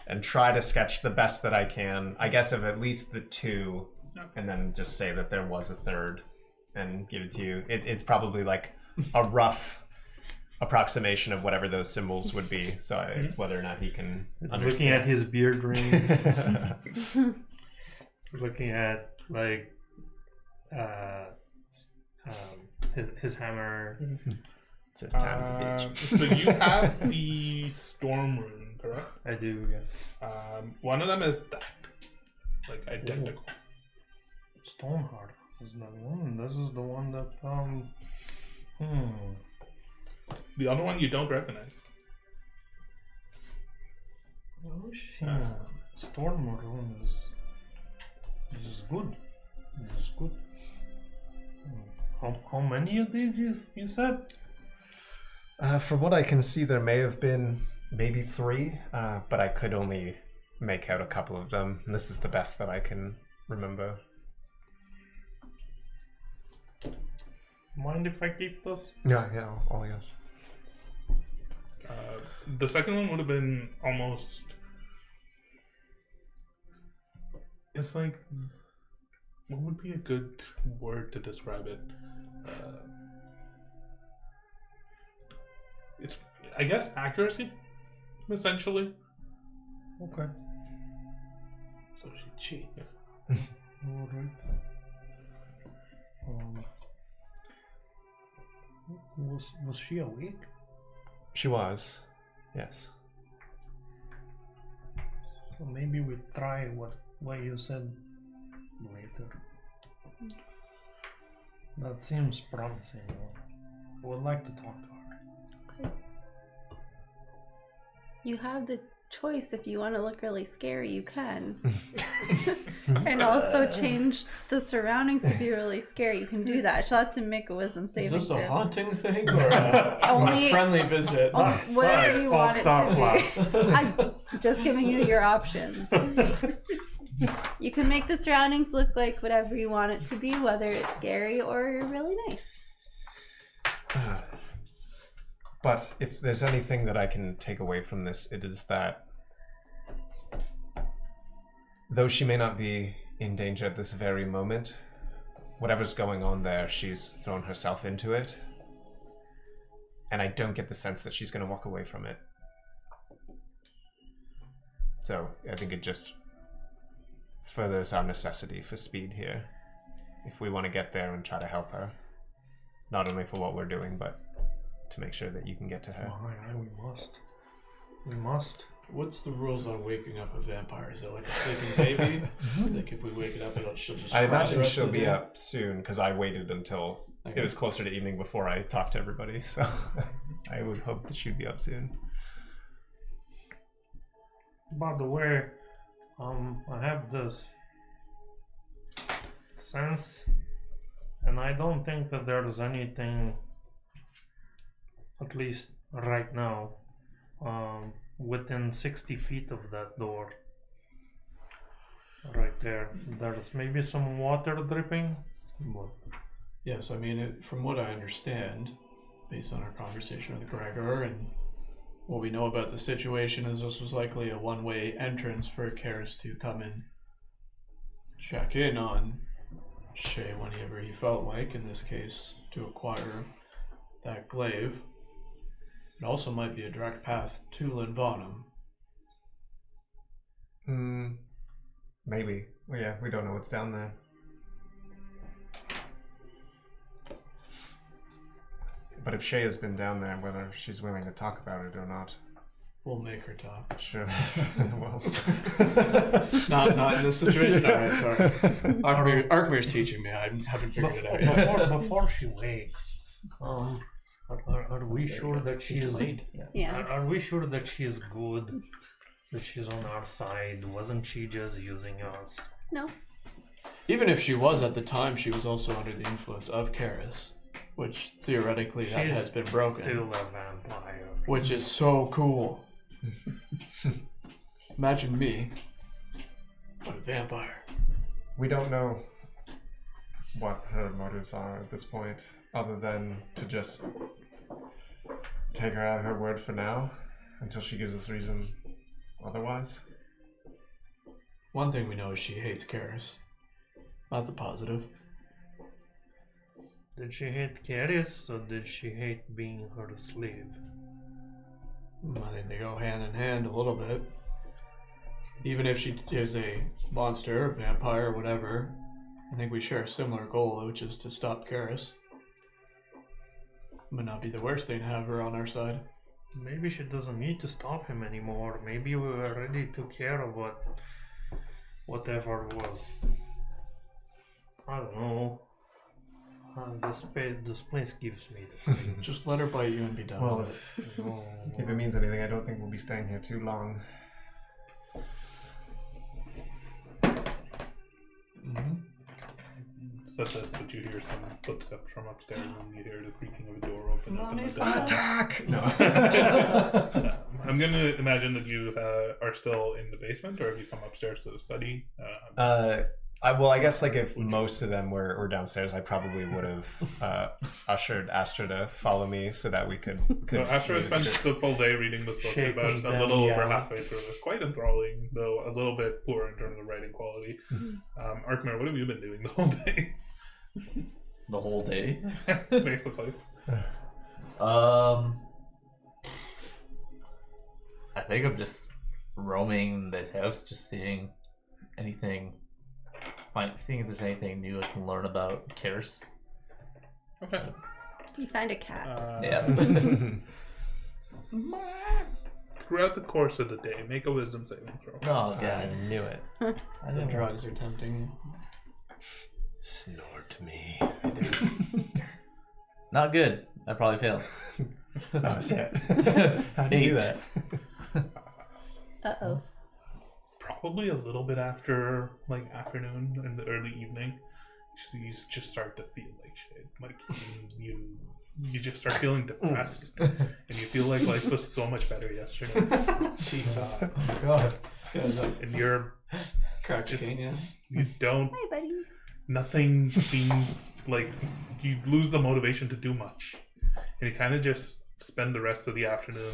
S7: and try to sketch the best that I can. I guess of at least the 2, and then just say that there was a 3rd, and give it to you. It's probably like a rough approximation of whatever those symbols would be. So it's whether or not he can understand.
S6: Looking at his beard rings. Looking at like his hammer.
S7: It says time's a bitch.
S1: So you have the storm rune, correct?
S6: I do, yes.
S1: One of them is that, like identical.
S6: Stoneheart is not one. This is the one that
S1: The other one you don't recognize.
S6: Oh shit. Storm rune is. This is good. This is good. How many of these you said?
S7: From what I can see, there may have been maybe 3, but I could only make out a couple of them. This is the best that I can remember.
S6: Mind if I keep this?
S7: Yeah, all yours.
S1: The second one would have been almost. It's like, what would be a good word to describe it? It's, I guess, accuracy, essentially.
S6: Okay.
S2: So she cheats.
S6: Alright. Was she awake?
S7: She was, yes.
S6: So maybe we try what you said later. That seems promising. I would like to talk to her.
S5: Okay. You have the choice. If you want to look really scary, you can. And also change the surroundings to be really scary. You can do that. She'll have to make a wisdom saving
S2: Is this a
S5: throw.
S2: haunting thing or a
S5: Only-
S2: friendly visit?
S5: Whatever you want it to be.
S6: be.
S5: I'm just giving you your options. You can make the surroundings look like whatever you want it to be, whether it's scary or really nice.
S7: But if there's anything that I can take away from this, it is that though she may not be in danger at this very moment, whatever's going on there, she's thrown herself into it. And I don't get the sense that she's going to walk away from it. So I think it just furthers our necessity for speed here. If we want to get there and try to help her. Not only for what we're doing, but to make sure that you can get to her.
S6: We must. We must.
S2: What's the rules on waking up a vampire? Is it like a sleeping baby? Like if we wake it up, she'll just.
S7: I
S2: cry the
S7: imagine
S2: rest
S7: she'll
S2: of the
S7: be
S2: day?
S7: up soon because I waited until
S2: Okay.
S7: it was closer to evening before I talked to everybody. So I would hope that she'd be up soon.
S6: By the way, I have this sense, and I don't think that there's anything, at least right now, within 60 feet of that door. Right there. There's maybe some water dripping, but
S2: Yes, I mean, from what I understand, based on our conversation with Gregor and what we know about the situation, is this was likely a one-way entrance for Caerys to come and check in on Shay whenever he felt like, in this case, to acquire that glaive. It also might be a direct path to Linvanum.
S7: Maybe. Well, yeah, we don't know what's down there. But if Shay has been down there, whether she's willing to talk about it or not.
S2: We'll make her talk.
S7: Sure. Well.
S2: not in this situation. All right, sorry. Archmir's teaching me. I haven't figured it out yet.
S6: Before she wakes, are we sure that she is?
S5: Yeah.
S6: Are we sure that she is good? That she's on our side? Wasn't she just using us?
S5: No.
S2: Even if she was at the time, she was also under the influence of Caerys, which theoretically that
S6: She's
S2: has been broken.
S6: Still a vampire.
S2: Which is so cool. Imagine me, but a vampire.
S7: We don't know what her motives are at this point, other than to just take her at her word for now, until she gives us reason otherwise.
S2: One thing we know is she hates Caerys. That's a positive.
S6: Did she hate Caerys, or did she hate being her slave?
S2: I think they go hand in hand a little bit. Even if she is a monster, vampire, whatever, I think we share a similar goal, which is to stop Caerys. Would not be the worst thing to have her on our side.
S6: Maybe she doesn't need to stop him anymore. Maybe we already took care of whatever was. I don't know. This place gives me the feeling.
S2: Just let her bite you and be done
S7: Well,
S2: with it.
S7: if it means anything, I don't think we'll be staying here too long.
S1: Such as that you hear some footsteps from upstairs and you hear the creaking of a door open up.
S7: Attack! No.
S1: I'm going to imagine that you are still in the basement, or have you come upstairs to the study?
S7: I guess like if most of them were downstairs, I probably would have ushered Astra to follow me so that we could.
S1: So Astra spent the full day reading this book,
S6: Shay
S1: about
S6: comes
S1: a
S6: down,
S1: little over
S6: yeah.
S1: halfway through. It's quite enthralling, though a little bit poor in terms of writing quality. Arkmer, what have you been doing the whole day?
S4: The whole day.
S1: Basically.
S4: I think I'm just roaming this house, just seeing anything, seeing if there's anything new I can learn about Caerys.
S1: Okay.
S5: You find a cat.
S4: Yeah.
S1: Throughout the course of the day, make a wisdom saving throw.
S4: Oh god,
S7: I knew it.
S4: I
S2: The
S4: didn't
S2: drugs are tempting.
S7: Snort me.
S4: Not good. I probably failed.
S7: Oh shit! How do you do
S4: 8.
S7: that?
S5: Uh-oh.
S1: Probably a little bit after afternoon and the early evening, so you just start to feel like shit. Like you just start feeling depressed, and you feel like life was so much better yesterday.
S2: Jesus.
S7: Oh my god.
S2: This guy's up.
S1: And you're
S2: Cracked
S1: just
S2: cocaine, yeah.
S1: you don't.
S5: Hi, buddy.
S1: Nothing seems like you lose the motivation to do much, and you kind of just spend the rest of the afternoon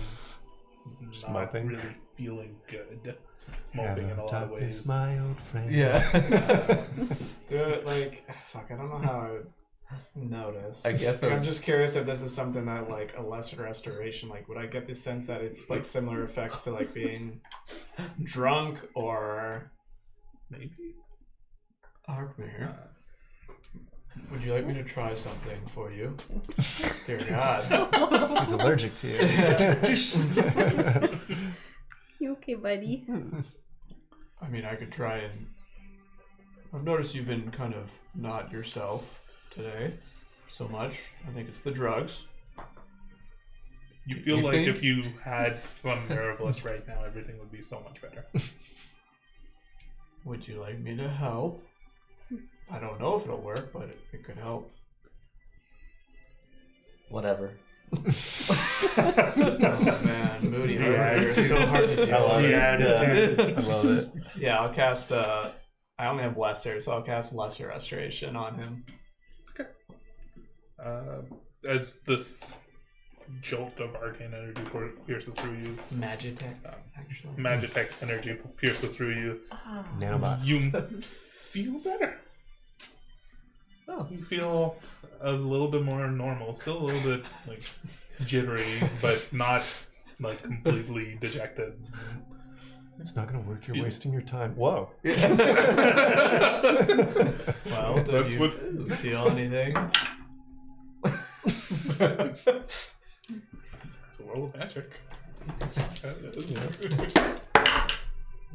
S1: not
S7: moping.
S1: really feeling good, moping in a lot of
S7: Darkness,
S1: ways.
S7: my old friend.
S4: Yeah.
S2: Dude, fuck, I don't know how I would notice.
S4: I guess
S2: I'm just curious if this is something that, a lesser restoration, would I get the sense that it's, similar effects to, being drunk or...
S1: Maybe.
S2: Arkmir, would you like me to try something for you? Dear God.
S7: He's allergic to you.
S5: You okay, buddy?
S2: I mean, I could try and... I've noticed you've been kind of not yourself today so much. I think it's the drugs.
S1: You feel
S2: You
S1: like
S2: think?
S1: if you had some Nervous right now, everything would be so much better.
S2: Would you like me to help? I don't know if it'll work, but it could help.
S4: Whatever.
S2: Oh man, Moody,
S6: Yeah.
S2: you're so hard to deal with.
S7: I love it.
S2: Yeah, I'll cast, I only have lesser, so I'll cast lesser restoration on him.
S1: As this jolt of arcane energy pierces through you,
S2: Magitech, actually.
S1: Magitech energy pierces through you,
S7: Nanobots.
S1: you feel better.
S4: Oh.
S1: You feel a little bit more normal, still a little bit jittery, but not completely dejected.
S7: It's not gonna work. You're wasting your time. Whoa.
S2: Well, do
S1: That's
S2: you
S1: what-
S2: feel anything?
S1: It's a world of magic.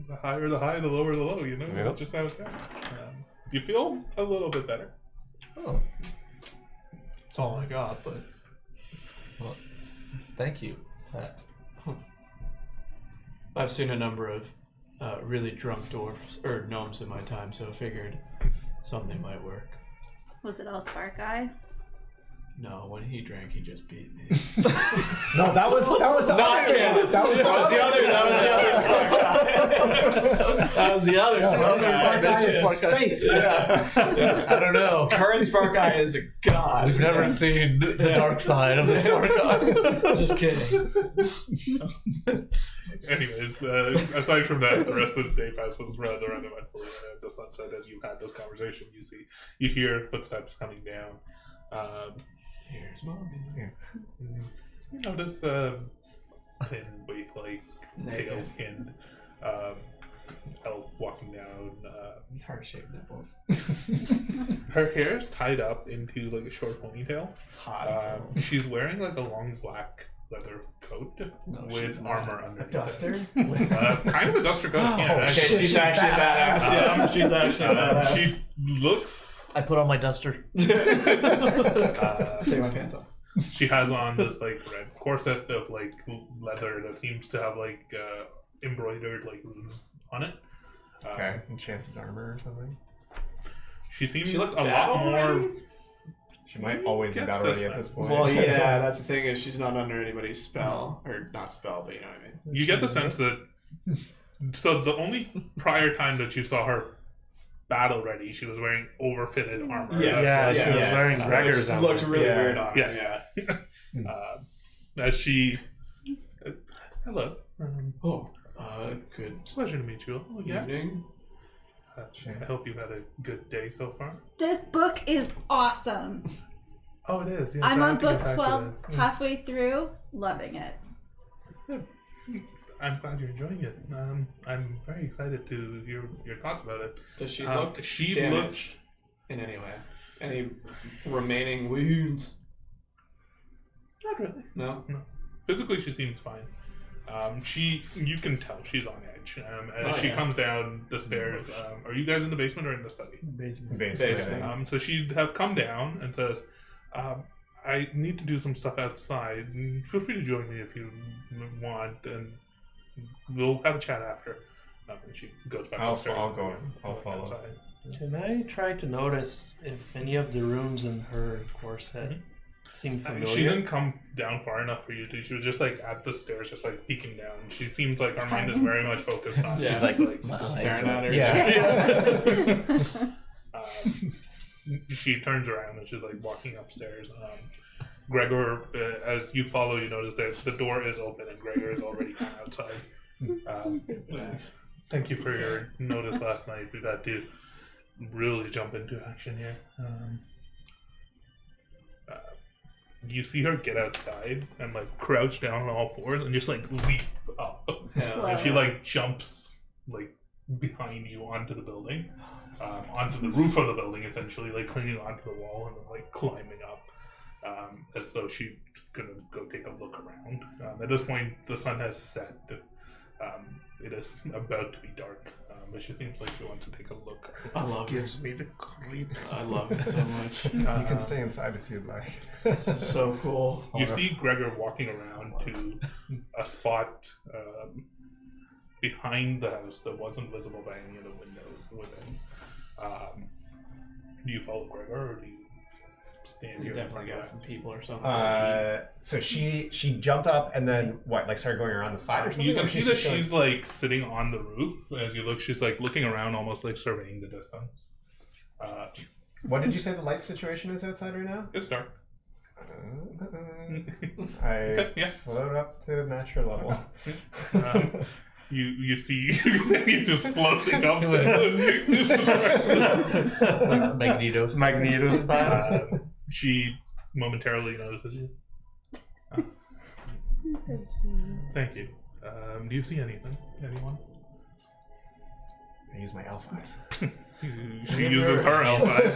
S1: The higher the high, the lower the low, you know?
S7: Yep.
S1: That's just how it goes. You feel a little bit better.
S4: Oh,
S2: That's all I got, but
S4: well, thank you.
S2: I've seen a number of really drunk dwarfs or gnomes in my time, so I figured something might work.
S5: Was it all Spark Eye?
S2: No, when he drank, he just beat me.
S7: No, that was the
S2: Not
S7: other
S2: canon.
S7: That was the other.
S2: That was the other Spark
S7: Spark Eye is a saint.
S2: Yeah.
S4: I don't know.
S2: Current Spark Eye is a god.
S4: We've never seen the dark side of the Spark Eye.
S2: Just kidding.
S1: Anyways, aside from that, the rest of the day passes rather uneventfully. The sunset, as you had this conversation, you hear footsteps coming down.
S2: Here's mommy.
S1: You notice thin, waif-like, pale-skinned elf walking down.
S2: Heart-shaped nipples.
S1: Her hair is tied up into like a short ponytail.
S2: Hot.
S1: She's wearing like a long black leather coat with armor underneath.
S2: Duster?
S1: Kind of a duster coat. Yeah,
S2: Okay, she's actually badass. Yeah, she's actually badass.
S1: she looks.
S4: I put on my duster.
S2: Take my pants off.
S1: She has on this like red corset of like leather that seems to have like embroidered like runes on it.
S3: Okay, enchanted armor or something.
S1: She seems
S2: She looks
S1: a
S2: bad
S1: lot more.
S2: already?
S3: She might always be
S1: Get
S3: that
S1: this
S3: already at
S1: then.
S3: this point.
S2: Well, yeah, that's the thing is she's not under anybody's spell. Or not spell, but you know what I mean.
S1: You get the sense that. So the only prior time that you saw her battle ready, she was wearing overfitted armor.
S6: Yeah, she was wearing Gregor's
S2: Which
S6: armor.
S2: looks really
S3: Yeah.
S2: weird on her.
S1: Yes.
S2: Yeah.
S1: As she. Hello.
S2: Oh, good
S1: Pleasure to meet you. Oh, yeah.
S2: evening.
S1: I hope you've had a good day so far.
S5: This book is awesome.
S1: Oh, it is. Yes,
S5: I'm
S1: I
S5: on
S1: have to get
S5: book
S1: back to
S5: 12,
S1: that.
S5: halfway through, loving it.
S1: I'm glad you're enjoying it. I'm very excited to hear your thoughts about it.
S2: Does she look
S1: She
S2: damaged
S1: looks.
S2: in any way? Any remaining wounds?
S1: Not really.
S2: No?
S1: Physically, she seems fine. You can tell she's on edge. As
S2: Oh,
S1: she
S2: yeah.
S1: comes down the stairs, are you guys in the basement or in the study?
S3: Basically.
S2: Basement.
S1: So she'd have come down and says, I need to do some stuff outside. Feel free to join me if you want, and we'll have a chat after. And she goes back upstairs.
S3: I'll go.
S1: and
S3: I'll
S1: go
S3: follow.
S1: outside.
S6: Can I try to notice if any of the rooms in her corset seem familiar?
S1: She didn't come down far enough for you to. She was just like at the stairs, just like peeking down. She seems like her mind is very much focused on.
S2: Yeah.
S1: She's
S4: like, my
S1: just
S4: eyes
S2: Staring
S4: are-
S2: at her.
S1: Yeah. She turns around and she's like walking upstairs. Gregor, as you follow, you notice that the door is open and Gregor is already gone outside. Thank you for your notice last night. We got to really jump into action here. You see her get outside and like crouch down on all fours and just like leap up. And she like jumps like behind you onto the building, onto the roof of the building, essentially, like clinging onto the wall and then like climbing up, as though she's gonna go take a look around. At this point, the sun has set. It is about to be dark, but she seems like she wants to take a look.
S2: I love it.
S3: me the creeps.
S2: I love it so much.
S3: You can stay inside if you'd like.
S2: This is so cool.
S1: You see Gregor walking around to a spot behind the house that wasn't visible by any of the windows within. Do you follow Gregor, or do you stand
S2: We
S1: here?
S2: definitely got some people or something.
S7: So she jumped up and then what? Like started going around the side or something?
S1: You can
S7: Or
S1: see that
S7: just going-
S1: she's like sitting on the roof. As you look, she's like looking around, almost like surveying the distance.
S7: What did you say the light situation is outside right now?
S1: It's dark.
S7: I
S1: Okay, yeah.
S7: float up to natural level.
S1: You see you just floating up.
S4: Magneto style.
S1: She momentarily notices you. Thank you. Do you see anything? Anyone?
S7: I use my elf eyes.
S1: She uses her elf eyes.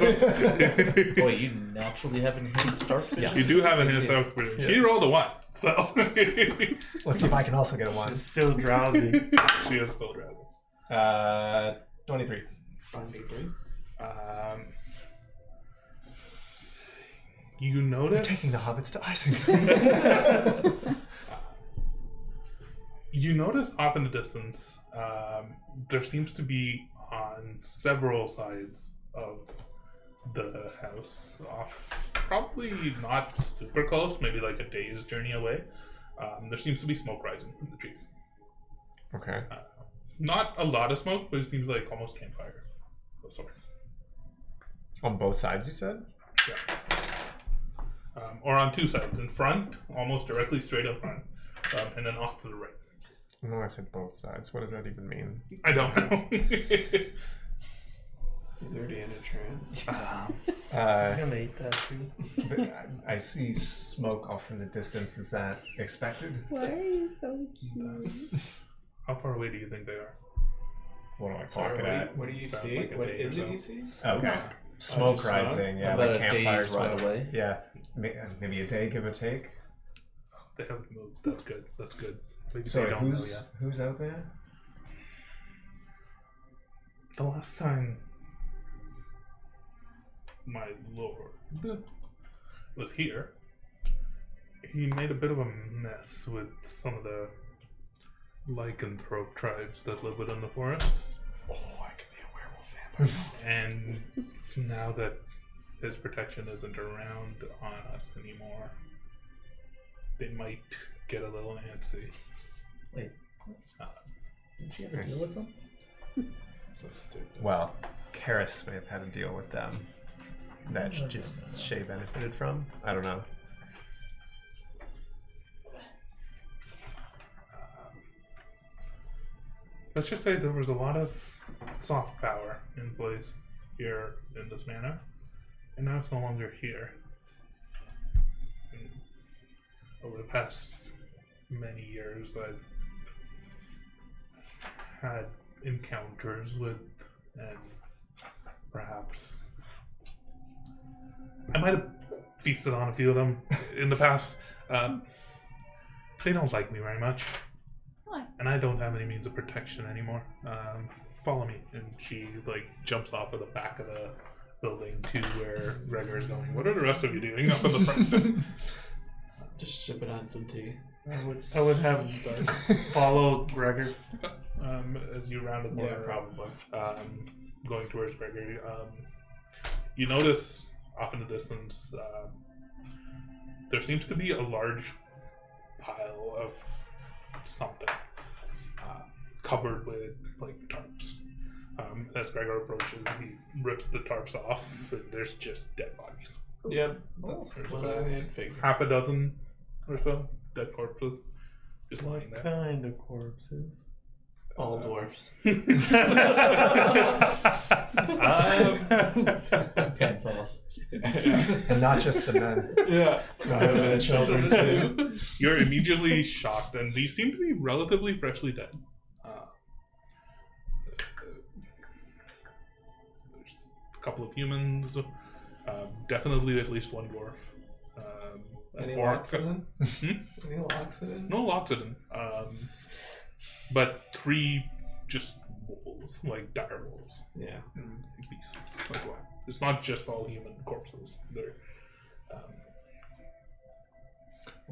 S4: Boy, you naturally have enhanced dark vision.
S7: Yes.
S1: You do have enhanced dark vision. She rolled a 1, so
S7: Let's see if I can also get a 1.
S8: Still drowsy.
S1: she is still drowsy.
S7: 23.
S2: 23.
S1: You notice
S7: Taking the hobbits to Icing.
S1: You notice off in the distance, there seems to be on several sides of the house, off probably not super close, maybe like a day's journey away. There seems to be smoke rising from the trees.
S7: Okay.
S1: Not a lot of smoke, but it seems like almost campfire of sorts.
S7: On both sides, you said?
S1: Yeah. Or on 2 sides, in front, almost directly straight up front, and then off to the right.
S7: No, I said both sides. What does that even mean?
S1: I don't know.
S2: He's already in a trance.
S8: He's gonna eat that too.
S7: I see smoke off in the distance. Is that expected?
S5: Why are you so cute?
S1: How far away do you think they are?
S7: What do I
S2: Sorry,
S7: pocket at?
S2: what do you
S1: About
S2: see?
S1: like a
S2: What
S1: day
S2: is
S1: or
S2: it
S1: so.
S2: you see?
S7: Okay.
S5: Smoke.
S7: Smoke
S2: just
S7: rising, yeah,
S4: About
S7: like
S4: a
S7: campfire
S4: day's
S7: smoke.
S4: ride away.
S7: Yeah, maybe a day, give or take.
S1: They haven't moved. That's good. That's good. Maybe
S7: So
S1: they don't know
S7: who's
S1: yet.
S7: who's out there?
S1: The last time my lord was here, he made a bit of a mess with some of the lycanthrope tribes that live within the forests.
S2: Oh, I could be a werewolf vampire.
S1: And now that his protection isn't around on us anymore, they might get a little antsy.
S4: Wait.
S1: Uh,
S4: Did she ever
S7: Nice.
S4: deal with them?
S2: So stupid.
S7: Well, Caerys may have had a deal with them that just Shay benefited from. I don't know.
S1: Let's just say there was a lot of soft power in place here in this manor, and now it's no longer here. And over the past many years, I've had encounters with, and perhaps I might have feasted on a few of them in the past. They don't like me very much.
S5: Why?
S1: And I don't have any means of protection anymore. Follow me. And she like jumps off of the back of the building to where Gregor's going. What are the rest of you doing up in the front?
S2: Just ship it on some tea.
S8: I would have followed Gregor.
S1: As you round the corner,
S2: probably.
S1: going towards Gregor, you notice off in the distance there seems to be a large pile of something covered with like tarps. As Gregor approaches, he rips the tarps off, and there's just dead bodies.
S2: Yep, that's
S1: There's
S2: what
S1: about
S2: I had figured.
S1: half a dozen or so dead corpses just lying
S8: What
S1: there.
S8: kind of corpses?
S2: All dwarfs.
S4: Pants off.
S7: And not just the men.
S2: Yeah.
S7: The children too.
S1: You're immediately shocked, and these seem to be relatively freshly dead. There's a couple of humans, definitely at least one dwarf. An
S2: Any
S1: orc.
S2: Loxodon?
S1: Hmm?
S2: Any Loxodon?
S1: No Loxodon. But 3 just wolves, like dire wolves.
S2: Yeah.
S1: Big beasts. That's why. It's not just all human corpses. They're.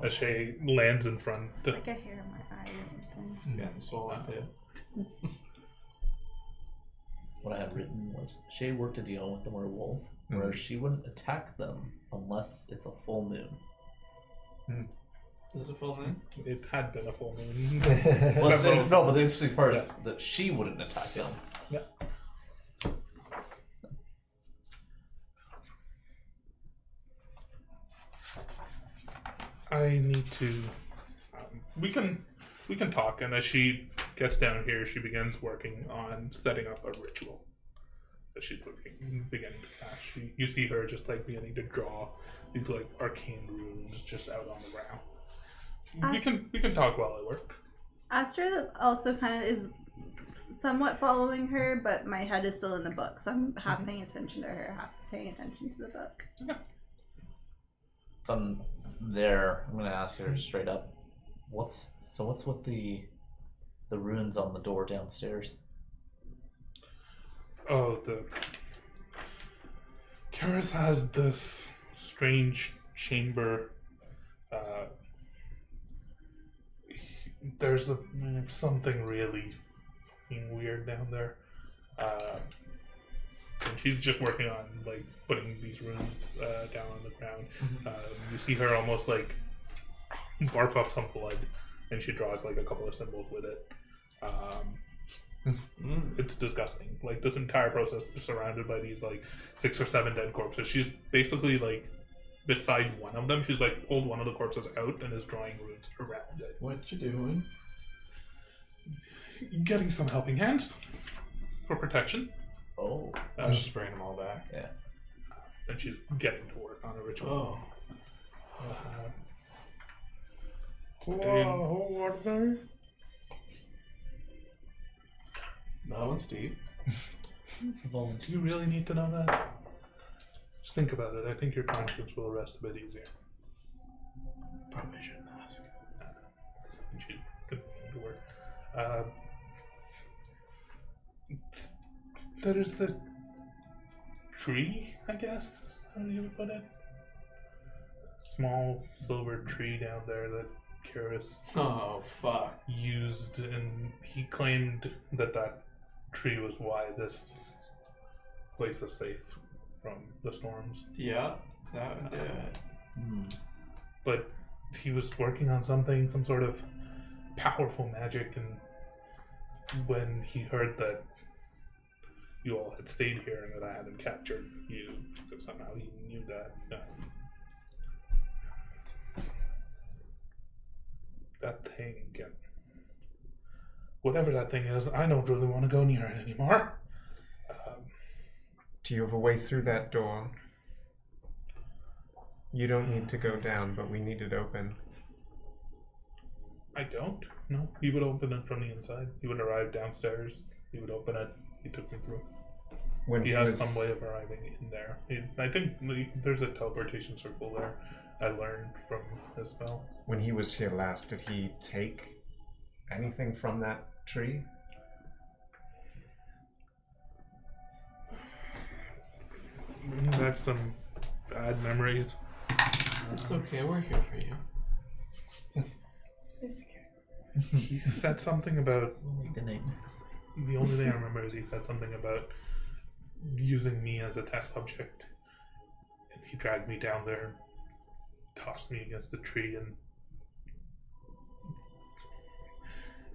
S1: As Shay lands in front.
S5: Like a hair in my eyes and things.
S2: Getting swollen too.
S4: What I had written was Shay worked a deal with the werewolves where she wouldn't attack them unless it's a full moon.
S2: Is it full moon?
S1: It had been a full moon.
S4: Well,
S1: Several-
S4: no, but the interesting part is that she wouldn't attack them.
S1: I need to. We can talk, and as she gets down here, she begins working on setting up a ritual that she's beginning to cast. You see her just like beginning to draw these like arcane runes just out on the ground. We can talk while I work.
S5: Astra also kind of is somewhat following her, but my head is still in the book, so I'm half paying attention to her, half paying attention to the book.
S4: From there, I'm gonna ask her straight up. What's with the runes on the door downstairs?
S1: Oh, Caerys has this strange chamber. There's something really fucking weird down there. And she's just working on like putting these runes down on the ground. You see her almost like barf up some blood, and she draws like a couple of symbols with it. It's disgusting. Like this entire process is surrounded by these like 6 or 7 dead corpses. She's basically like beside one of them. She's like pulled one of the corpses out and is drawing runes around it.
S2: What you doing?
S1: Getting some helping hands for protection.
S4: Oh.
S2: She's bringing them all back.
S4: Yeah.
S1: And she's getting to work on a ritual.
S2: Who are they? No, and Steve.
S1: Do you really need to know that? Just think about it. I think your conscience will rest a bit easier.
S2: Probably shouldn't ask.
S1: And she continued to work. There's the tree, I guess, is how you would put it. Small silver tree down there that Caerys
S2: Oh, fuck.
S1: used, and he claimed that tree was why this place is safe from the storms.
S2: Yeah, that would do it.
S1: But he was working on something, some sort of powerful magic, and when he heard that you all had stayed here and that I hadn't captured you, because somehow he knew that. That thing, whatever that thing is, I don't really want to go near it anymore.
S7: Do you have a way through that door? You don't need to go down, but we need it open.
S1: I don't. No, he would open it from the inside. He would arrive downstairs. He would open it. He took me through.
S7: When
S1: He has some way of arriving in there. I think there's a teleportation circle there. I learned from his spell.
S7: When he was here last, did he take anything from that tree?
S1: Bringing back some bad memories.
S2: It's okay, we're here for you.
S1: He said something about.
S4: The name.
S1: The only thing I remember is he said something about using me as a test subject. And he dragged me down there, tossed me against the tree,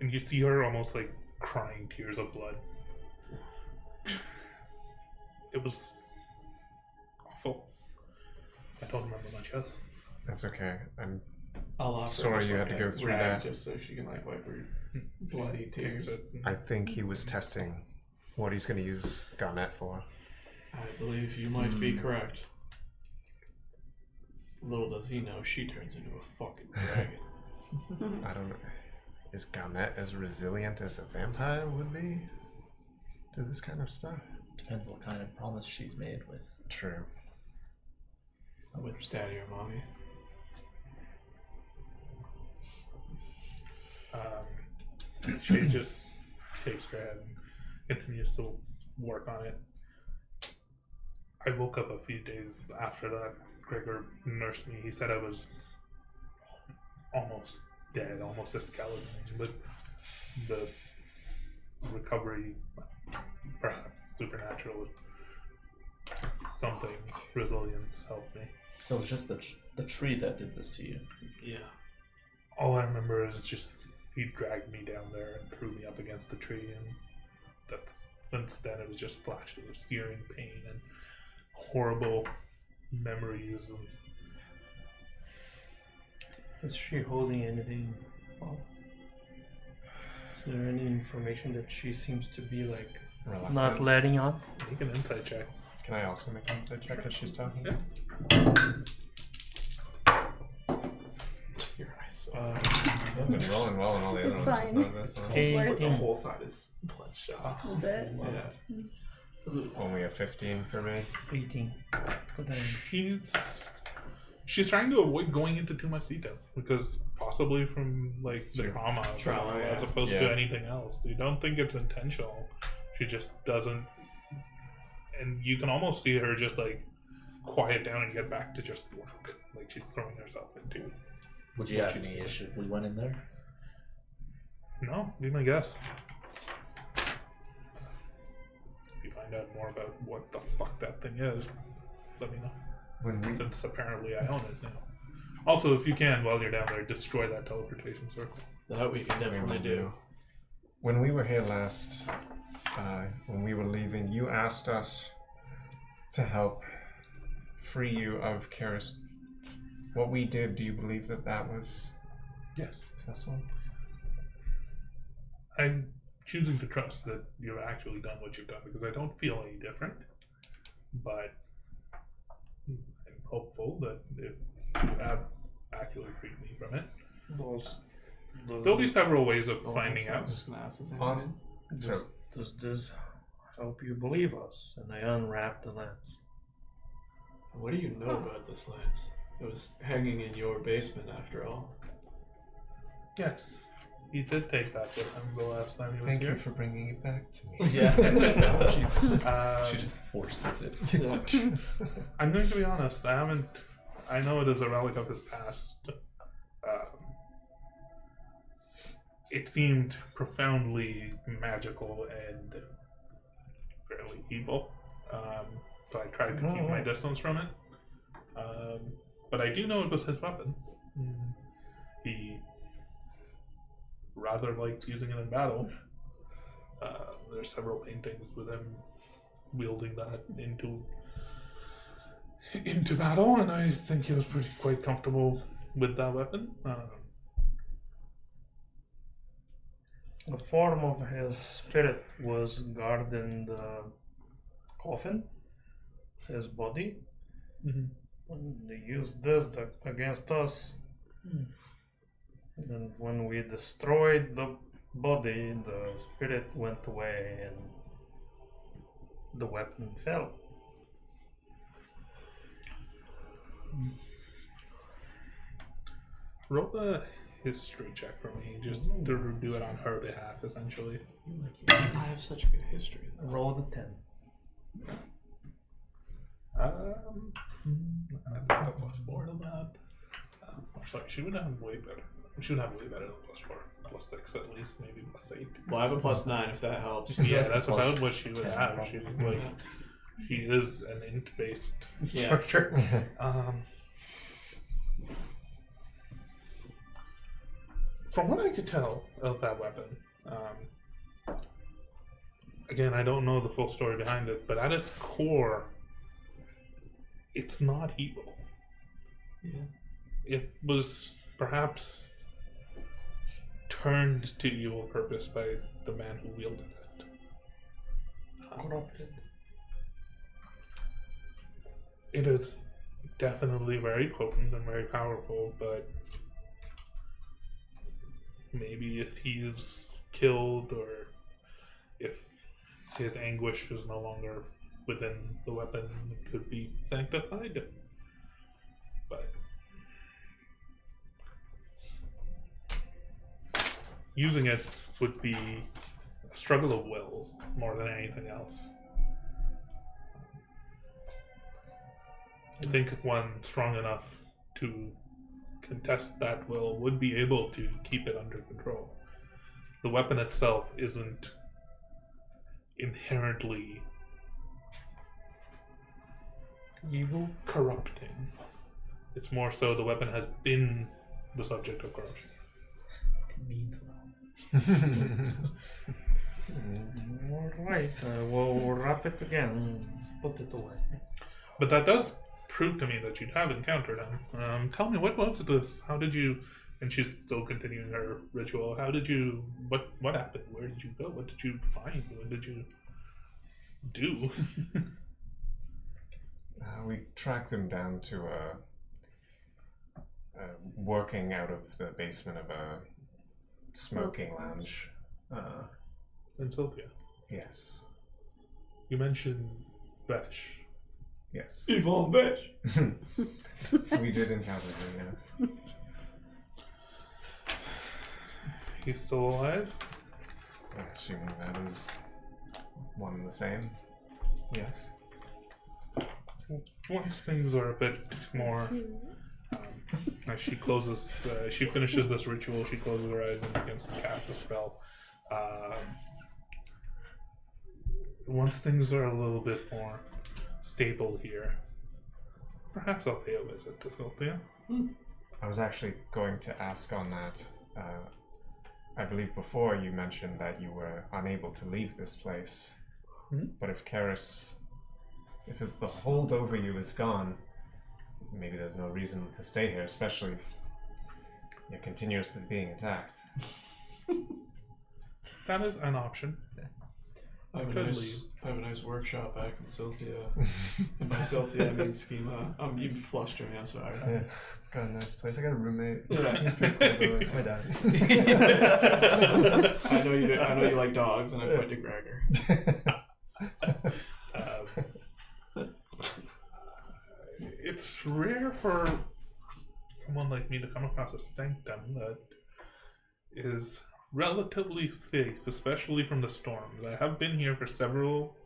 S1: and you see her almost like crying tears of blood. It was awful. I don't remember much else.
S7: That's okay. I'm
S2: I'll offer
S7: sorry
S2: her
S7: you had to
S2: like
S7: go
S2: a
S7: through
S2: rag
S7: that.
S2: just so she can like wipe her bloody tears.
S7: I think he was testing what he's going to use Garnet for.
S2: I believe you might be correct. Little does he know, she turns into a fucking dragon.
S7: I don't know. Is Garnet as resilient as a vampire would be to this kind of stuff?
S4: Depends what kind of promise she's made with.
S7: True.
S2: With daddy or mommy.
S1: She just shakes her head and continues to work on it. I woke up a few days after that. Gregor nursed me. He said I was almost dead, almost a skeleton, but the recovery, perhaps supernatural, something, resilience helped me.
S4: So it's just the tree that did this to you.
S2: Yeah.
S1: All I remember is just he dragged me down there and threw me up against the tree, and since then it was just flashes of searing pain and horrible memories.
S8: Is she holding anything? Well, is there any information that she seems to be like
S7: Reluctant.
S8: not letting on?
S1: Make an insight check.
S7: Can I also make an insight check as she's talking?
S1: Yeah.
S2: Your eyes.
S7: I've been rolling well on all the other
S5: It's
S7: ones, just
S5: fine.
S7: not this one.
S5: It's worth
S2: The
S8: 18.
S2: whole side is bloodshot.
S5: Is it?
S2: Yeah.
S7: Only a 15 for me.
S8: 18. But then
S1: She's trying to avoid going into too much detail because possibly from like the trauma,
S2: yeah.
S1: as opposed to
S7: Yeah.
S1: anything else. You don't think it's intentional. She just doesn't, and you can almost see her just like quiet down and get back to just work. Like she's throwing herself into.
S4: Would you have any issue if we went in there?
S1: No, be my guess. If you find out more about what the fuck that thing is, let me know.
S7: When we
S1: Since apparently I own it now. Also, if you can, while you're down there, destroy that teleportation circle.
S2: That we can definitely do.
S7: When we were here last, when we were leaving, you asked us to help free you of Caerys. What we did, do you believe that that was
S1: Yes.
S7: successful?
S1: I'm choosing to trust that you've actually done what you've done because I don't feel any different. But I'm hopeful that if you have actually freed me from it, there'll be several ways of finding out.
S8: Does this help you believe us? And I unwrapped the lance.
S2: What do you know about this lance? It was hanging in your basement after all.
S1: Yes, he did take that with him the last time he was
S7: Thank
S1: here.
S7: you for bringing it back to me.
S4: Yeah.
S3: She just forces it.
S1: I'm going to be honest. I know it is a relic of his past. It seemed profoundly magical and fairly evil. So I tried to keep my distance from it. But I do know it was his weapon. He rather liked using it in battle. There's several paintings with him wielding that into battle, and I think he was quite comfortable with that weapon.
S8: The form of his spirit was guarding the coffin, his body.
S1: Mhm.
S8: And they used this against us. And when we destroyed the body, the spirit went away and the weapon fell.
S1: Roll a history check for me, just to do it on her behalf, essentially.
S2: I have such a good history.
S8: Roll the 10.
S1: I think a +4 to that. Sorry, she would have way better. She would have way better than +4. +6 at least, maybe +8.
S2: Well, I have a +9 if that helps.
S1: Yeah, that's
S7: Plus
S1: about what she would
S7: 10
S1: have.
S7: probably.
S1: She is an int-based
S2: Yeah.
S1: structure. From what I could tell of that weapon, again, I don't know the full story behind it, but at its core, it's not evil.
S2: Yeah.
S1: It was perhaps turned to evil purpose by the man who wielded it.
S8: Corrupted.
S1: It is definitely very potent and very powerful, but maybe if he's killed or if his anguish is no longer within the weapon, it could be sanctified. But using it would be a struggle of wills more than anything else. I think one strong enough to contest that will would be able to keep it under control. The weapon itself isn't inherently
S8: Evil.
S1: corrupting. It's more so the weapon has been the subject of corruption.
S4: It means well.
S8: Alright, we'll wrap it again and put it away.
S1: But that does prove to me that you have encountered him. Tell me, what was this? How did you... And she's still continuing her ritual. How did you... What happened? Where did you go? What did you find? What did you do?
S7: We tracked him down to working out of the basement of smoking lounge.
S1: In Sylvia.
S7: Yes.
S1: You mentioned Besh.
S7: Yes.
S2: Evil bitch.
S7: We did encounter him, yes.
S1: He's still alive?
S7: Assuming that is one and the same. Yes.
S1: Once things are a bit more... as she closes, she finishes this ritual, she closes her eyes and begins to cast a spell. Once things are a little bit more stable here, perhaps I'll pay a visit to Sylvia.
S7: I was actually going to ask on that. I believe before you mentioned that you were unable to leave this place. But if Caerys, if it's the hold over you is gone, maybe there's no reason to stay here, especially if you're continuously being attacked.
S1: That is an option.
S2: I have a nice workshop back in Sylvia. And by Sylvia I mean schema. You flustered me, I'm sorry.
S7: Yeah, got a nice place. I got a roommate.
S2: Yeah.
S7: He's pretty cool though. It's my dad.
S2: I know you like dogs, and I point to Gregor.
S1: It's rare for someone like me to come across a sanctum that is relatively safe, especially from the storms. I have been here for several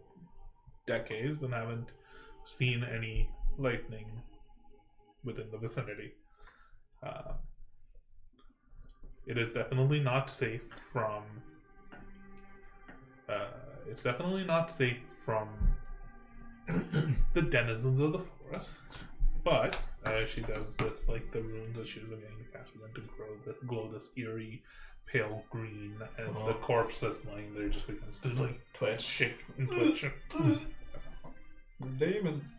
S1: decades and haven't seen any lightning within the vicinity. It is definitely not safe from... it's definitely not safe from the denizens of the forest. But she does this, like the runes that she was beginning to cast begin to glow this eerie pale green, and the corpse that's lying there just begins to like
S2: Twitch.
S1: shake and twitch.
S2: Demons.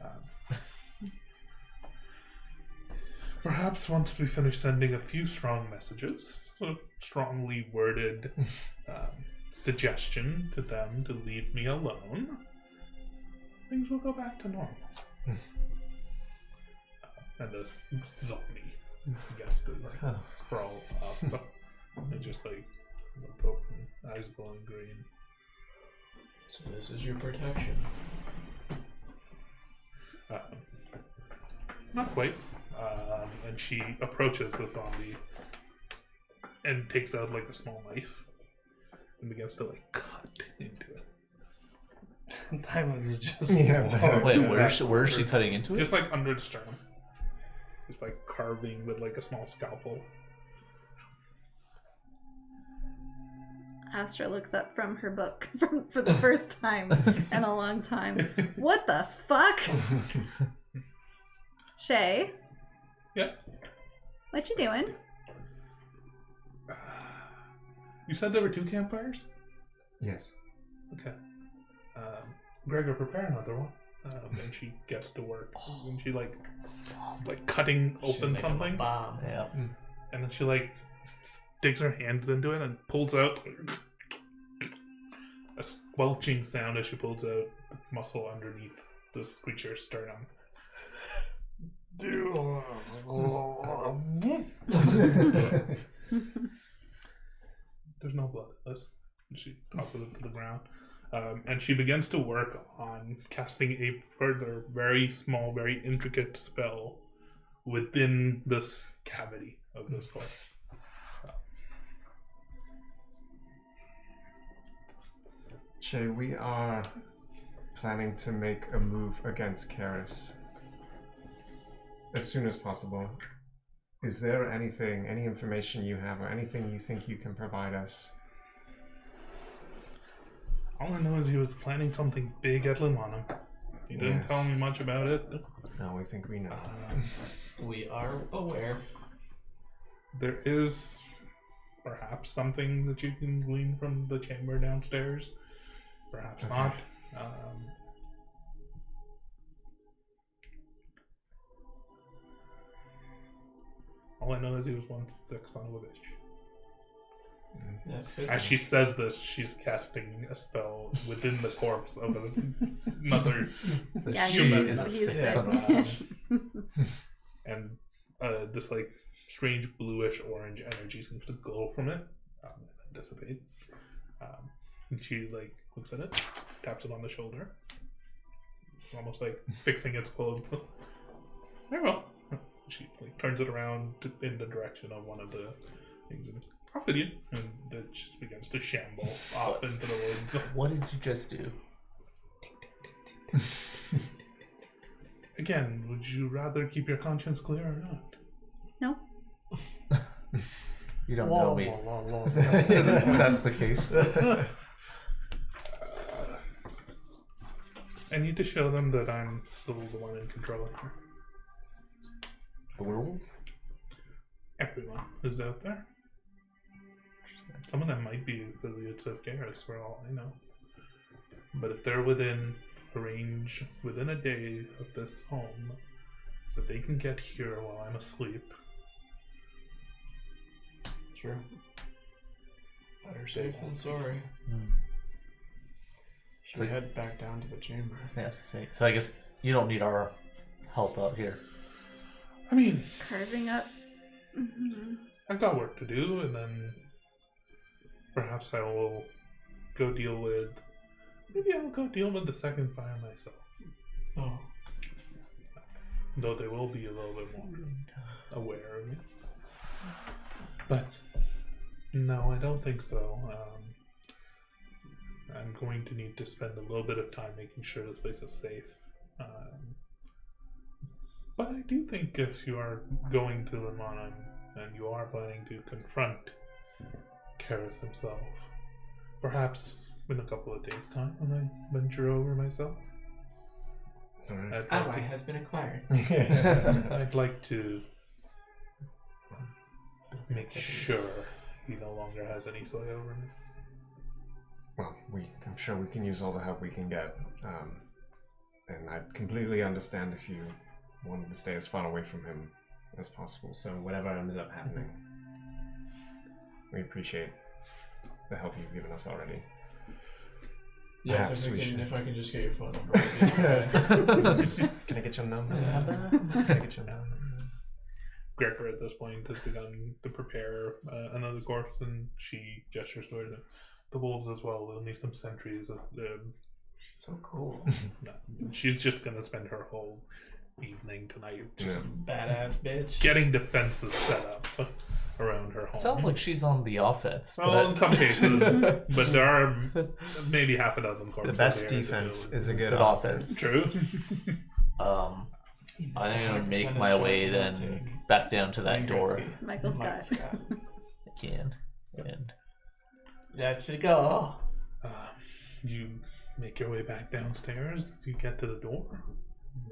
S1: Perhaps once we finish sending a few strong messages, a strongly worded suggestion to them to leave me alone, things will go back to normal. And this zombie begins to like crawl up and just like look open, eyes glowing green.
S2: So this is your protection.
S1: Not quite. And she approaches the zombie and takes out like a small knife and begins to like cut into it.
S6: Diamonds is just
S4: Wait, where is she cutting into it?
S1: Just like under the sternum. Just like carving with like a small scalpel.
S5: Astra looks up from her book for the first time in a long time. What the fuck? Shay,
S1: Yes.
S5: what you doing?
S1: You said there were 2 campfires?
S7: Yes.
S1: Okay. Gregor, prepare another one. And she gets to work. And she like cutting open something.
S6: Bomb.
S4: Yeah.
S1: And then she like digs her hands into it and pulls out a squelching sound as she pulls out the muscle underneath this creature's sternum. There's no blood. She tosses it to the ground. And she begins to work on casting a further very small, very intricate spell within this cavity of this corpse.
S7: Shay, we are planning to make a move against Caerys as soon as possible. Is there anything, any information you have, or anything you think you can provide us?
S1: All I know is he was planning something big at Limonum. He didn't
S7: Yes.
S1: tell me much about it.
S7: No, we think we know.
S2: We are aware.
S1: There is perhaps something that you can glean from the chamber downstairs. Perhaps
S7: Okay.
S1: not. All I know is he was once sick son of a bitch.
S2: That's it.
S1: As she says this, she's casting a spell within the corpse of another
S5: Yeah,
S1: human.
S5: he's sick.
S4: son of a bitch.
S1: And this like strange bluish orange energy seems to glow from it, dissipate. And she like looks at it, taps it on the shoulder, almost like fixing its clothes. Very well. She like turns it around in the direction of one of the things. Off with you, and it just begins to shamble off into the woods.
S4: What did you just do?
S1: Again, would you rather keep your conscience clear or not?
S5: No.
S4: You don't know me. That's the case.
S1: I need to show them that I'm still the one in control here.
S4: The rules?
S1: Everyone who's out there. Some of them might be affiliates of Caerys, for all I know. But if they're within a range, within a day of this home, that they can get here while I'm asleep.
S2: True. Better safe than sorry. Should we head back down to the chamber?
S4: Yes, so I guess you don't need our help out here.
S1: I mean,
S5: Carving up.
S1: I've got work to do, and then perhaps I will go deal with. Maybe I'll go deal with the second fire myself.
S2: Oh.
S1: Though they will be a little bit more aware of me. But no, I don't think so. I'm going to need to spend a little bit of time making sure this place is safe. But I do think if you are going to Limana and you are planning to confront Caerys himself, perhaps in a couple of days' time when I venture over myself.
S3: Alright.
S2: Ally has been acquired.
S1: I'd like to make sure he no longer has any sway over me.
S3: Well, I'm sure we can use all the help we can get. And I completely understand if you wanted to stay as far away from him as possible. So whatever ends up happening, we appreciate the help you've given us already.
S2: Yes,
S3: Perhaps
S2: if I can just get your phone number.
S3: Can I get your number?
S4: Yeah.
S3: Can I get your number?
S1: Gregor at this point has begun to prepare another course, and she gestures toward the wolves as well. We'll need some sentries.
S2: So cool.
S1: She's just going to spend her whole evening tonight just
S2: Badass bitch.
S1: getting defenses set up around her home.
S4: Sounds like she's on the offense.
S1: Well, in some cases, but there are maybe half a dozen corpses.
S3: The best
S1: here to
S3: defense
S1: do.
S3: is a good
S4: Good
S3: offense.
S1: True.
S4: I'm gonna make my way then back down to that door.
S5: Michael Scott.
S4: I can. And
S2: Let's go.
S1: You make your way back downstairs. You get to the door.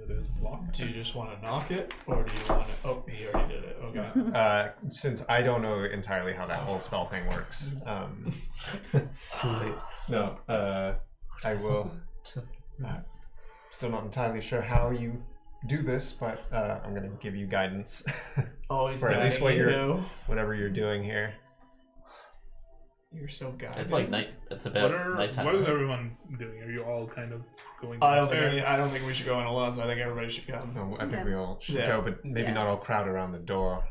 S1: It is locked.
S2: Do you just want to knock it, or do you want to? Oh, he already did it. Okay.
S3: Since I don't know entirely how that whole spell thing works,
S4: it's too late.
S3: no, I will. Still not entirely sure how you do this, but I'm going to give you guidance
S2: Always
S3: for at least what
S2: you.
S3: whatever you're doing here.
S2: You're so guided.
S4: It's like night. It's about nighttime.
S1: What is everyone doing? Are you all kind of going
S2: I
S1: downstairs?
S2: don't think we should go in alone. So I think everybody should come.
S3: No, I think
S5: Okay.
S3: we all should
S2: Yeah.
S3: go, but maybe
S5: Yeah.
S3: not all crowd around the door.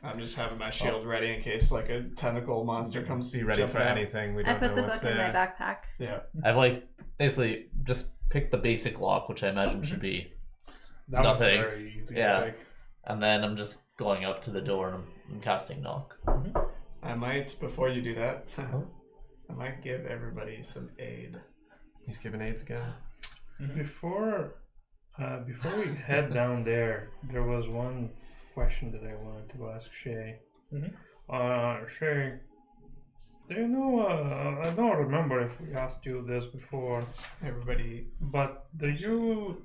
S2: I'm just having my shield ready in case like a tentacle monster comes.
S3: Be ready for
S2: jumping out.
S3: anything. We
S5: I
S3: don't
S5: put
S3: know
S5: the
S3: what's
S5: book in my
S3: there.
S5: backpack.
S2: Yeah.
S4: I've like basically just picked the basic lock, which I imagine should be,
S1: That was
S4: Nothing.
S1: very easy.
S4: Yeah.
S1: Like,
S4: and then I'm just going up to the door and I'm casting knock.
S2: I might before you do that. I might give everybody some aid.
S3: He's giving aids again.
S6: Before we head down there, there was one question that I wanted to ask Shay. Shay, do you know? I don't remember if we asked you this before,
S2: Everybody.
S6: but do you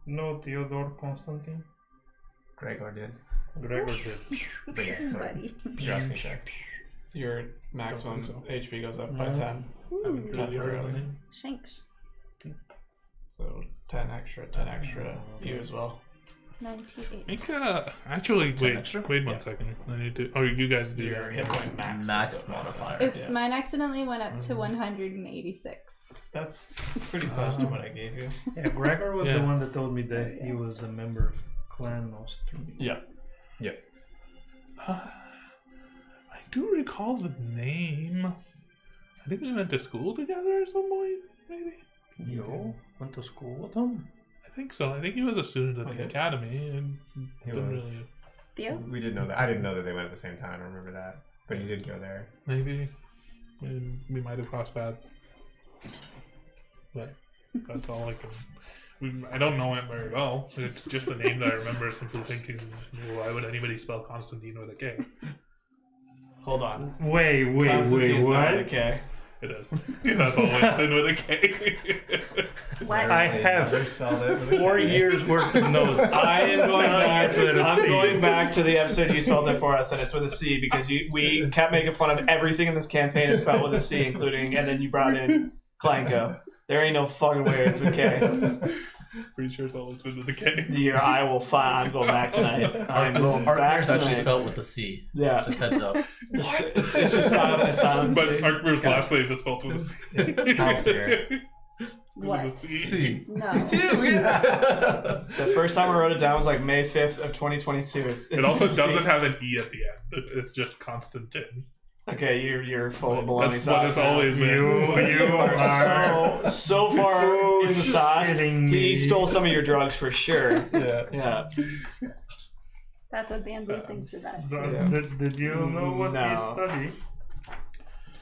S6: know Theodore Constantine?
S3: Gregor did.
S6: Gregor did.
S3: But yeah, sorry.
S5: Buddy.
S3: You're asking Shay.
S2: Your maximum
S1: Don't
S2: HP goes up by
S6: No.
S2: 10.
S1: haven't really heard of it.
S5: Shanks.
S2: So 10 extra, you as well.
S5: 98.
S1: Make actually wait.
S4: extra?
S1: Wait one
S2: Yeah.
S1: second. I need to. Oh, you guys do.
S2: Your hit point max.
S4: Max
S2: goes up.
S4: modifier.
S5: Oops,
S2: Yeah.
S5: mine accidentally went up to 186.
S2: That's pretty close to what I gave you.
S6: Yeah, Gregor was
S1: Yeah.
S6: the one that told me that he was a member of Clan Nostrum.
S2: Yeah.
S1: I do recall the name. I think we went to school together at some point, maybe.
S6: You went to school with him?
S1: I think so. I think he was a student at the
S2: Okay.
S1: academy and
S3: He
S1: didn't
S3: was.
S1: really.
S5: Theo?
S3: We didn't know that. I didn't know that they went at the same time. I remember that. But he did go there.
S1: Maybe. We might have crossed paths. But that's all I can. I don't know him very well. It's just a name that I remember simply thinking, well, why would anybody spell Constantine with a K?
S2: Hold on.
S6: Wait,
S2: Constantine's not
S6: what?
S2: with a K.
S1: It is. That's always been with a K.
S5: What?
S6: I have
S3: They spelled it with a
S6: 4
S3: K.
S6: years worth of notes.
S2: I am going back.
S6: Spelling it with a
S2: I'm
S6: C.
S2: going back to the episode you spelled it for us, and it's with a C because we kept making fun of everything in this campaign is spelled with a C, including, and then you brought in Clanko. There ain't no fucking way it's with K.
S1: Pretty sure it's always been with a K.
S2: I will find. I'm going back tonight. I'm going back
S4: Partner's actually
S2: tonight.
S4: spelled with a C.
S2: Yeah,
S4: Just heads up.
S2: it's just silent. It's silent.
S1: But Arkmir's last name is spelled with a C.
S4: House here.
S5: What?
S1: With a C.
S4: C.
S5: No.
S2: The first time I wrote it down was like May 5th of 2022.
S1: It also
S2: with a C.
S1: doesn't have an E at the end. It's just Constantine.
S2: Okay, you're full of baloney
S1: That's what
S2: sauce.
S1: it's
S2: now.
S1: always been.
S2: You are so far in the sauce.
S6: Kidding
S2: He
S6: me.
S2: stole some of your drugs for sure.
S3: Yeah.
S2: Yeah.
S5: That's what Bamboo thinks of that.
S6: Did you know what
S2: No.
S6: he studied?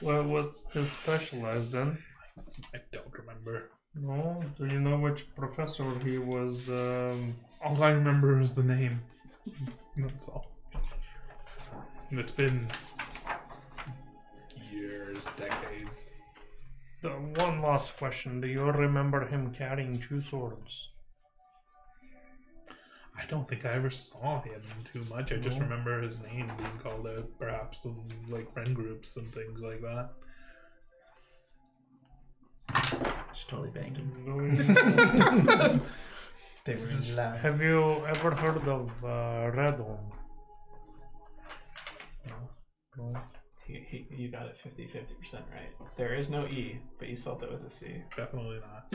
S6: Well, what he specialized in?
S1: I don't remember.
S6: No? Do you know which professor he was?
S1: All I remember is the name. That's all. It's been years, decades.
S6: The one last question. Do you remember him carrying 2 swords?
S1: I don't think I ever saw him too much. I just
S6: No.
S1: remember his name being called out, perhaps in like friend groups and things like that.
S4: Just totally banged him.
S3: They were in love.
S6: Have you ever heard of Redon? No.
S2: You got it 50% right. There is no E, but you spelled it with a C.
S1: Definitely not.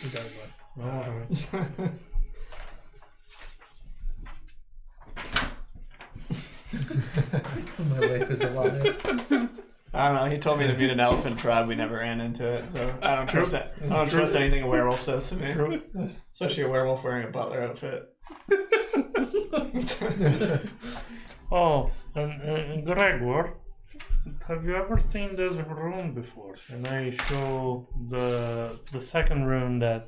S1: Regardless.
S6: No.
S4: My life is a lie.
S2: I don't know. He told me to meet an elephant tribe. We never ran into it, so I don't trust that. I don't trust anything a werewolf says to me, especially a werewolf wearing a butler outfit.
S6: Oh, and Gregor, have you ever seen this rune before? And I show the second rune that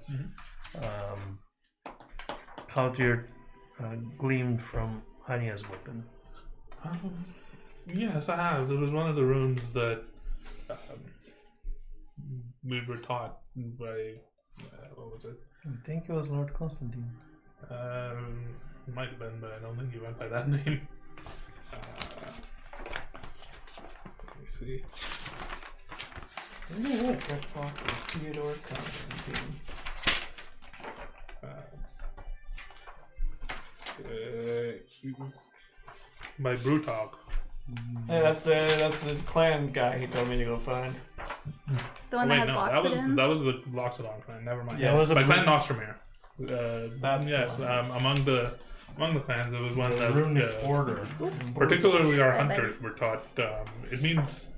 S6: countered gleamed from Anya's weapon.
S1: Yes, I have. It was one of the runes that we were taught by. What was it?
S6: I think it was Lord Constantine.
S1: It might have been, but I don't think he went by that name. Let me see.
S2: Theodore Constantine.
S1: By Brutalk.
S2: Hey, that's the clan guy. He told me to go find.
S5: The one
S1: Wait,
S5: that has
S1: no,
S5: Loxodons?
S1: that was the Loxodon clan. Never mind.
S2: Yeah,
S1: Yes,
S6: it was a
S1: by Clan
S6: blue-
S1: Nostromere.
S2: That's the
S1: yes,
S2: one.
S1: among the clans, there was one
S6: The
S1: that
S6: runic order.
S1: particularly our
S5: I bet.
S1: hunters were taught. It means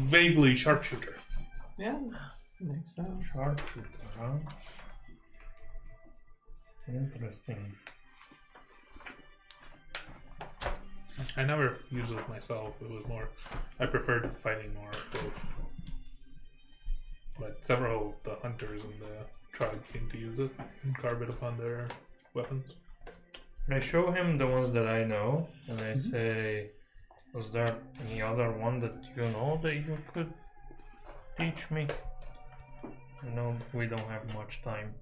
S1: vaguely sharpshooter.
S2: Yeah, makes sense.
S6: Sharpshooter, huh? Interesting.
S1: I never used it myself. It was more. I preferred fighting more up close. But several of the hunters in the tribe seem to use it and carve it upon their weapons.
S6: I show him the ones that I know, and I say, was there any other one that you know that you could teach me? I know we don't have much time.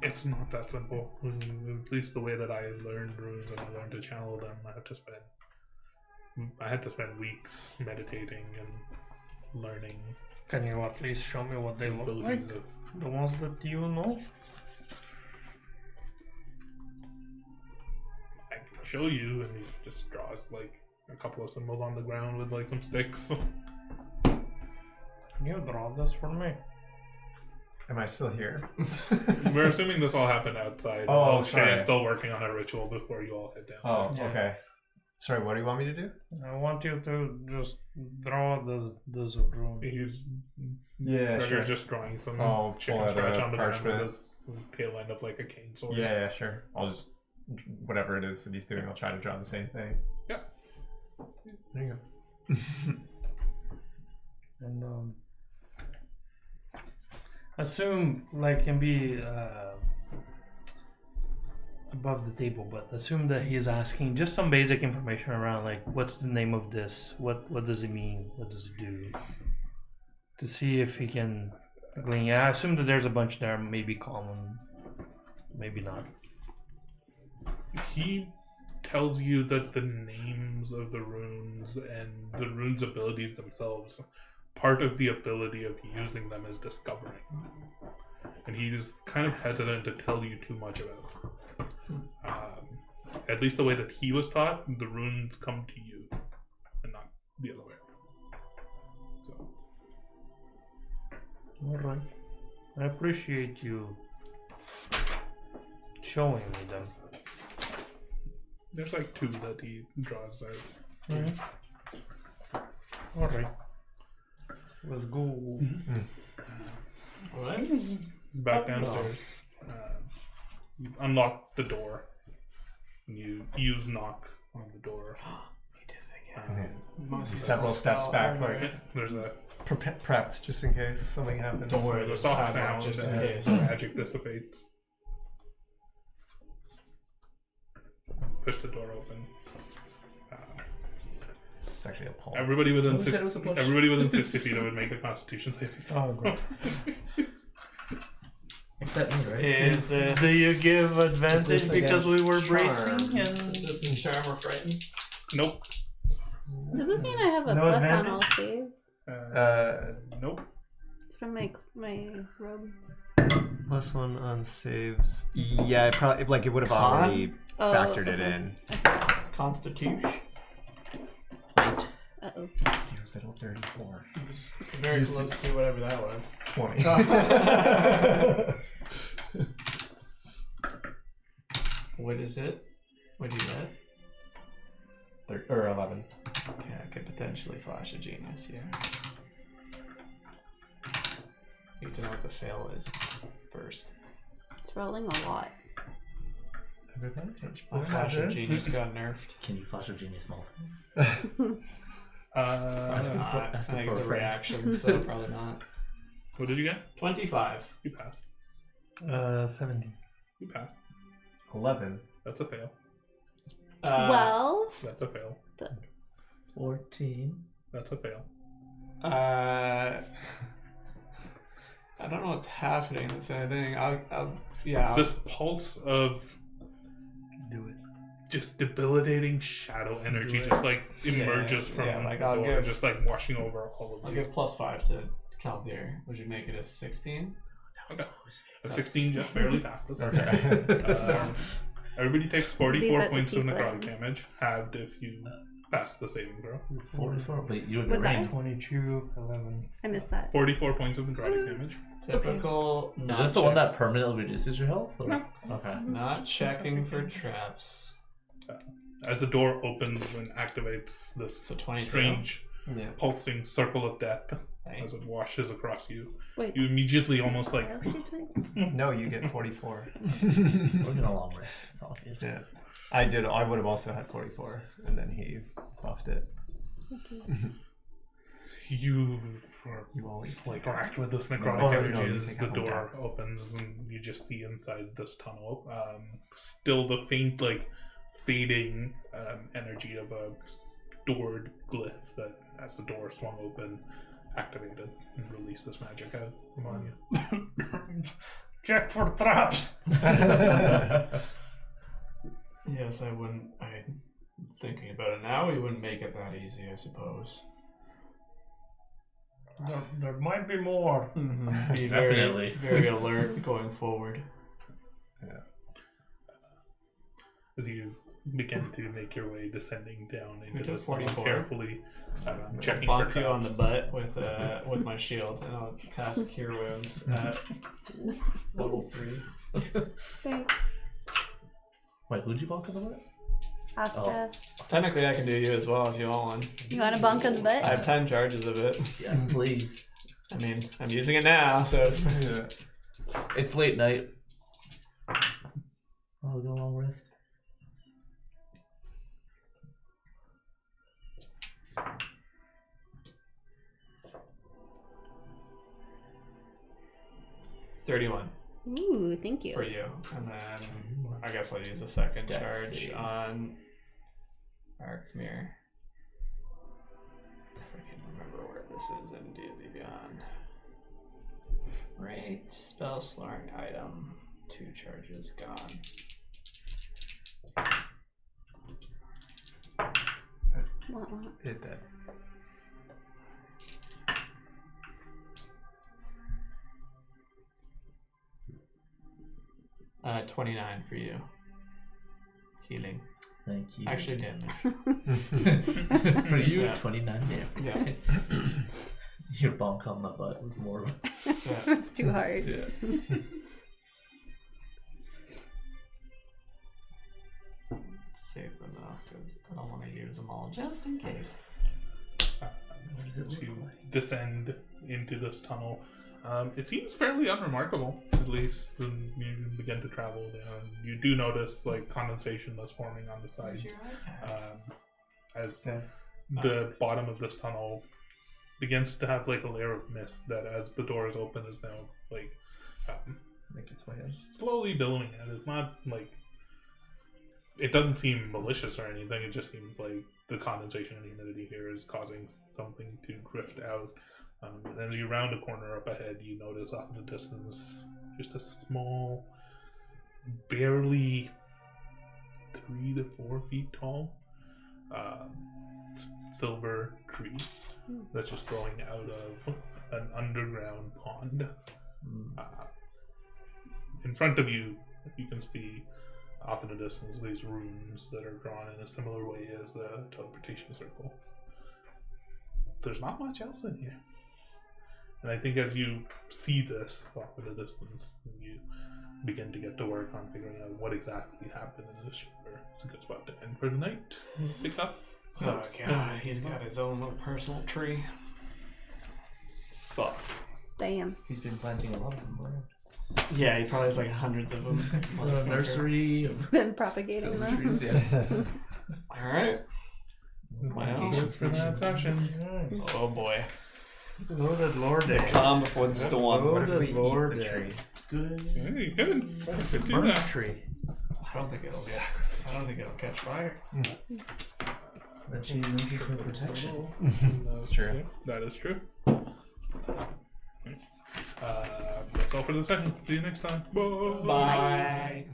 S1: It's not that simple. At least the way that I learned runes and I learned to channel them, I had to spend weeks meditating and learning
S6: Can you at least show me what they
S1: the
S6: look like?
S1: abilities of.
S6: The ones that you know?
S1: I can show you, and he just draws like a couple of symbols on the ground with like some sticks.
S6: Can you draw this for me?
S3: Am I still here?
S1: We're assuming this all happened outside.
S3: Oh,
S1: while Shay
S3: sorry.
S1: is still working on a ritual before you all head down.
S3: Oh,
S6: Yeah.
S3: okay. Sorry, what do you want me to do?
S6: I want you to just draw the rune.
S1: He's
S3: Yeah,
S1: Gregor's
S3: sure.
S1: just drawing some
S3: I'll
S1: chicken
S3: pull out
S1: scratch
S3: a
S1: on the ground with
S3: parchment.
S1: his tail end of like a cane sword.
S3: Yeah, sure. I'll just whatever it is that he's doing, I'll try to draw the same thing.
S1: Yeah.
S3: There you go.
S6: And assume like can be above the table, but assume that he's asking just some basic information around like what's the name of this, what does it mean, what does it do, to see if he can glean. I assume that there's a bunch there, maybe common, maybe not.
S1: He tells you that the names of the runes and the runes' abilities themselves, part of the ability of using them is discovering. And he's kind of hesitant to tell you too much about it. At least the way that he was taught, the runes come to you and not the other way around. So,
S6: All right, I appreciate you showing me them.
S1: there's like 2 that he draws out.
S6: All right, let's go.
S2: What?
S1: Back downstairs. You unlock the door. You use knock on the door.
S2: He did it again.
S3: Several steps back, like
S1: There's a
S3: prepped just in case something happens.
S2: Don't worry,
S1: the
S2: there's
S1: soft
S2: a padlock
S1: sound
S2: just in
S1: as
S2: case.
S1: magic dissipates. Push the door open.
S3: It's actually a pole.
S1: Everybody within
S4: Who said it was a push?
S1: everybody within 60 feet would make a Constitution saving throw.
S6: Oh god.
S4: Except me, right?
S2: Is this?
S6: Do you give advantage
S3: this
S6: because we were
S3: against
S6: bracing
S3: charm?
S6: and
S2: Is this in charm or frighten?
S1: Nope.
S5: Does this mean I have a
S6: No
S5: plus
S6: advantage?
S5: on all saves?
S1: Nope.
S5: It's from my robe.
S3: +1 on saves. Yeah, probably like it would have
S2: Con?
S3: already
S5: Oh,
S3: factored it
S5: okay.
S3: in.
S2: Constitution.
S4: Wait.
S5: Uh-oh.
S3: Little 34.
S2: It's very close to whatever that was.
S3: 20.
S2: What is it? What do you get?
S3: Or 11.
S2: Okay, I could potentially flash a genius here. Need to know what the fail is first.
S5: It's rolling a lot.
S3: Advantage.
S2: My flash of genius got nerfed.
S4: Can you flash a genius multiple?
S2: Asking
S4: for-
S2: I
S4: asking
S2: think
S4: for
S2: it's
S4: a
S2: a
S4: friend.
S2: reaction, so probably not.
S1: What did you get?
S2: 25.
S1: You passed.
S6: 17.
S1: You passed.
S3: 11.
S1: That's a fail.
S5: 12.
S1: That's a fail.
S4: 14.
S1: That's a fail.
S2: I don't know what's happening. That's anything. I'll
S1: This pulse of
S6: Do it.
S1: just debilitating shadow energy
S6: Do it.
S1: just like emerges
S2: Yeah,
S1: from
S2: yeah, like
S1: the
S2: I'll
S1: door,
S2: give-
S1: just like washing over all
S2: I'll
S1: of you.
S2: give +5 to Caldir. Would you make it a 16?
S1: Okay. A 16 just barely passes.
S3: Okay.
S1: Everybody takes
S5: These
S1: 44
S5: are the
S1: points of
S5: key
S1: necrotic
S5: friends.
S1: damage, halved if you pass the saving throw.
S4: 44. Wait, you don't
S5: What's
S4: get
S5: that?
S4: range.
S6: 22, 11.
S5: I missed that.
S1: 44 points of necrotic damage.
S2: Typical.
S4: Is
S2: not
S4: this the one
S2: check-
S4: that permanently reduces your health? Or?
S1: No.
S4: Okay.
S2: Not checking for traps.
S1: As the door opens and activates this
S2: So 22.
S1: strange
S2: Yeah.
S1: pulsing circle of death
S2: Thank
S1: as it washes across you,
S5: Wait.
S1: you immediately almost like
S5: I also get 20?
S3: No, you get 44.
S4: We're gonna long rest. It's all good.
S3: Yeah. I would have also had 44, and then he buffed it.
S1: you are
S3: You always
S1: like racked with this necrotic
S3: No,
S1: energy
S3: you
S1: as
S3: take
S1: the
S3: out
S1: door
S3: one dex.
S1: opens and you just see inside this tunnel. Still the faint, like fading energy of a stored glyph that, as the door swung open, activated and released this magic out from Anya.
S6: Check for traps!
S2: Yes, I wouldn't. Thinking about it now, we wouldn't make it that easy, I suppose.
S6: There might be more.
S2: Be
S4: Definitely.
S2: very alert going forward.
S1: As you begin to make your way descending down
S2: We
S1: into
S2: took
S1: this tunnel,
S2: 44.
S1: carefully checking
S2: Bonk
S1: for
S2: you on the
S1: traps.
S2: butt with my shield, and I'll cast Cure Wounds at level 3.
S5: Thanks.
S4: Wait, who'd you bonk on the butt?
S5: Asta.
S2: Technically, I can do you as well if you want one.
S5: You want a bunk on the butt?
S2: I have 10 charges of it.
S4: Yes, please.
S2: I mean, I'm using it now, so.
S4: It's late night. I'll go long rest.
S2: $31
S5: Ooh, thank
S2: for
S5: you.
S2: you. And then I guess I'll use a second
S4: Dex
S2: charge
S4: saves.
S2: on Arkmir. If I can remember where this is in D&D Beyond. Right, spell slurring item. 2 charges gone.
S5: What?
S3: Hit that.
S2: $29 for you. Healing.
S4: Thank you.
S2: Actually, damage.
S4: For you,
S2: Yeah.
S4: 29 damage.
S2: Yeah.
S4: Your bonk on the butt was more of a...
S2: Yeah.
S5: That's too hard.
S4: Yeah.
S2: Save them though, because I don't want to use them all just in case.
S4: What does it look
S1: To
S4: like?
S1: descend into this tunnel. It seems fairly unremarkable, at least when you begin to travel down. You do notice like condensation that's forming on the sides as the bottom of this tunnel begins to have like a layer of mist that, as the doors open, is now like
S4: Make its way in.
S1: slowly billowing out. It's not like it doesn't seem malicious or anything. It just seems like the condensation and humidity here is causing something to drift out. And as you round a corner up ahead, you notice off in the distance just a small, barely 3 to 4 feet tall, silver tree that's just growing out of an underground pond. In front of you, you can see off in the distance these runes that are drawn in a similar way as the teleportation circle. There's not much else in here. And I think as you see this off in the distance, you begin to get to work on figuring out what exactly happened in this chamber. It's a good spot to end for the night. Pick up.
S2: Oh god, he's got his own little personal tree. Fuck.
S5: Damn.
S4: He's been planting a lot of them around.
S2: Yeah, he probably has like hundreds of them.
S4: Nursery.
S5: Been propagating
S4: Silver
S5: them.
S4: trees, yeah.
S2: Alright. Well,
S1: Good for that session.
S6: Nice.
S2: oh boy.
S6: Loaded Lord
S2: The
S6: Day.
S2: calm before the storm.
S3: What if we
S6: Loaded Lord
S3: eat the
S6: Day.
S3: tree?
S4: Good.
S1: Hey, good. Could do
S3: Burn the
S1: that.
S3: tree.
S2: I don't think it'll catch fire.
S4: But she loses her protection.
S3: That's true.
S1: That is true. That's all for the session. See you next time. Bye.
S2: Bye.